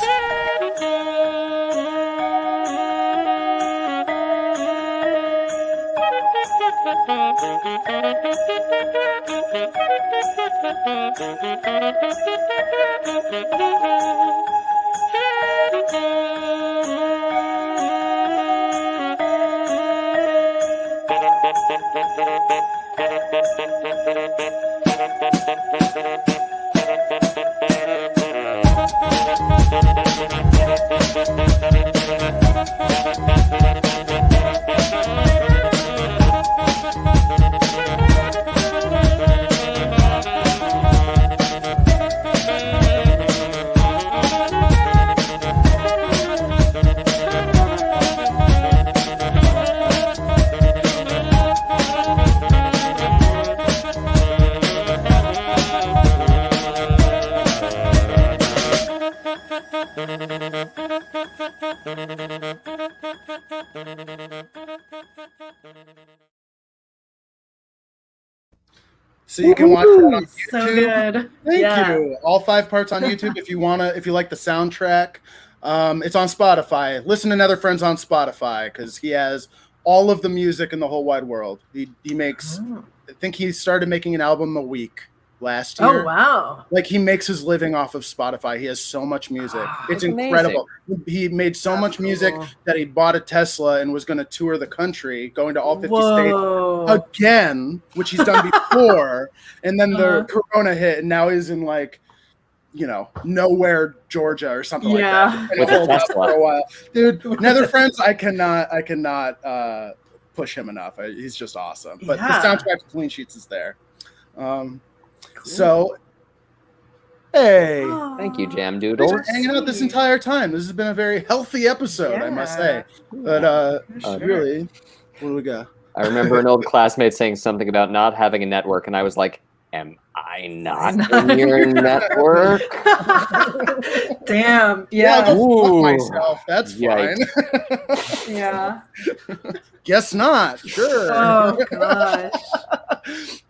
Speaker 5: So you can watch that on YouTube.
Speaker 7: So good.
Speaker 5: Thank you. All 5 parts on YouTube if you like the soundtrack. It's on Spotify. Listen to Nether Friends on Spotify because he has all of the music in the whole wide world. He makes, I think he started making an album a week last year.
Speaker 7: Oh, wow.
Speaker 5: Like he makes his living off of Spotify. He has so much music. It's incredible. Amazing. He made so much music that he bought a Tesla and was going to tour the country, going to all 50 states again, which he's done before. And then the corona hit and now he's in like, you know, nowhere, Georgia or something like that.
Speaker 6: With a Tesla.
Speaker 5: For a while. Dude, Nether Friends, I cannot push him enough. He's just awesome. But the soundtrack to Clean Sheets is there. So, hey.
Speaker 6: Thank you, Jam Doodles.
Speaker 5: Thanks for hanging out this entire time. This has been a very healthy episode, I must say. But really, what do we got?
Speaker 6: I remember an old classmate saying something about not having a network, and I was like, am I not in your network?
Speaker 7: Damn.
Speaker 5: Yeah, go fuck myself. That's fine.
Speaker 7: Yeah.
Speaker 5: Guess not. Sure.
Speaker 7: Oh, gosh.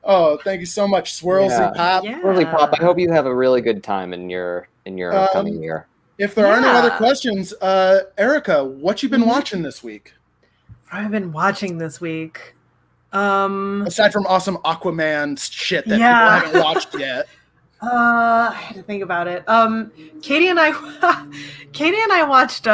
Speaker 5: Oh, thank you so much, Swirlsy Pop.
Speaker 7: Yeah.
Speaker 6: Swirlsy Pop, I hope you have a really good time in your upcoming year.
Speaker 5: If there are no other questions, Erica, what you been watching this week?
Speaker 7: What have I been watching this week?
Speaker 5: Aside from awesome Aquaman shit that people haven't watched yet.
Speaker 7: I had to think about it. Katie and I watched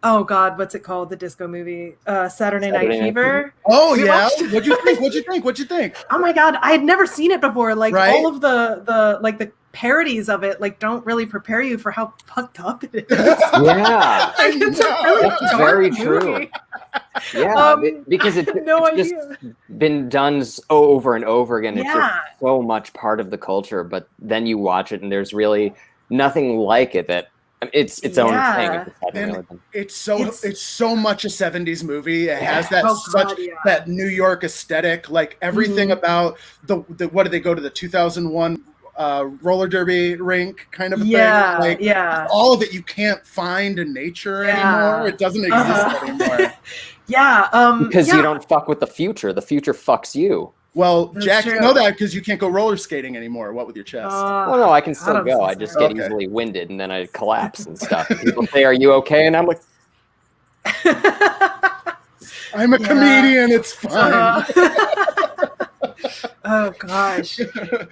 Speaker 7: Oh God, what's it called? The disco movie, Saturday Night Fever.
Speaker 5: Oh yeah, what'd you think?
Speaker 7: Oh my God, I had never seen it before. Like all of the parodies of it, like don't really prepare you for how fucked up it is.
Speaker 6: Yeah,
Speaker 7: it's a really
Speaker 6: that's very true. Yeah, because it's just been done over and over again. It's just so much part of the culture. But then you watch it, and there's really nothing like it. That it's its own thing.
Speaker 5: It's so much a 70s movie. It has that that New York aesthetic, like everything about the what did they go to the 2001 roller derby rink kind of a thing? Like, all of it you can't find in nature anymore. It doesn't exist anymore.
Speaker 6: Because you don't fuck with the future. The future fucks you.
Speaker 5: Well, that's Jack, you know that because you can't go roller skating anymore. What with your chest?
Speaker 6: Well, no, I can still go. I just get easily winded and then I collapse and stuff. People say, "Are you okay?" And I'm like,
Speaker 5: "I'm a comedian. It's fine."
Speaker 7: Oh gosh,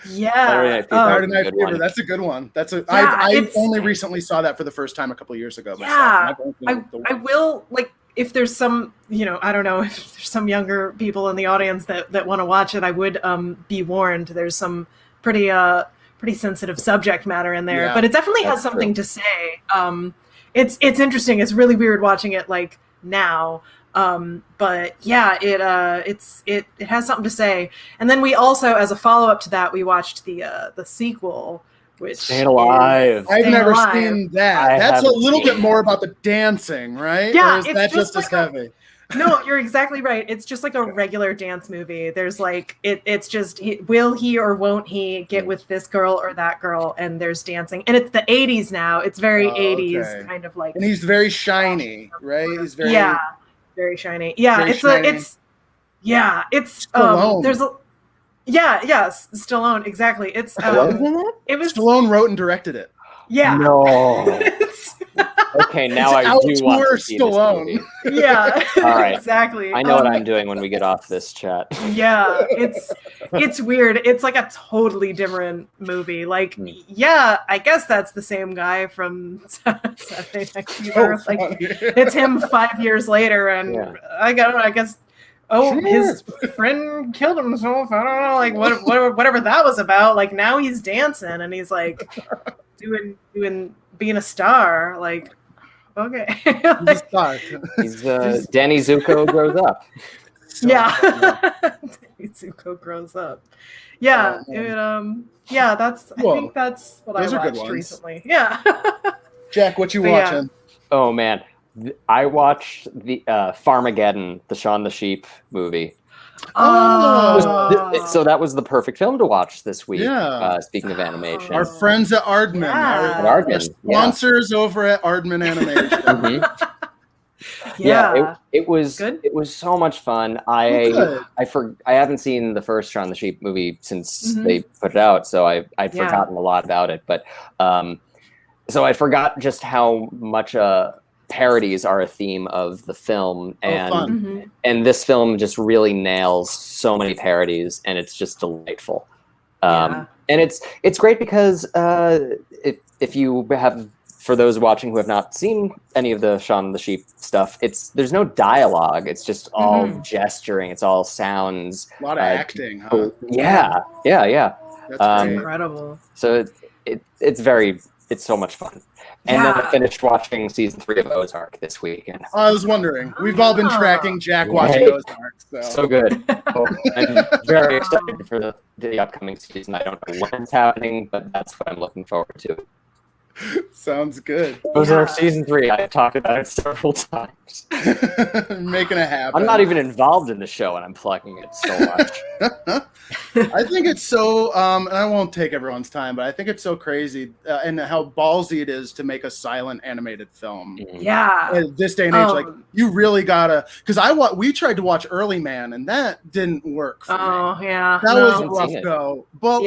Speaker 7: yeah.
Speaker 5: Saturday Night Fever. That's a good one. I only recently saw that for the first time a couple years ago.
Speaker 7: Myself. I will like. If there's some, I don't know if there's some younger people in the audience that want to watch it, I would be warned. There's some pretty sensitive subject matter in there, but it definitely has something to say. It's interesting. It's really weird watching it like now, but yeah, it has something to say. And then we also, as a follow up to that, we watched the sequel.
Speaker 6: Staying Alive.
Speaker 5: I've never seen that. That's a little bit more about the dancing, right?
Speaker 7: Yeah,
Speaker 5: or is that just as heavy?
Speaker 7: No, you're exactly right. It's just like a regular dance movie. There's like it's just will he or won't he get with this girl or that girl, and there's dancing. And it's the 80s now. It's very 80s kind of like.
Speaker 5: And he's very shiny, right? He's very
Speaker 7: very shiny. Yeah, it's
Speaker 5: Stallone.
Speaker 7: There's a. Yes, Stallone, exactly. It's it was
Speaker 5: Stallone wrote and directed it.
Speaker 7: Yeah.
Speaker 6: No. Okay, now I do want to see
Speaker 5: Stallone.
Speaker 6: This
Speaker 7: movie. Yeah.
Speaker 6: All right.
Speaker 7: Exactly.
Speaker 6: I know what I'm doing when we get off this chat.
Speaker 7: Yeah, it's weird. It's like a totally different movie. Like, I guess that's the same guy from Saturday Night Fever. Like, it's him 5 years later, and I guess. His friend killed himself. I don't know, like whatever that was about. Like now he's dancing and he's like doing being a star. Like okay,
Speaker 5: he's a star.
Speaker 6: He's Danny Zuko grows up.
Speaker 7: Danny Zuko grows up. Yeah, that's. I think that's what
Speaker 5: Those
Speaker 7: I
Speaker 5: are good
Speaker 7: watched
Speaker 5: ones.
Speaker 7: recently. Yeah.
Speaker 5: Jack, what you watching?
Speaker 6: Oh man. I watched the Farmageddon, the Shaun the Sheep movie.
Speaker 7: Oh,
Speaker 6: so that was the perfect film to watch this week.
Speaker 5: Yeah.
Speaker 6: Speaking of animation,
Speaker 5: Our friends at Aardman, our sponsors over at Aardman Animation.
Speaker 6: It was good. It was so much fun. I haven't seen the first Shaun the Sheep movie since they put it out, so I'd forgotten a lot about it. But so I forgot just how much parodies are a theme of the film, and this film just really nails so many parodies, and it's just delightful. And it's great because if you have, for those watching who have not seen any of the Shaun the Sheep stuff, there's no dialogue. It's just all gesturing. It's all sounds.
Speaker 5: A lot of acting. Huh?
Speaker 6: Yeah.
Speaker 5: That's
Speaker 7: incredible.
Speaker 6: So it's so much fun. And then I finished watching season 3 of Ozark this week. And
Speaker 5: I was wondering. We've all been tracking Jack watching Ozark.
Speaker 6: So good. I'm very excited for the upcoming season. I don't know when it's happening, but that's what I'm looking forward to.
Speaker 5: Sounds good.
Speaker 6: Ozark season 3. I've talked about it several times.
Speaker 5: Making it happen.
Speaker 6: I'm not even involved in the show, and I'm plugging it so much.
Speaker 5: I think it's so, and I won't take everyone's time, but I think it's so crazy and how ballsy it is to make a silent animated film.
Speaker 7: Yeah.
Speaker 5: At this day and age, like you really gotta, because we tried to watch Early Man, and that didn't work for me.
Speaker 7: Oh yeah,
Speaker 5: that was a rough go. But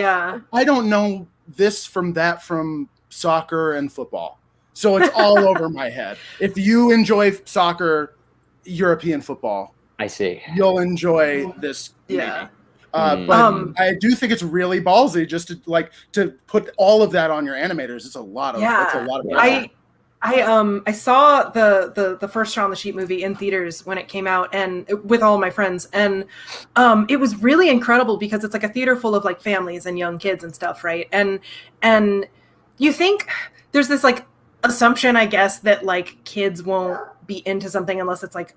Speaker 5: I don't know this from that from soccer and football, so it's all over my head. If you enjoy soccer, European football,
Speaker 6: I see,
Speaker 5: you'll enjoy this.
Speaker 7: Yeah.
Speaker 5: But I do think it's really ballsy just to put all of that on your animators. It's a lot of. It's a lot of.
Speaker 7: I saw the first Shaun the Sheep movie in theaters when it came out, and with all my friends, and it was really incredible because it's like a theater full of like families and young kids and stuff, right? And you think there's this like assumption, I guess, that like kids won't be into something unless it's like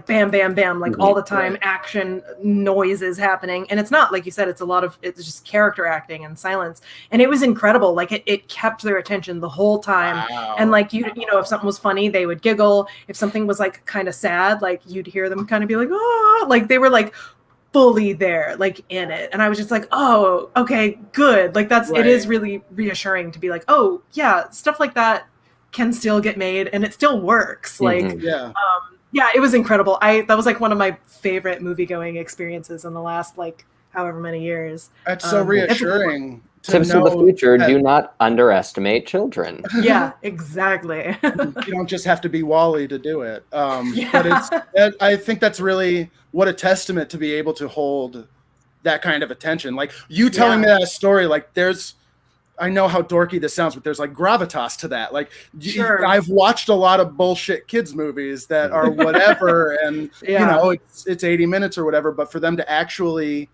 Speaker 7: bam, bam, bam, like all the time action noises happening. And it's not, like you said, it's just character acting and silence. And it was incredible. Like it kept their attention the whole time. Wow. And like, you know, if something was funny, they would giggle. If something was like kind of sad, like you'd hear them kind of be like, oh, like they were like fully there, like in it. And I was just like, oh, okay, good. Like it is really reassuring to be like, oh yeah, stuff like that can still get made and it still works. Like, yeah, it was incredible. That was like one of my favorite movie going experiences in the last like however many years.
Speaker 5: That's so reassuring.
Speaker 6: Tips for the future: do not underestimate children.
Speaker 7: Yeah, exactly.
Speaker 5: You don't just have to be Wall-E to do it. But I think that's really what a testament to be able to hold that kind of attention. Like you telling me that story, like I know how dorky this sounds, but there's like gravitas to that. Like I've watched a lot of bullshit kids movies that are whatever, and you know it's 80 minutes or whatever. But for them to actually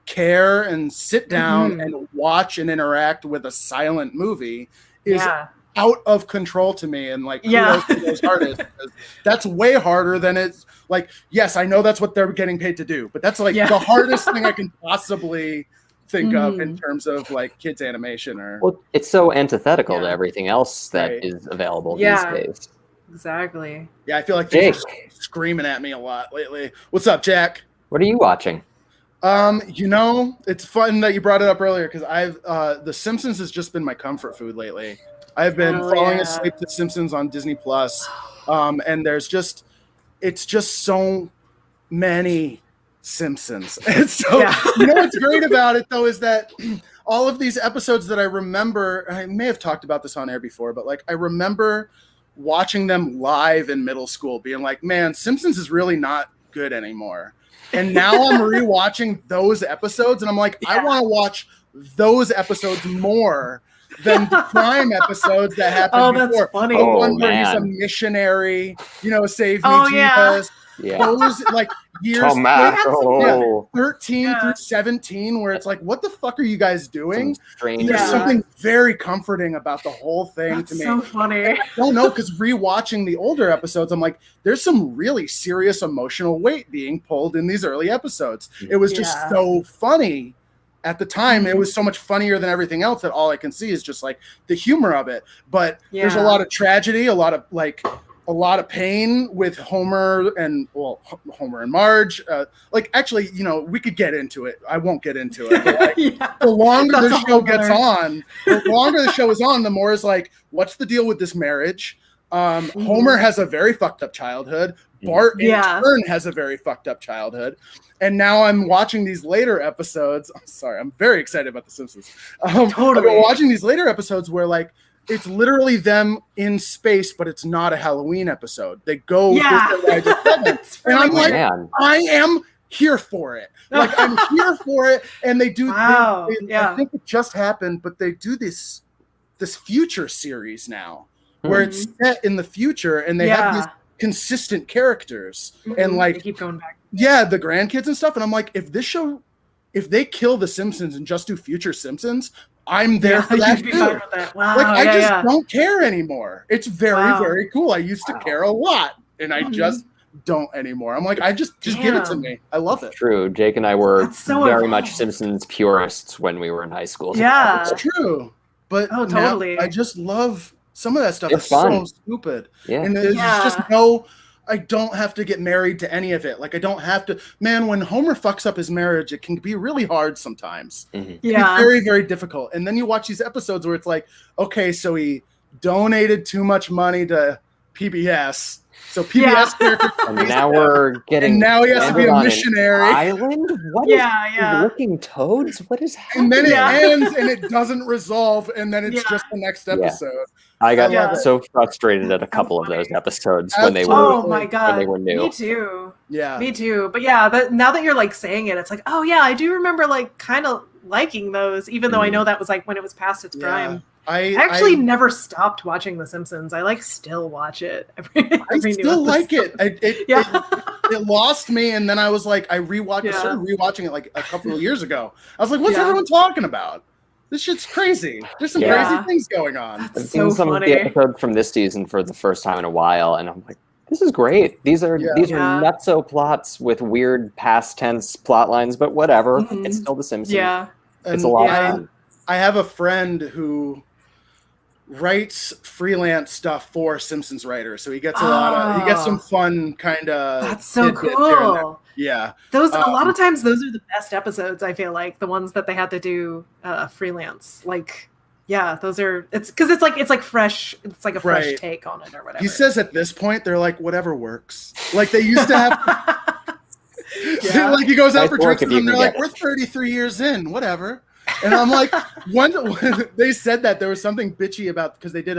Speaker 5: care and sit down and watch and interact with a silent movie is out of control to me. And like kudos to those artists, that's way harder than it's like. Yes, I know that's what they're getting paid to do, but that's like the hardest thing I can possibly think of in terms of like kids animation. Well,
Speaker 6: it's so antithetical to everything else that is available these days.
Speaker 7: Exactly.
Speaker 5: Yeah, I feel like they're screaming at me a lot lately. What's up, Jack?
Speaker 6: What are you watching?
Speaker 5: You know, it's fun that you brought it up earlier because The Simpsons has just been my comfort food lately. I've been falling asleep to Simpsons on Disney Plus, and it's just so many Simpsons. And so, you know what's great about it though is that all of these episodes that I remember, I may have talked about this on air before, but like I remember watching them live in middle school, being like, man, Simpsons is really not good anymore. And now I'm rewatching those episodes, and I'm like, I want to watch those episodes more than the crime episodes that happened before.
Speaker 7: That's funny.
Speaker 5: The one where he's a missionary, you know, save me, Jesus. Those like years 13 through 17 where it's like, what the fuck are you guys doing? There's something very comforting about the whole thing to me.
Speaker 7: So funny.
Speaker 5: I don't know, because rewatching the older episodes, I'm like, there's some really serious emotional weight being pulled in these early episodes. It was just so funny at the time. It was so much funnier than everything else that all I can see is just like the humor of it. But there's a lot of tragedy, a lot of pain with Homer and Marge. Like, actually, you know, we could get into it. I won't get into it. But like, the longer the show gets on, the longer the show is on, the more is like, what's the deal with this marriage? Homer has a very fucked up childhood. Bart in turn has a very fucked up childhood. And now I'm watching these later episodes. I'm sorry, I'm very excited about The Simpsons. Totally. I'm watching these later episodes where like, it's literally them in space, but it's not a Halloween episode. They go and I'm like, I am here for it. Like I'm here for it, and they do. I think it just happened, but they do this future series now, where it's set in the future, and they have these consistent characters, and like
Speaker 7: they keep going back.
Speaker 5: Yeah, the grandkids and stuff, and I'm like, if they kill the Simpsons and just do future Simpsons, I'm there for that too.
Speaker 7: Wow,
Speaker 5: like I just don't care anymore. It's very, very cool. I used to care a lot, and I just don't anymore. I'm like, I just give it to me. I love it.
Speaker 6: True. Jake and I were very much Simpsons purists when we were in high school.
Speaker 7: Yeah,
Speaker 5: it's true. But
Speaker 7: totally.
Speaker 5: I just love some of that stuff.
Speaker 6: It's fun.
Speaker 5: So stupid. Yeah. And there's just I don't have to get married to any of it. Like I don't have to. Man, when Homer fucks up his marriage, it can be really hard sometimes. It's very, very difficult. And then you watch these episodes where it's like, okay, so he donated too much money to PBS. So PBS character,
Speaker 6: and now we're getting.
Speaker 5: And now he has to be a missionary.
Speaker 6: Island? What is looking toads? What is happening?
Speaker 5: And then it ends, and it doesn't resolve, and then it's just the next episode.
Speaker 6: I got so frustrated at a couple of those episodes when they were.
Speaker 7: My God,
Speaker 6: when they were new.
Speaker 7: Me too.
Speaker 5: Yeah,
Speaker 7: me too. But now that you're like saying it, it's like, oh yeah, I do remember like kind of liking those, even though I know that was like when it was past its prime. I actually never stopped watching The Simpsons. I still watch it.
Speaker 5: I still like it. It lost me, and then I was like, I started rewatching it like a couple of years ago. I was like, what's everyone talking about? This shit's crazy. There's some crazy things going on.
Speaker 6: I've seen some of the episodes from this season for the first time in a while, and I'm like, this is great. These are nutso plots with weird past tense plot lines, but whatever. It's still The Simpsons. Yeah. It's a lot of fun.
Speaker 5: I have a friend who writes freelance stuff for Simpsons writers, so he gets he gets some fun kind of.
Speaker 7: That's so cool.
Speaker 5: Yeah,
Speaker 7: those a lot of times those are the best episodes. I feel like the ones that they had to do freelance, those are because it's like fresh. It's like a fresh take on it or whatever.
Speaker 5: He says at this point they're like whatever works. Like they used to have. Like he goes out for drinks and they're like, we're 33 years in, whatever. And I'm like, when they said that, there was something bitchy about because they did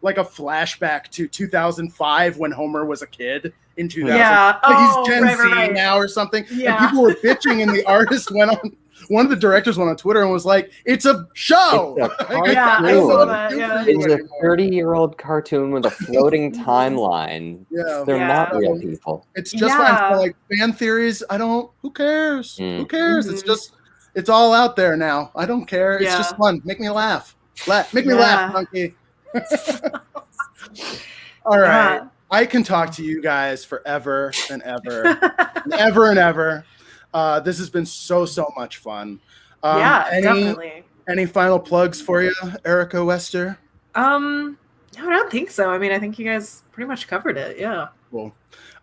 Speaker 5: like a flashback to 2005 when Homer was a kid in 2000. Yeah, he's Gen Z now or something. Yeah. And people were bitching, and the artist went on. One of the directors went on Twitter and was like, "It's a show."
Speaker 6: It's a 30-year-old cartoon with a floating timeline. Yeah, they're not real people.
Speaker 5: It's just fine. So, like fan theories. Who cares? Who cares? It's all out there now. I don't care. It's just fun. Make me laugh. Make me laugh, monkey. All right. I can talk to you guys forever and ever. And ever and ever. This has been so much fun.
Speaker 7: Definitely.
Speaker 5: Any final plugs for you, Erica Wester?
Speaker 7: No, I don't think so. I mean, I think you guys pretty much covered it. Yeah.
Speaker 5: Cool.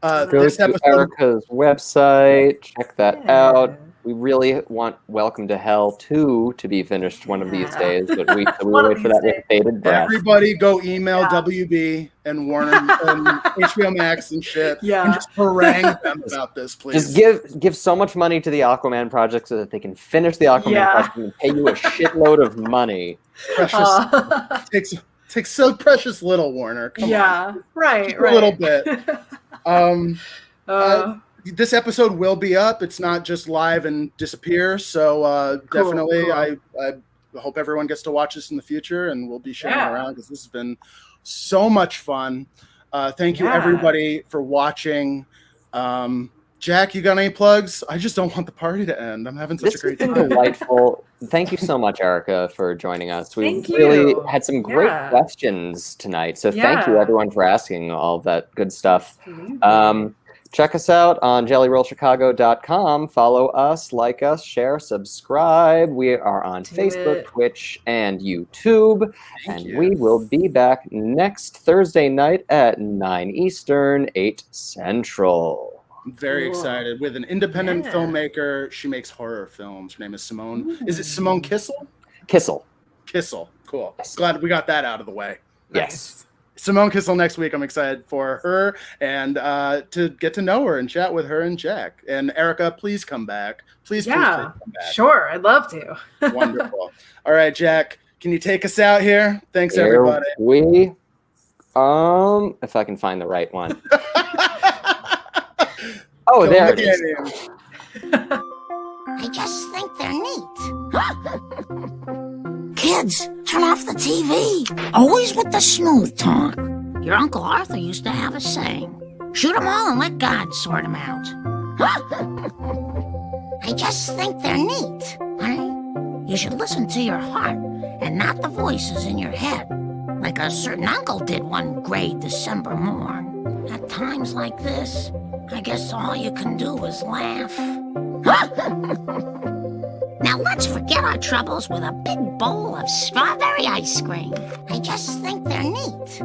Speaker 6: Go to Erica's website. Check that out. We really want Welcome to Hell 2 to be finished one of these days, but we wait for that with bated breath.
Speaker 5: Everybody go email WB and Warner and HBO Max and shit and just harangue them about this, please.
Speaker 6: Just give so much money to the Aquaman project so that they can finish the Aquaman project and pay you a shitload of money.
Speaker 5: Precious. Takes so precious little, Warner. Come on.
Speaker 7: Right.
Speaker 5: A little bit. This episode will be up. It's not just live and disappear. So definitely, I hope everyone gets to watch this in the future, and we'll be sharing it around because this has been so much fun. Thank you, everybody, for watching. Jack, you got any plugs? I just don't want the party to end. I'm having such a great time.
Speaker 6: This has been delightful. Thank you so much, Erica, for joining us. We really had some great questions tonight. So thank you, everyone, for asking all that good stuff. Check us out on jellyrollchicago.com. Follow us, like us, share, subscribe. We are on Facebook, Twitch, and YouTube. We will be back next Thursday night at 9 Eastern, 8 Central.
Speaker 5: I'm very excited. With an independent filmmaker. She makes horror films. Her name is Simone.
Speaker 6: Ooh.
Speaker 5: Is it Simone Kissel?
Speaker 6: Kissel.
Speaker 5: Cool. Glad we got that out of the way.
Speaker 6: Yes.
Speaker 5: Simone Kissel next week. I'm excited for her and to get to know her and chat with her and Jack. And Erica, please come back. Please come back.
Speaker 7: Sure, I'd love to.
Speaker 5: Wonderful. All right, Jack, can you take us out here? Thanks, everybody.
Speaker 6: If I can find the right one. Oh, there it is.
Speaker 1: I just think they're neat. Kids, turn off the TV. Always with the smooth talk. Your Uncle Arthur used to have a saying. Shoot them all and let God sort them out. I just think they're neat. You should listen to your heart and not the voices in your head. Like a certain uncle did one gray December morn. At times like this, I guess all you can do is laugh. Now let's forget our troubles with a big bowl of strawberry ice cream. I just think they're neat.